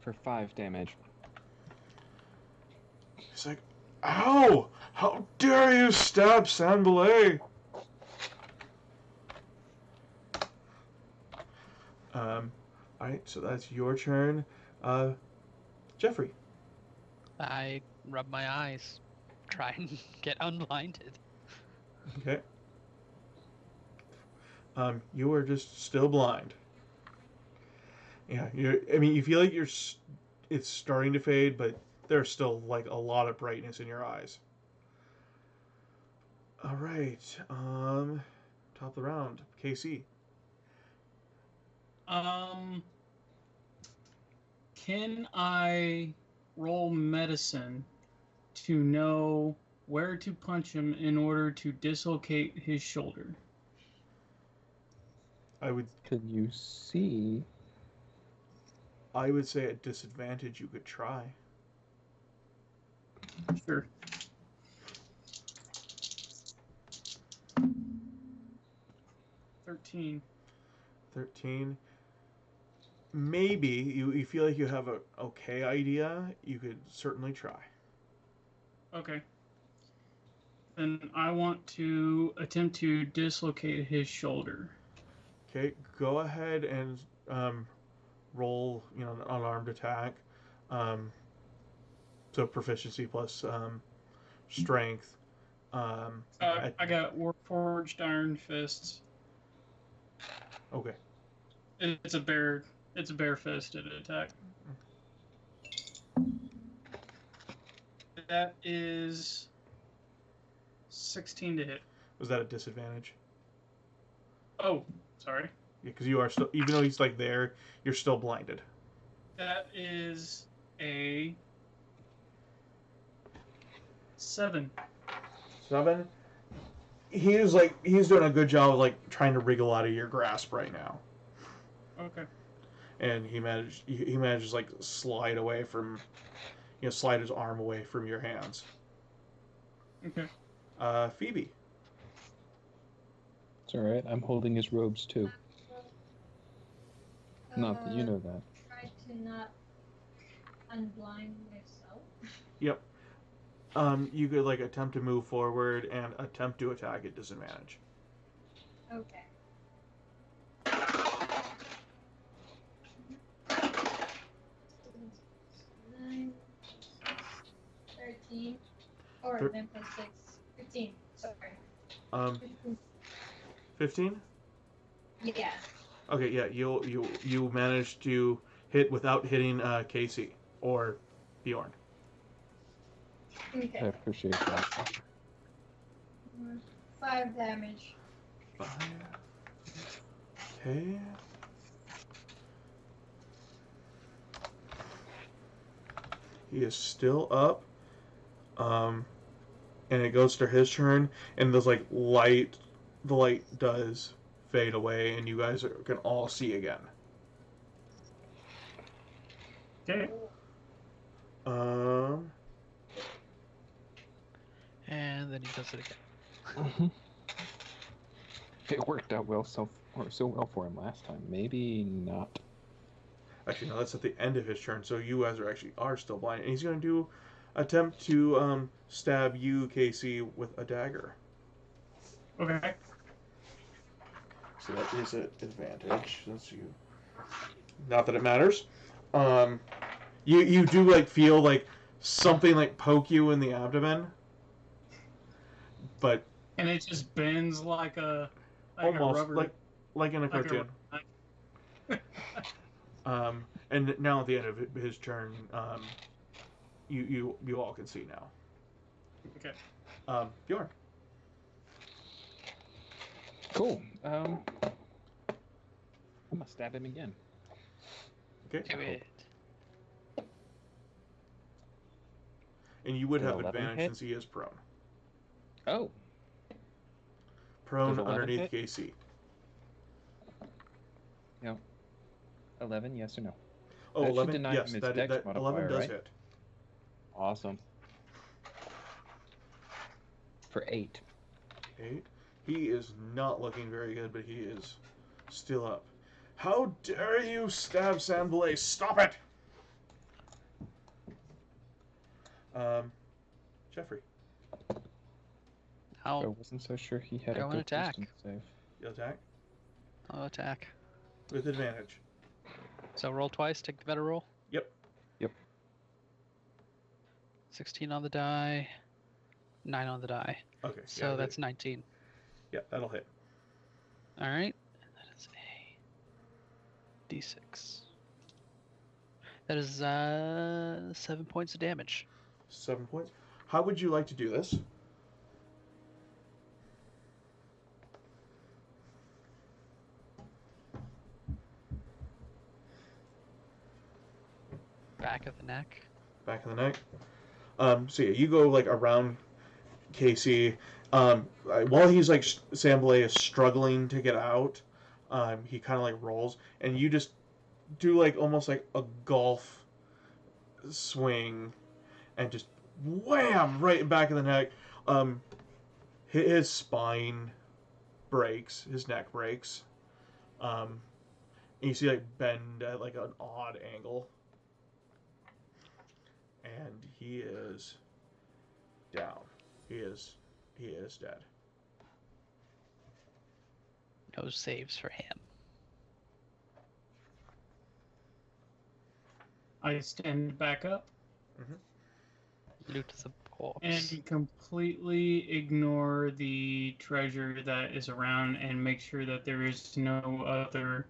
For 5 damage. He's like, "Ow! How dare you stab Sambalay!" Alright, so that's your turn. Jeffrey. I rub my eyes, try and get unblinded. Okay. You are just still blind. Yeah, you feel like it's starting to fade, but there's still like a lot of brightness in your eyes. All right. Top of the round, KC. Can I roll medicine to know where to punch him in order to dislocate his shoulder? Can you see? I would say at disadvantage you could try. Sure. $13. 13. Maybe you feel like you have a okay idea. You could certainly try. Okay. Then I want to attempt to dislocate his shoulder. Okay, go ahead and roll, an unarmed attack. So proficiency plus strength. I got Warforged Iron Fists. Okay. It's a bare-fisted attack. That is 16 to hit. Was that a disadvantage? Oh, sorry. Yeah, because you are still, even though he's like there, you're still blinded. That is a 7. 7. He's doing a good job of like trying to wriggle out of your grasp right now. Okay. And he manages like slide away from, slide his arm away from your hands. Okay. Phoebe. It's alright, I'm holding his robes too. Not that you know that. Try to not unblind myself. Yep. You could like attempt to move forward and attempt to attack at disadvantage. Okay. 9, 13, or 9 plus 6, 15. Sorry. 15? Yeah. Okay, yeah, you managed to hit without hitting Casey or Bjorn. I Okay. appreciate that. 5 damage. 5. Okay. He is still up. And it goes to his turn, and there's like the light does fade away, and you guys can all see again. Okay. And then he does it again. It worked out so well for him last time. Maybe not. Actually, no, that's at the end of his turn, so you guys are still blind, and he's going to attempt to stab you, Casey, with a dagger. Okay. So that is an advantage since you. Not that it matters. You do like feel like something like poke you in the abdomen, but And it just bends like a almost rubber, like in a like a cartoon. And now at the end of his turn, you all can see now. Okay. Bjorn. Cool. I'm gonna stab him again. Okay. Do it. And you would Does have 11 advantage hit? since he is prone. Oh, Prone Does 11 underneath hit? Casey. 11, yes or no? Oh, That should 11? deny Yes, him his that, dex that 11 modifier, does right? hit. Awesome. For 8. 8. He is not looking very good, but he is still up. How dare you stab Sandblaze? Stop it! Jeffrey, I I'll wasn't so sure he had Go a and good attack. wisdom save. you attack attack. with advantage. So roll twice, take the better roll. Yep. 16 on the die, 9 on the die. Okay. So yeah, that's 19. Yeah, that'll hit. All right. That is a d6. That is 7 points of damage. 7 points. How would you like to do this? Back of the neck. Back of the neck. So yeah, you go like around Casey. While he's like Sambale is struggling to get out, he kind of like rolls, and you just do like almost like a golf swing, and just wham right in back of the neck. His spine breaks, his neck breaks. And you see like bend at like an odd angle. And he is down. He is dead. No saves for him. I stand back up Loot the corpse. and completely ignore the treasure that is around and make sure that there is no other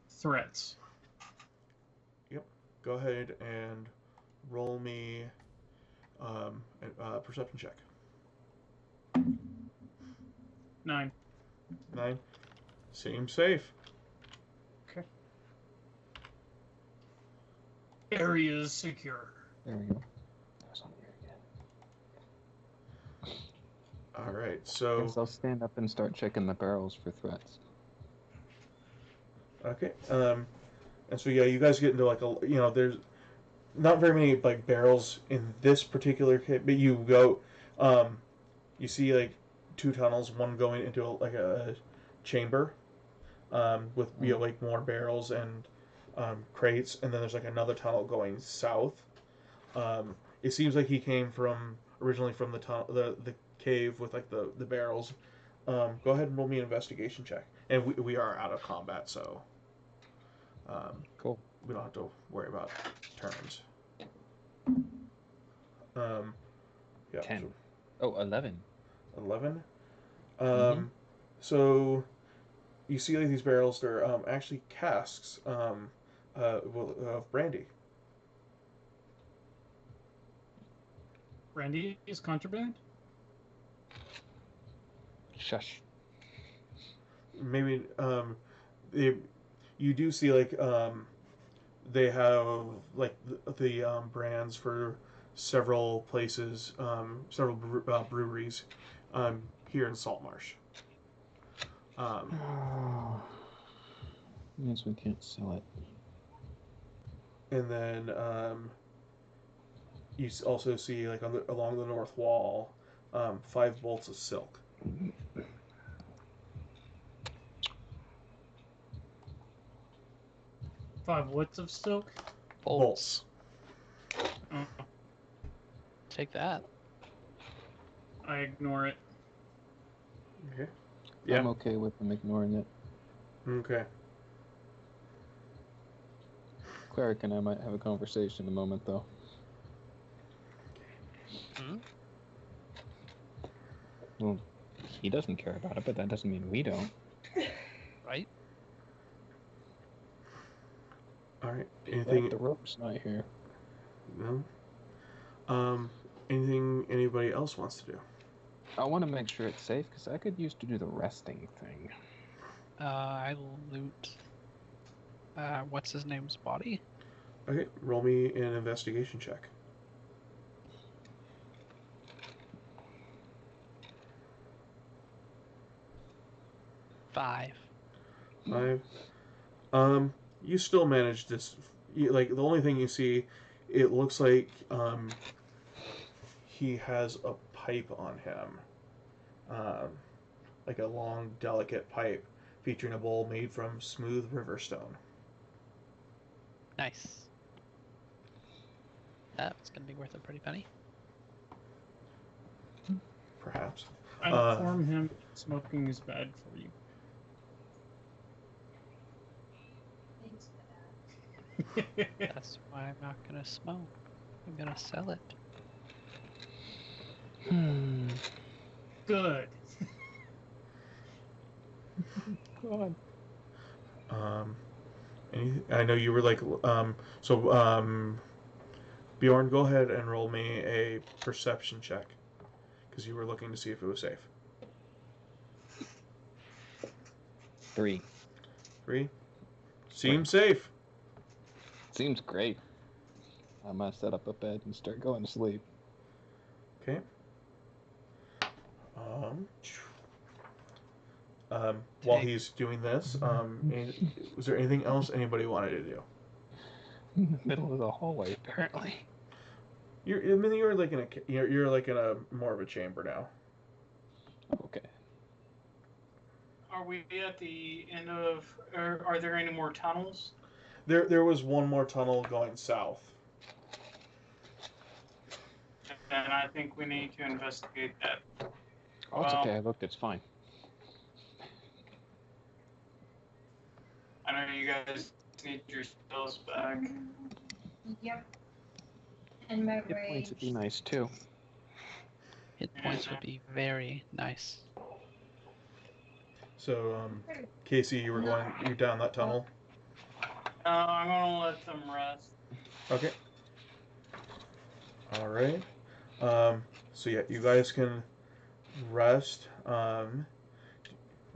threats. Go ahead and roll me a perception check. 9. 9. Seems safe. Okay. Area is secure. There we go. That was on there again. All right. Guess So I'll stand up and start checking the barrels for threats. okay. And so yeah, you guys get into like there's not very many like barrels in this particular case, but you go, you see like 2 tunnels, one going into like a chamber, with like more barrels and crates, and then there's like another tunnel going south. It seems like he came originally from the cave with like the barrels. Go ahead and roll me an investigation check, and we are out of combat, so Cool. we don't have to worry about turns. Yeah. 10. So Oh, 11. 11. Mhm. So you see like these barrels, they're actually casks of brandy. Brandy is contraband? Shush. Maybe you do see like they have like the brands for several places, several breweries here in Saltmarsh. Means we can't sell it. And then you also see like along the north wall, 5 bolts of silk. 5 woods of silk. Bolts. Oh, Take that. I ignore it. Okay. Yeah. I'm okay with them ignoring it. Okay. Cleric and I might have a conversation in a moment, though. Hmm? Well, he doesn't care about it, but that doesn't mean we don't. Right? All right. Like Anything? the rope's not here. No. Anything anybody else wants to do? I want to make sure it's safe because I could use to do the resting thing. I loot. What's his name's body? Okay. Roll me an investigation check. 5. 5. You still manage this. Like the only thing you see, it looks like he has a pipe on him, like a long, delicate pipe featuring a bowl made from smooth river stone. Nice. That's gonna be worth a pretty penny. Perhaps. I inform him smoking is bad for you. Thanks for that. That's why I'm not gonna smoke. I'm gonna sell it. Good. God. I know you were like, Bjorn, go ahead and roll me a perception check, because you were looking to see if it was safe. 3. 3. Seems safe. Seems great. I'm gonna set up a bed and start going to sleep. Okay. While he's doing this, was there anything else anybody wanted to do? In the middle of the hallway, apparently. You're like you're like in a more of a chamber now. Okay. Are we at the end of? Or are there any more tunnels? There was one more tunnel going south. And I think we need to investigate that. Oh, it's okay. I looked. It's fine. I know you guys need your spells back. Yep. And my Hit points rage. would be nice too. Hit points would be very nice. So, Casey, you're down that tunnel. I'm gonna let them rest. Okay. All right. So yeah, you guys can rest. We're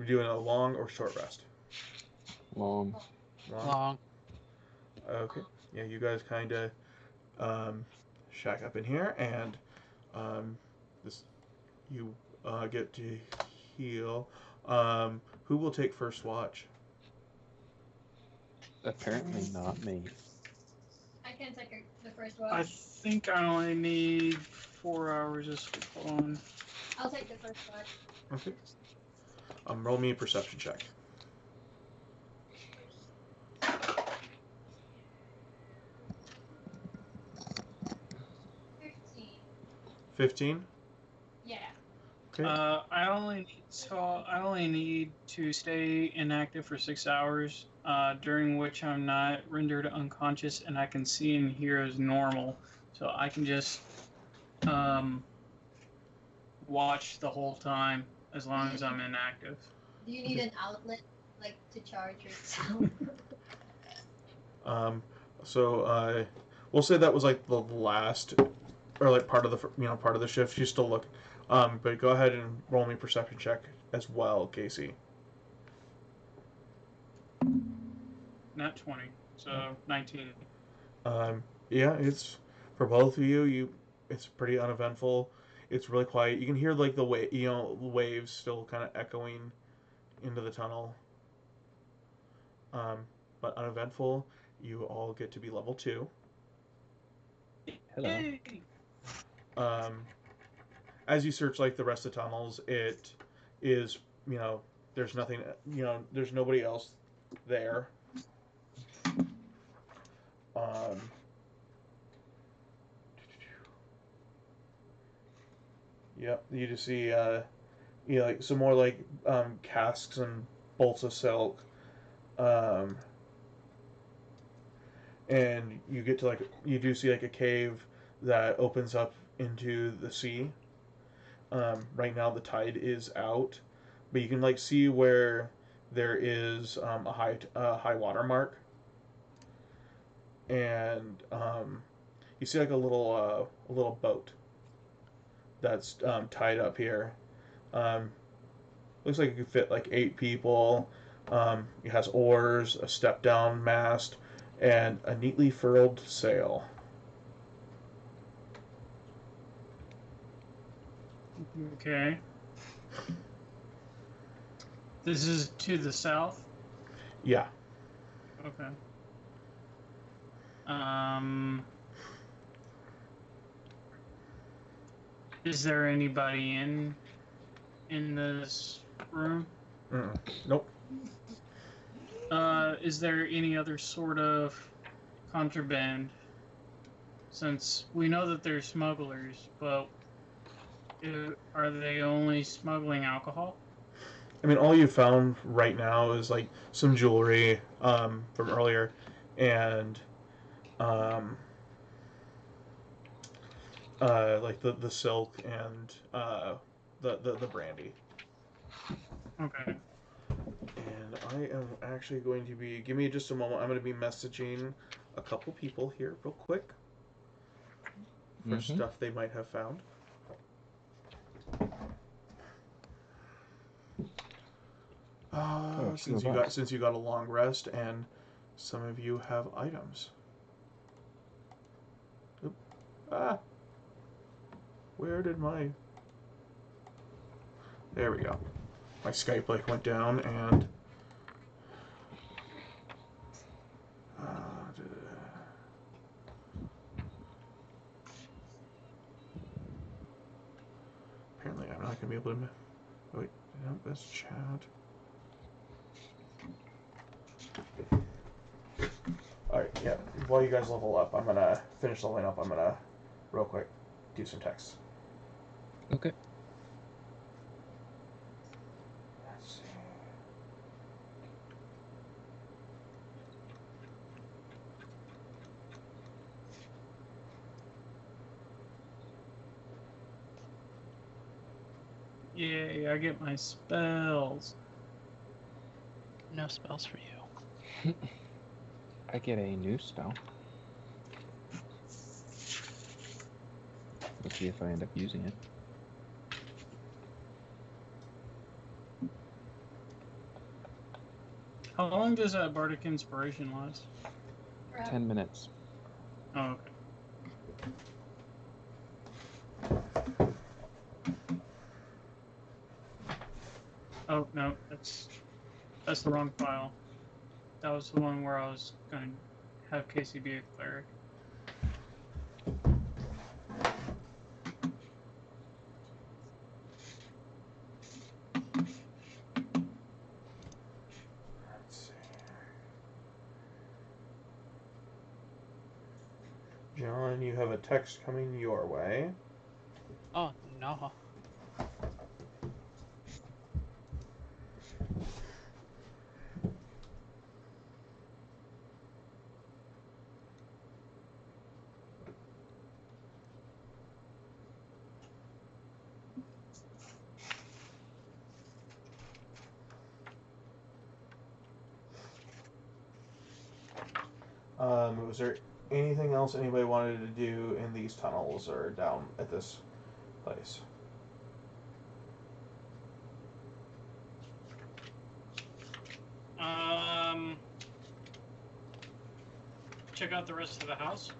doing a long or short rest. Long. Long. Okay. Yeah, you guys kind of shack up in here, and you get to heal. Who will take first watch? Apparently not me. I can take the first I watch. think I only need 4 hours of sleep. Hold on. I'll take the first watch. Okay. Roll me a perception check. 15. 15. Yeah. Okay. I only need to stay inactive for 6 hours, during which I'm not rendered unconscious and I can see and hear as normal. So I can just watch the whole time as long as I'm inactive. Do you need an outlet, like, to charge yourself? So we'll say that was like the last, or like part of the shift. You still look, but go ahead and roll me a perception check as well, Casey. Not 20. So 19. Yeah, it's for both of you. It's pretty uneventful. It's really quiet. You can hear like waves still kind of echoing into the tunnel. Um, but uneventful. You all get to be level 2. Hello. Yay! Um, as you search like the rest of the tunnels, it is there's nothing. There's nobody else there. Um, Yep, you just see like some more like casks and bolts of silk, um, and you get to you do see like a cave that opens up into the sea. Right now the tide is out, but you can like see where there is a high water mark, and you see like a little boat that's tied up here. Um, Looks like it could fit like 8 people. It has oars, a step down mast, and a neatly furled sail. Okay. This is to the south? Yeah. Okay. Um, is there anybody in this room? Nope. Is there any other sort of contraband? Since we know that they're smugglers, but are they only smuggling alcohol? I mean, all you found right now is like some jewelry from earlier, and um, like the silk and the brandy. Okay. And I am actually going to be. Give me just a moment. I'm going to be messaging a couple people here real quick for stuff they might have found. Since you got a long rest and some of you have items. Oop. Ah. Where did my... There we go. My Skype like went down and... Apparently I'm not going to be able to... Wait, no, that's chat. Alright, yeah. While you guys level up, I'm going to finish leveling up. I'm going to, real quick, do some text. Okay. Let's see. Yay, I get my spells. No spells for you. I get a new spell. Let's see if I end up using it. How long does that Bardic Inspiration last? 10 minutes. Oh, okay. Oh, no, that's the wrong file. That was the one where I was going to have Casey be a cleric. Let's see. John, you have a text coming your way. Oh, no. Was there anything else anybody wanted to do in these tunnels or down at this place? check out the rest of the house.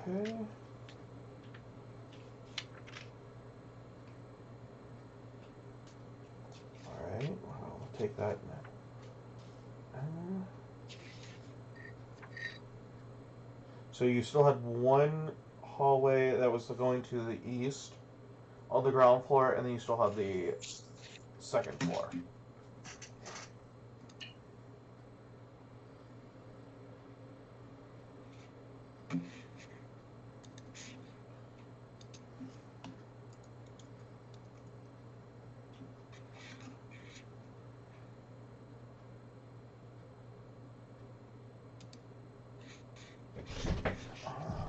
Okay. Alright, well, I'll take that. So you still had one hallway that was going to the east on the ground floor, and then you still have the second floor.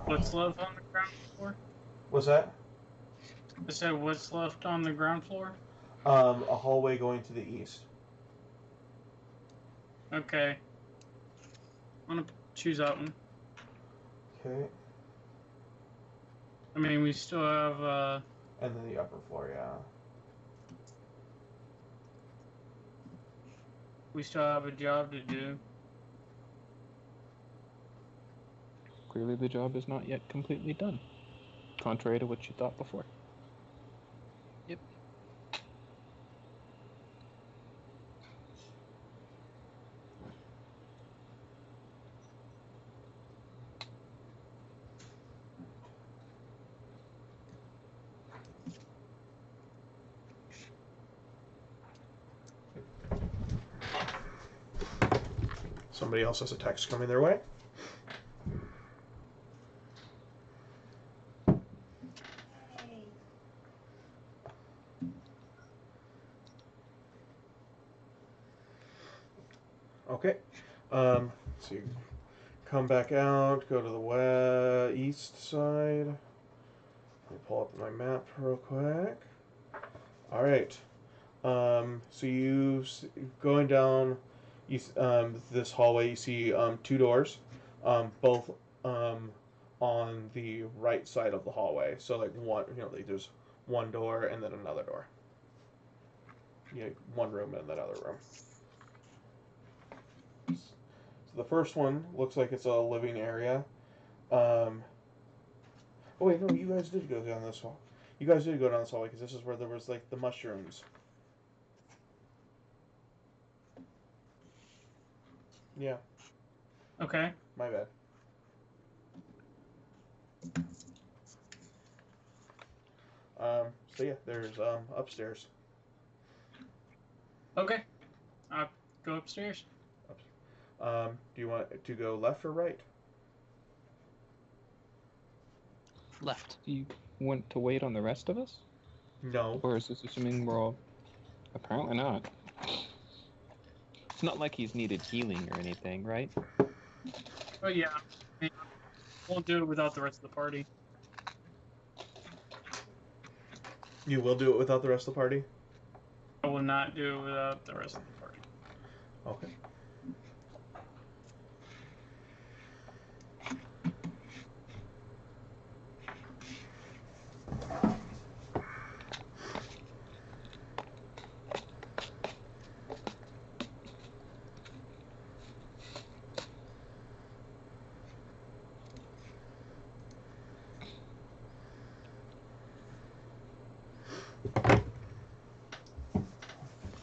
What's left on the ground floor? What's that? I said, what's left on the ground floor? A hallway going to the east. Okay. I'm gonna choose that one. Okay. I mean, we still have, And then the upper floor, yeah. we still have a job to do. Clearly the job is not yet completely done, contrary to what you thought before. Yep. Somebody else has a text coming their way. Okay. So you come back out, go to the east side. Let me pull up my map real quick. All right. So you going down this hallway. You see two doors, both on the right side of the hallway. So like one, like there's one door and then another door. Yeah, one room and another room. So the first one looks like it's a living area. Oh wait, no, you guys did go down this hall. You guys did go down this hallway because this is where there was like the mushrooms. Yeah. Okay. My bad. So yeah, there's upstairs. Okay. I'll go upstairs. Do you want to go left or right? Left. Do you want to wait on the rest of us? No. Or is this assuming we're all... Apparently not. It's not like he's needed healing or anything, right? Oh yeah. Won't do it without the rest of the party. You will do it without the rest of the party? I will not do it without the rest of the party. Okay.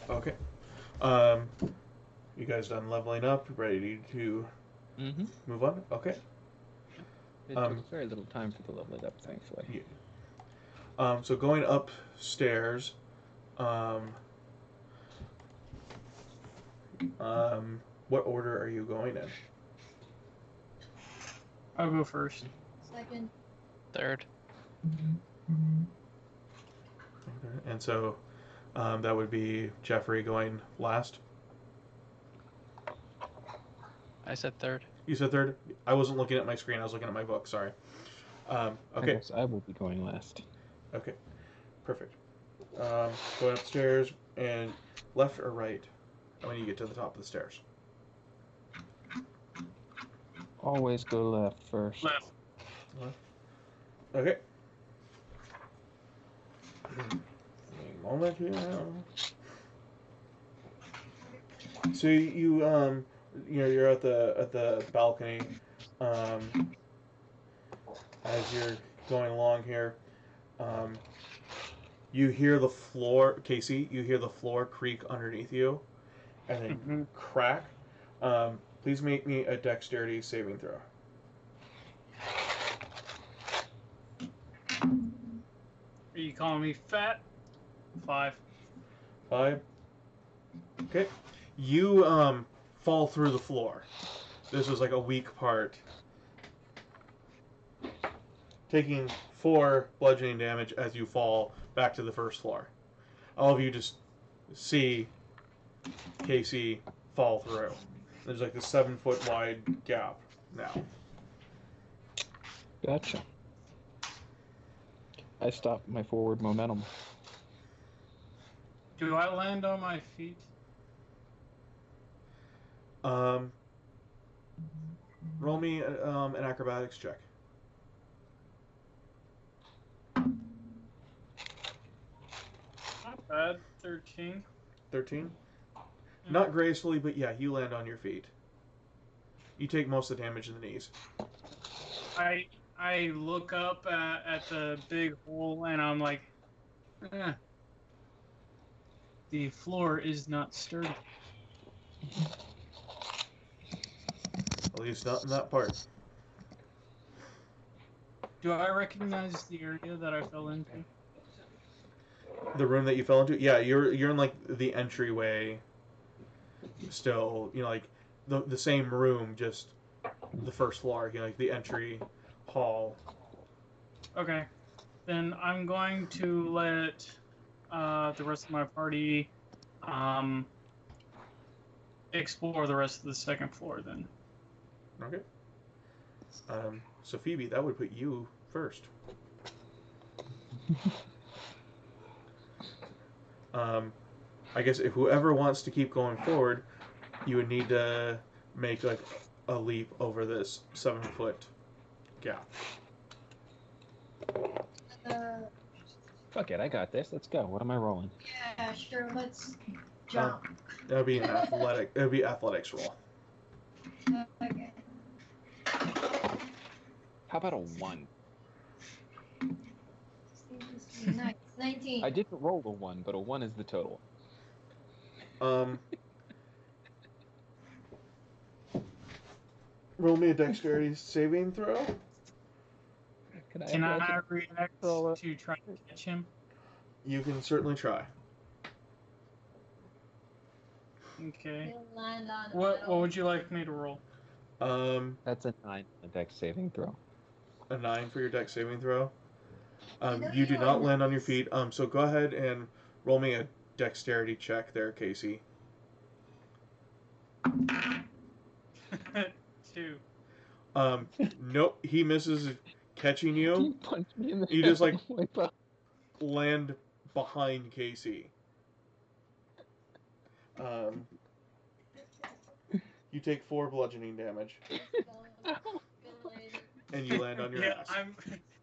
Okay. You guys done leveling up? Ready to move on? Okay. It took very little time for the leveling up, thankfully. Yeah. So going upstairs, what order are you going in? I'll go first. Second. Third. Okay. And so that would be Jeffrey going last. I said third. You said third? I wasn't looking at my screen. I was looking at my book. Sorry. I Okay. guess I will be going last. Okay. Perfect. Going upstairs and left or right when you get to the top of the stairs. Always go left first. Left. Okay. A moment here. So you you're at the balcony. As you're going along here, you hear the floor, Casey. You hear the floor creak underneath you, and then crack. Please make me a dexterity saving throw. Are you calling me fat? 5. 5. Okay. You fall through the floor. This is like a weak part. Taking 4 bludgeoning damage as you fall back to the first floor. All of you just see Casey fall through. There's like a 7-foot wide gap now. Gotcha. I stopped my forward momentum. Do I land on my feet? Roll me an acrobatics check. Not bad. 13. 13? Not gracefully, but yeah, you land on your feet. You take most of the damage in the knees. I look up at the big hole and I'm like, the floor is not sturdy. At least not in that part. Do I recognize the area that I fell into? The room that you fell into? Yeah, you're in like the entryway. Still, like the same room, just the first floor. Like the entry hall. Okay, then I'm going to let the rest of my party explore the rest of the second floor. Then. Okay. So Phoebe, that would put you first. I guess if whoever wants to keep going forward, you would need to make like a leap over this 7-foot gap. Fuck it, I got this. Let's go. What am I rolling? Yeah, sure. Let's jump. That would be an athletic. It would be athletics roll. Okay. How about a 1? Nice. 19. I didn't roll a 1, but a 1 is the total. Roll me a dexterity saving throw. Can I react to try to catch him? You can certainly try. Okay. He'll land on What would you like me to roll? That's a 9 a dex saving throw. A 9 for your dex saving throw. You do not land on your feet. So go ahead and roll me a dexterity check there, Casey. 2. Nope, he misses catching He you. punched me in the You head just like on the way by. land behind Casey. You take 4 bludgeoning damage, and you land on your ass.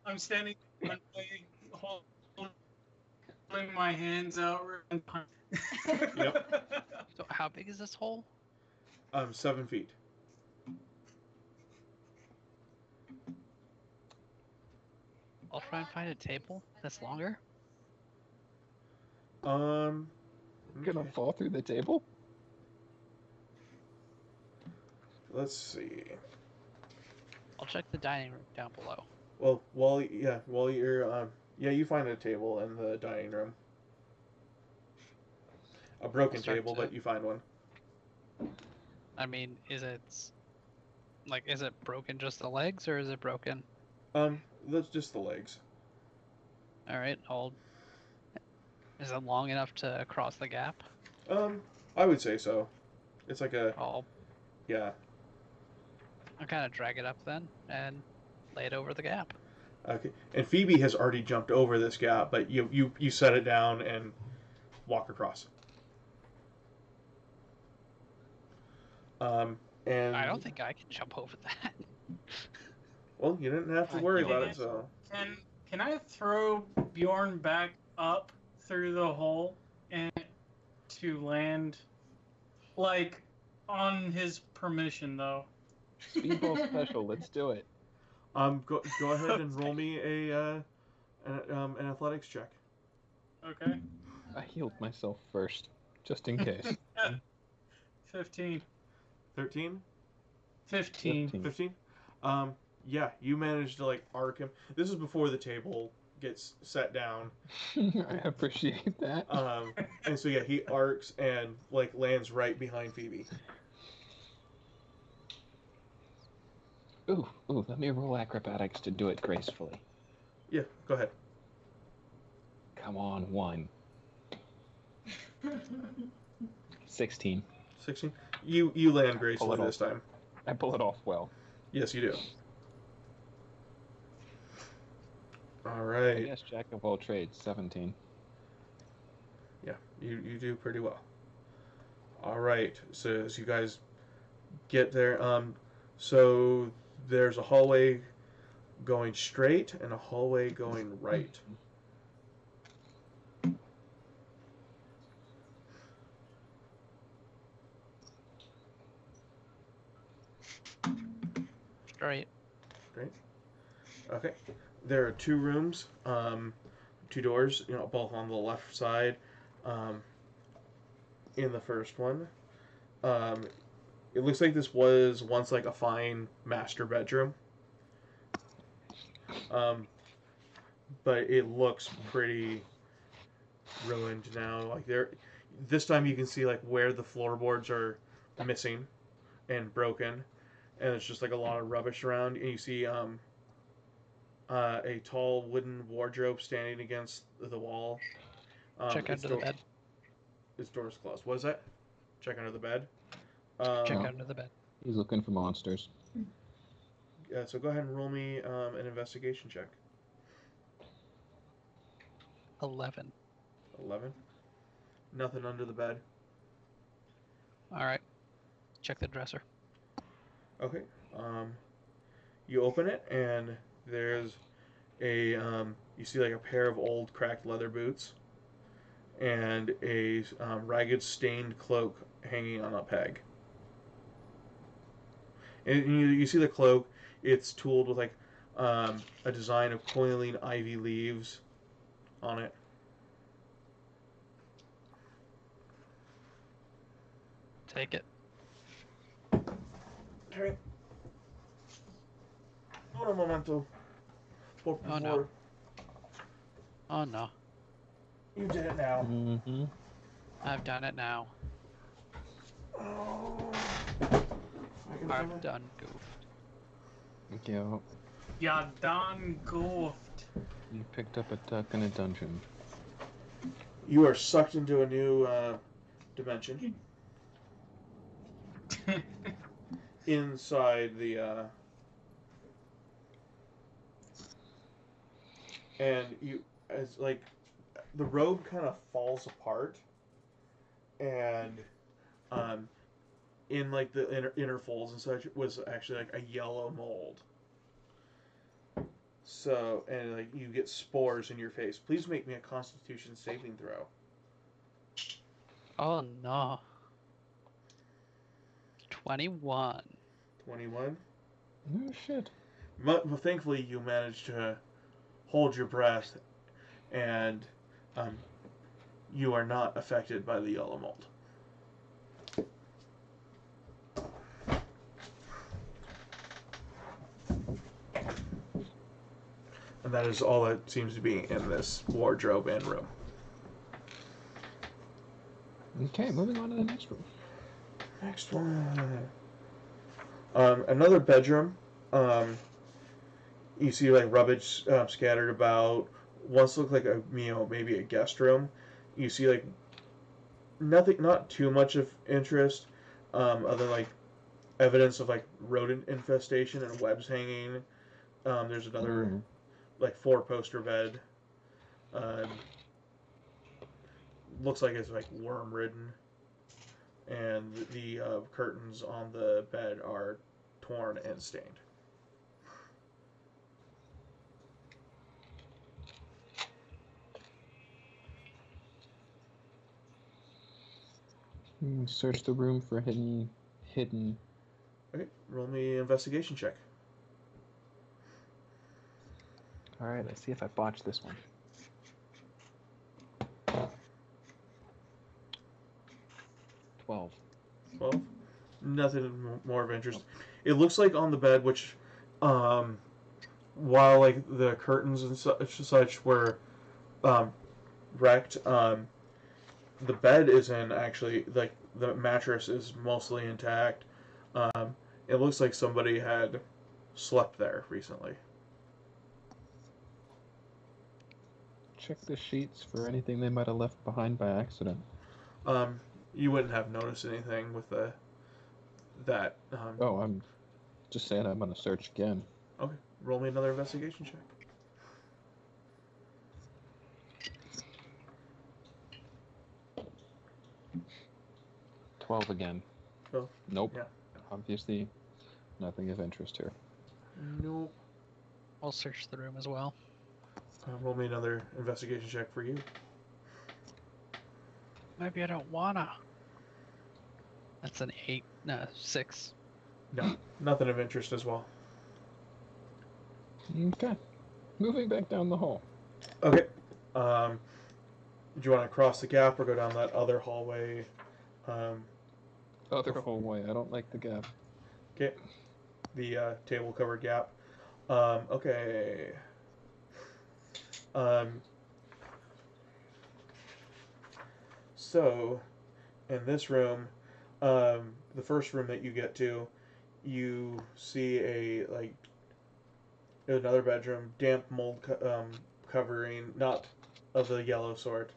I'm standing one way, holding my hands out. Yep. So how big is this hole? 7 feet. I'll try and find a table that's longer. I'm gonna fall through the table. Let's see. I'll check the dining room down below. Well, while you're you find a table in the dining room. A broken table, but you find one. I mean, is it broken just the legs, or is it broken? That's just the legs. All right, Is it long enough to cross the gap? I would say so. It's like a. Yeah. I'll kind of drag it up then and lay it over the gap. Okay. And Phoebe has already jumped over this gap, but you set it down and walk across. And I don't think I can jump over that. Well, you didn't have to worry about it, so. Can I throw Bjorn back up through the hole and to land, like, On his permission, though. Speedball special. Let's do it. Go ahead and roll me an athletics check. Okay. I healed myself first, just in case. 15. 13? 15. 15? Yeah, you managed to like arc him. This is before the table gets set down. I appreciate that. And so yeah, he arcs and like lands right behind Phoebe. Ooh, let me roll acrobatics to do it gracefully. Yeah, go ahead. Come on, 1. 16. 16. You land gracefully Pull it this time. I pull it off well. Yes, you do. All I right. guess jack of all trades, 17. Yeah, you do pretty well. All right. So as you guys get there, so there's a hallway going straight and a hallway going right. Straight. Great. Okay. There are 2 rooms, 2 doors, both on the left side. In the first one, it looks like this was once like a fine master bedroom. But it looks pretty ruined now. Like this time you can see like where the floorboards are missing and broken, and it's just like a lot of rubbish around. And you see a tall wooden wardrobe standing against the wall. Check under the bed. Its door's closed. What is that? Check under the bed. Check No. under the bed. He's looking for monsters. So go ahead and roll me an investigation check. 11. 11. Nothing under the bed. All right. Check the dresser. Okay. You open it and there's a you see like a pair of old cracked leather boots and a ragged stained cloak hanging on a peg. And you see the cloak. It's tooled with like a design of coiling ivy leaves on it. Take it. Okay. Un momento. Por Oh, no. favor. Oh no. You did it now. Mm-hmm. I've done it now. Oh. I've done goofed. Yeah, Ya done goofed. you picked up a duck in a dungeon. You are sucked into a new dimension. Inside the and you as like the robe kind of falls apart and in like the inner folds and such was actually like a yellow mold. So and like you get spores in your face. Please make me a Constitution saving throw. Oh no. 21. 21. No shit. Well, thankfully, you managed to hold your breath, and you are not affected by the yellow mold. And that is all that seems to be in this wardrobe and room. Okay, moving on to the next room. Next one. Another bedroom. You see like rubbish scattered about. Once looked like a maybe a guest room. You see like nothing, not too much of interest, other than like evidence of like rodent infestation and webs hanging. There's another like 4-poster bed. Looks like it's like worm ridden. And the curtains on the bed are torn and stained. Search the room for hidden hidden. Okay, roll me an investigation check. All right, let's see if I botch this one. 12. 12. Nothing more of interest. It looks like on the bed, which, while like the curtains and such were wrecked, the bed isn't actually, like, the mattress is mostly intact. It looks like somebody had slept there recently. Check the sheets for anything they might have left behind by accident. You wouldn't have noticed anything with that. Oh, I'm just saying I'm gonna search again. Okay, roll me another investigation check. 12 again. 12. Nope. Yeah. Obviously, nothing of interest here. Nope. I'll search the room as well. Roll me another investigation check for you. Maybe I don't wanna. That's an 8. No, 6. No, nothing of interest as well. Okay. Moving back down the hall. Okay. Do you want to cross the gap or go down that other hallway? Other hallway. I don't like the gap. Okay. The table-covered gap. Okay. So, in this room, the first room that you get to, you see another bedroom, damp mold covering, not of the yellow sort,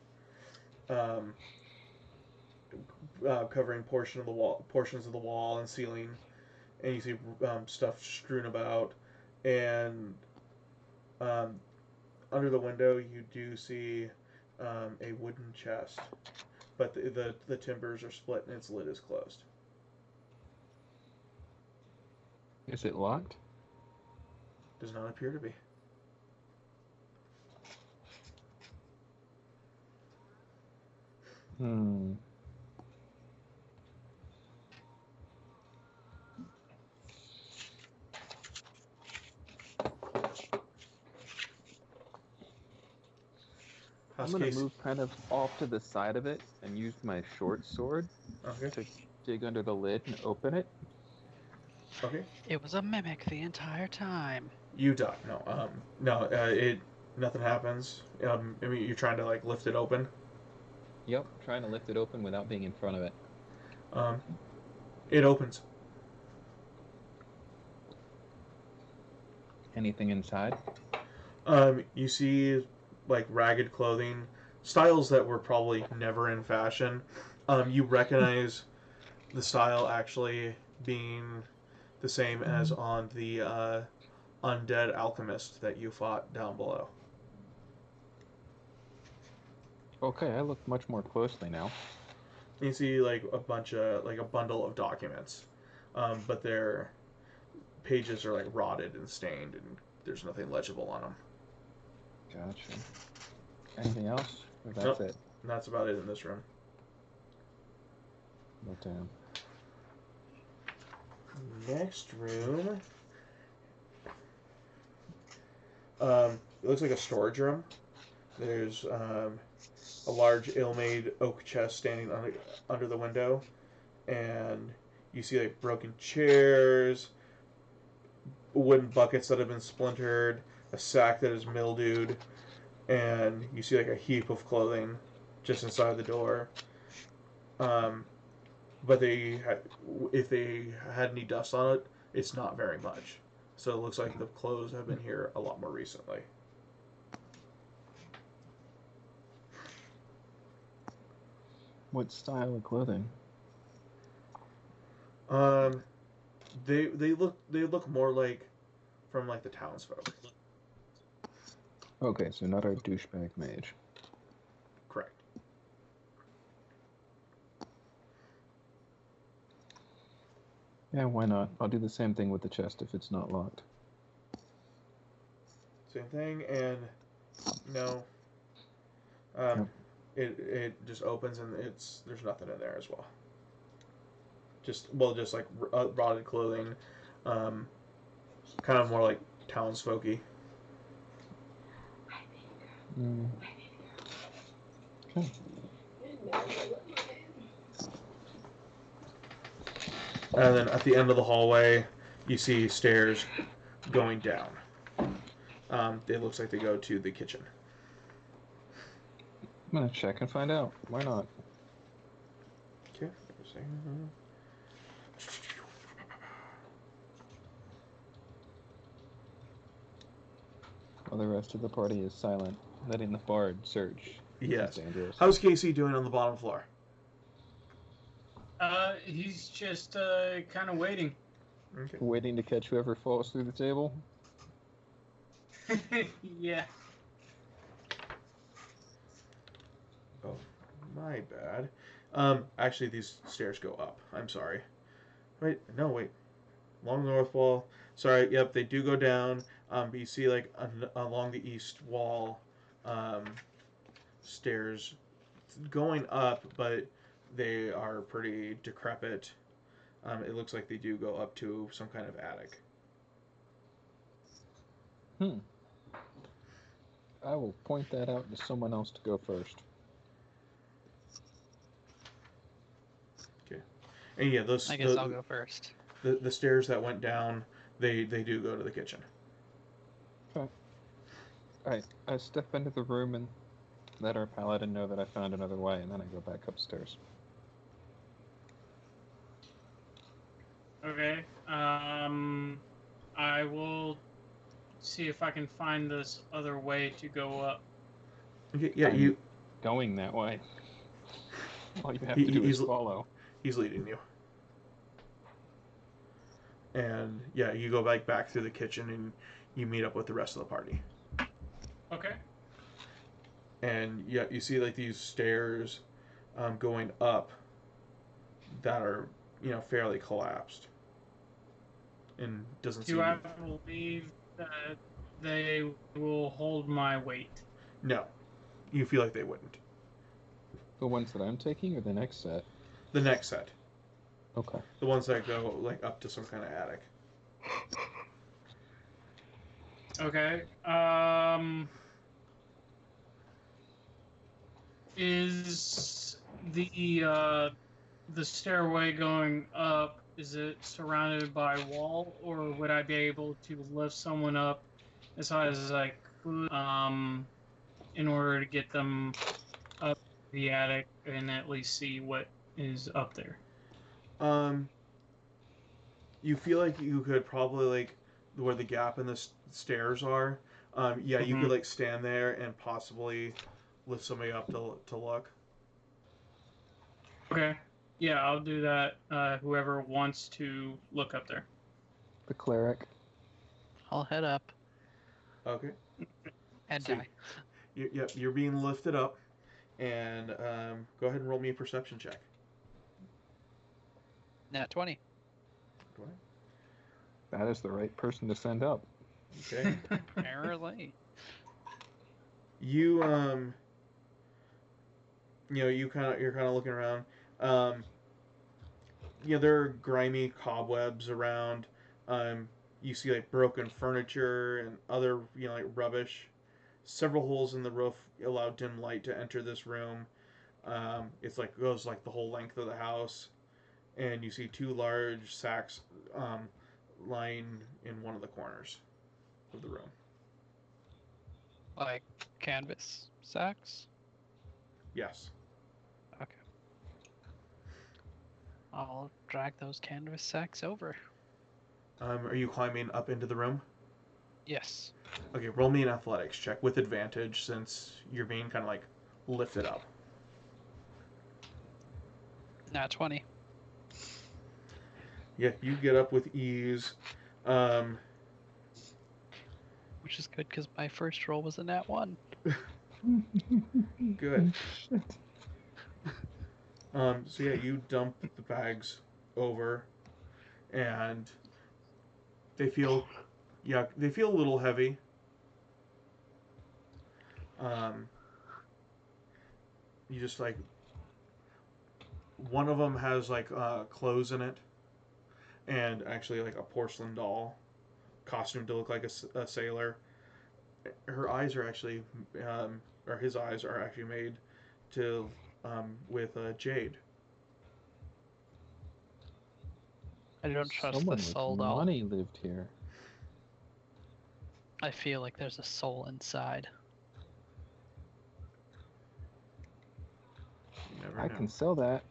covering portions of the wall and ceiling, and you see stuff strewn about, and under the window you do see a wooden chest, but the timbers are split and its lid is closed. Is it locked? Does not appear to be. I'm gonna move kind of off to the side of it and use my short sword to dig under the lid and open it. Okay. It was a mimic the entire time. You duck. No. Nothing happens. I mean, you're trying to like lift it open. Yep, trying to lift it open without being in front of it. It opens. Anything inside? You see like ragged clothing, styles that were probably never in fashion. You recognize the style actually being the same as on the undead alchemist that you fought down below. Okay, I look much more closely now. You see like a bundle of documents, but their pages are like rotted and stained, and there's nothing legible on them. Gotcha. Anything else? Or that's Nope. it? And that's about it in this room. Oh, damn. Next room. It looks like a storage room. There's a large ill-made oak chest standing under the window, and you see like broken chairs, wooden buckets that have been splintered, a sack that is mildewed, and you see like a heap of clothing just inside the door. But if they had any dust on it, it's not very much. So it looks like the clothes have been here a lot more recently. What style of clothing? They look more like from like the townsfolk. Okay, so not our douchebag mage. Correct. Yeah, why not? I'll do the same thing with the chest if it's not locked. Same thing, and no. It just opens and there's nothing in there as well. just like rotted clothing, kind of more like townsfolky. Mm. Okay. And then at the end of the hallway, you see stairs going down. It looks like they go to the kitchen. I'm gonna check and find out. Why not? Okay. While the rest of the party is silent, letting the bard search. This is Yes. dangerous. How's Casey doing on the bottom floor? He's just kind of waiting. Okay. Waiting to catch whoever falls through the table. Yeah. Oh, my bad. Actually, these stairs go up. I'm sorry. Wait, no, wait. Along the north wall. Sorry, yep, they do go down. But you see, like, along the east wall, stairs going up, but they are pretty decrepit. It looks like they do go up to some kind of attic. I will point that out to someone else to go first. Okay. And yeah, those. I guess I'll go first. The stairs that went down, they do go to the kitchen. Okay. Alright, I step into the room and let our paladin know that I found another way, and then I go back upstairs. Okay. I will see if I can find this other way to go up. Okay, yeah, I'm going that way. All you have to do is follow. He's leading you. And yeah, you go back through the kitchen and you meet up with the rest of the party. Okay. And yeah, you see like these stairs going up that are, fairly collapsed. And doesn't seem... Do I believe that they will hold my weight? No. You feel like they wouldn't. The ones that I'm taking or the next set? The next set. Okay. The ones that go like up to some kind of attic. Okay. Is the stairway going up, is it surrounded by wall, or would I be able to lift someone up as high as I could in order to get them up the attic and at least see what is up there? You feel like you could probably like where the gap in the stairs are. Yeah, you could like stand there and possibly lift somebody up to look. Okay. Yeah, I'll do that. Whoever wants to look up there. The cleric. I'll head up Okay. and So die. You're being lifted up, and go ahead and roll me a perception check. Nat 20. That is the right person to send up. Okay. Apparently. You're kind of looking around. There are grimy cobwebs around. You see like broken furniture and other like rubbish. Several holes in the roof allow dim light to enter this room. It's like goes like the whole length of the house, and you see two large sacks lying in one of the corners of the room. Like canvas sacks? Yes. Okay. I'll drag those canvas sacks over. Are you climbing up into the room? Yes. Okay, roll me an athletics check with advantage since you're being kind of like lifted up. Nat 20. Yeah, you get up with ease. Which is good because my first roll was a nat 1. Good. So yeah, you dump the bags over, and they feel a little heavy. You just like one of them has like clothes in it, and actually like a porcelain doll costume to look like a sailor. Her eyes are actually, or his eyes are actually made to with jade. I don't trust Someone the with soul doll. money lived here. I feel like there's a soul inside. You never I know. can sell that.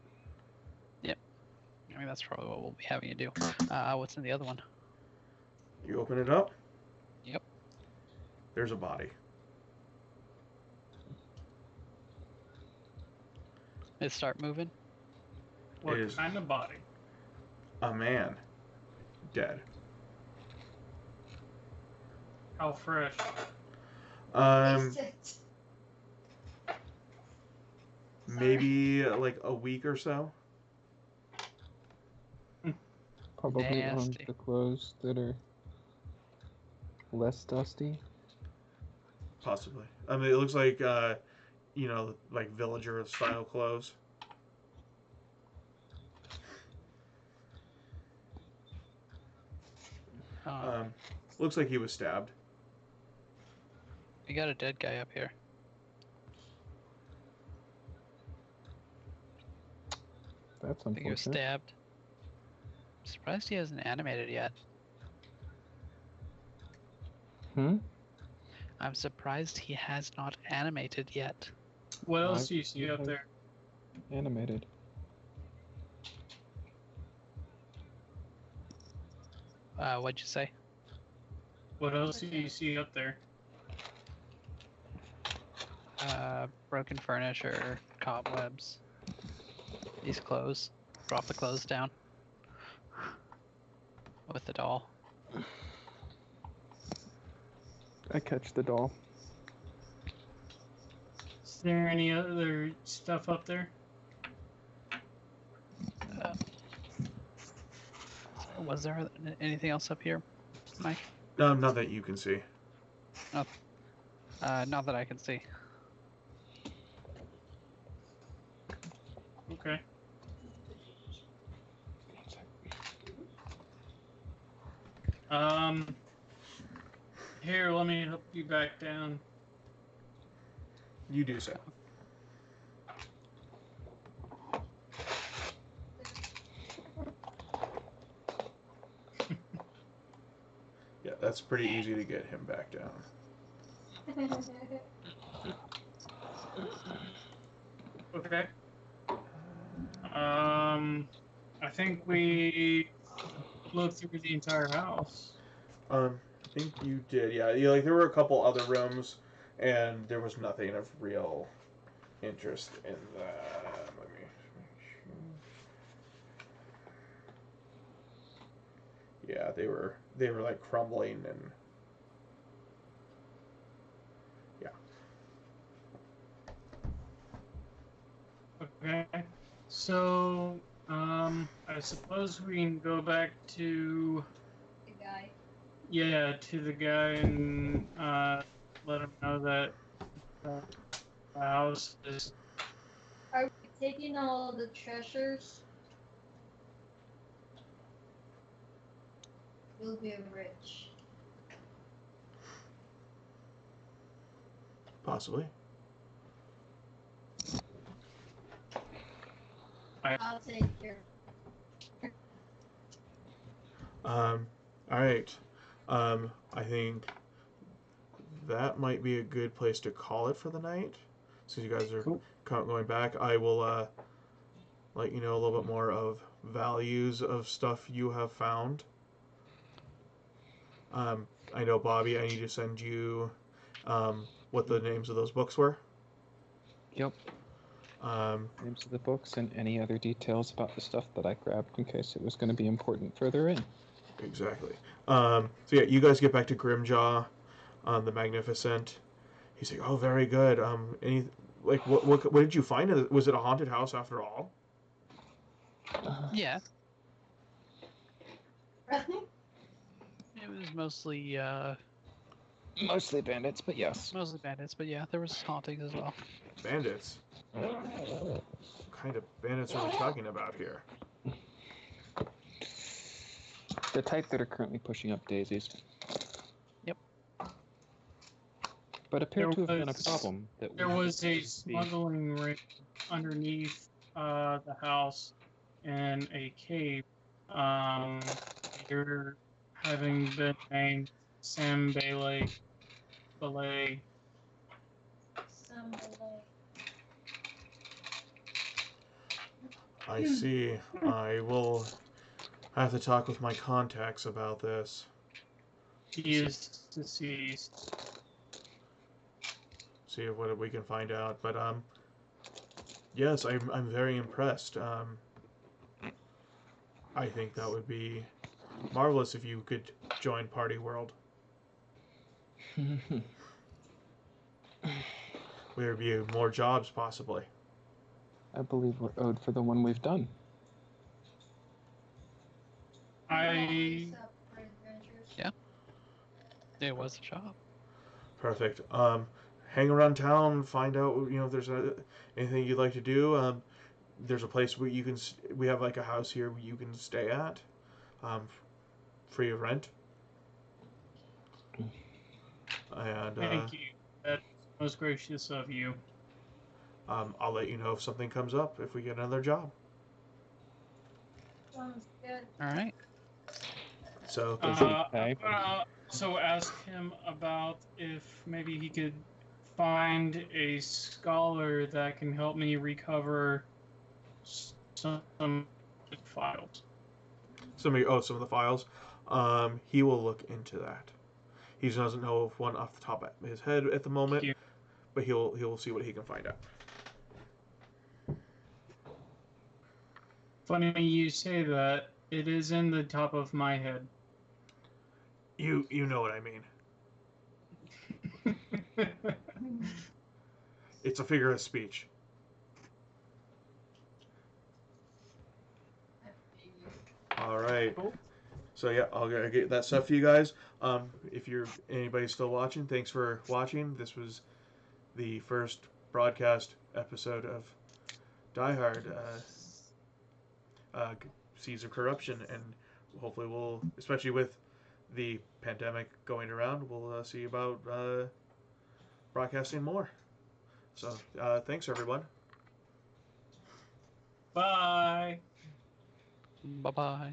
I mean, that's probably what we'll be having you do. What's in the other one? You open it up. Yep. There's a body. It start moving. What Is- kind of body? A man, dead. How fresh? Taste it. Maybe like a week or so. Probably on Nasty. the clothes that are less dusty. Possibly. I mean, it looks like like villager style clothes. Looks like he was stabbed. We got a dead guy up here. That's I think he was unfortunate. stabbed. I'm surprised he hasn't animated yet. Hmm? I'm surprised he has not animated yet. What else Why- do you see up there? Animated. What'd you say? What else do you see up there? Broken furniture, cobwebs. These clothes. Drop the clothes down. With the doll. I catch the doll. Is there any other stuff up there? Was there anything else up here, Mike? Not that you can see. Not that I can see. Okay. Here, let me help you back down. You do so. Yeah, that's pretty easy to get him back down. Okay. I think we looked through the entire house. I think you did. Yeah, like there were a couple other rooms, and there was nothing of real interest in that. Let me make sure. Yeah, they were like crumbling and Okay. So, I suppose we can go back to, The guy. yeah, to the guy and let him know that the house is. Are we taking all the treasures? We'll be rich. possibly. I'll take your. All right. I think that might be a good place to call it for the night. Since you guys are Cool. going back, I will let you know a little bit more of values of stuff you have found. I know, Bobby, I need to send you what the names of those books were. Yep. Names of the books and any other details about the stuff that I grabbed in case it was going to be important further in. Exactly. So yeah, you guys get back to Grimjaw, the Magnificent. He's like, "Oh, very good. What did you find? Was it a haunted house after all?" Yeah, it was mostly Mostly bandits, but yes. bandits, but yeah, there was hauntings as well. Bandits. What kind of bandits are we talking about here? The type that are currently pushing up daisies. Yep. But appear There to have been a was- problem that There we was a the- smuggling ring underneath the house in a cave. You're having been named Sam Bailey. Belay. I see. I will have to talk with my contacts about this. He is deceased. See what we can find out. But yes, I'm very impressed. I think that would be marvelous if you could join Party World. There'd be more jobs possibly. I believe we're owed for the one we've done. It was a job. Perfect. Hang around town, find out if there's anything you'd like to do. There's a place where you can. We have like a house here where you can stay at, free of rent. And Thank you. That's most gracious of you. I'll let you know if something comes up if we get another job. Sounds good. All right. So Does he I'm pay? gonna also ask him about if maybe he could find a scholar that can help me recover some files. some of the files. He will look into that. He doesn't know of one off the top of his head at the moment, Thank you. but he'll see what he can find out. Funny you say that. It is in the top of my head. You know what I mean. It's a figure of speech. All right. Cool. So yeah, I'll get that stuff for you guys. If anybody's still watching, thanks for watching. This was the first broadcast episode of Die Hard, Seas of Corruption, and hopefully we'll, especially with the pandemic going around, we'll see about broadcasting more. So thanks everyone. Bye. Bye bye.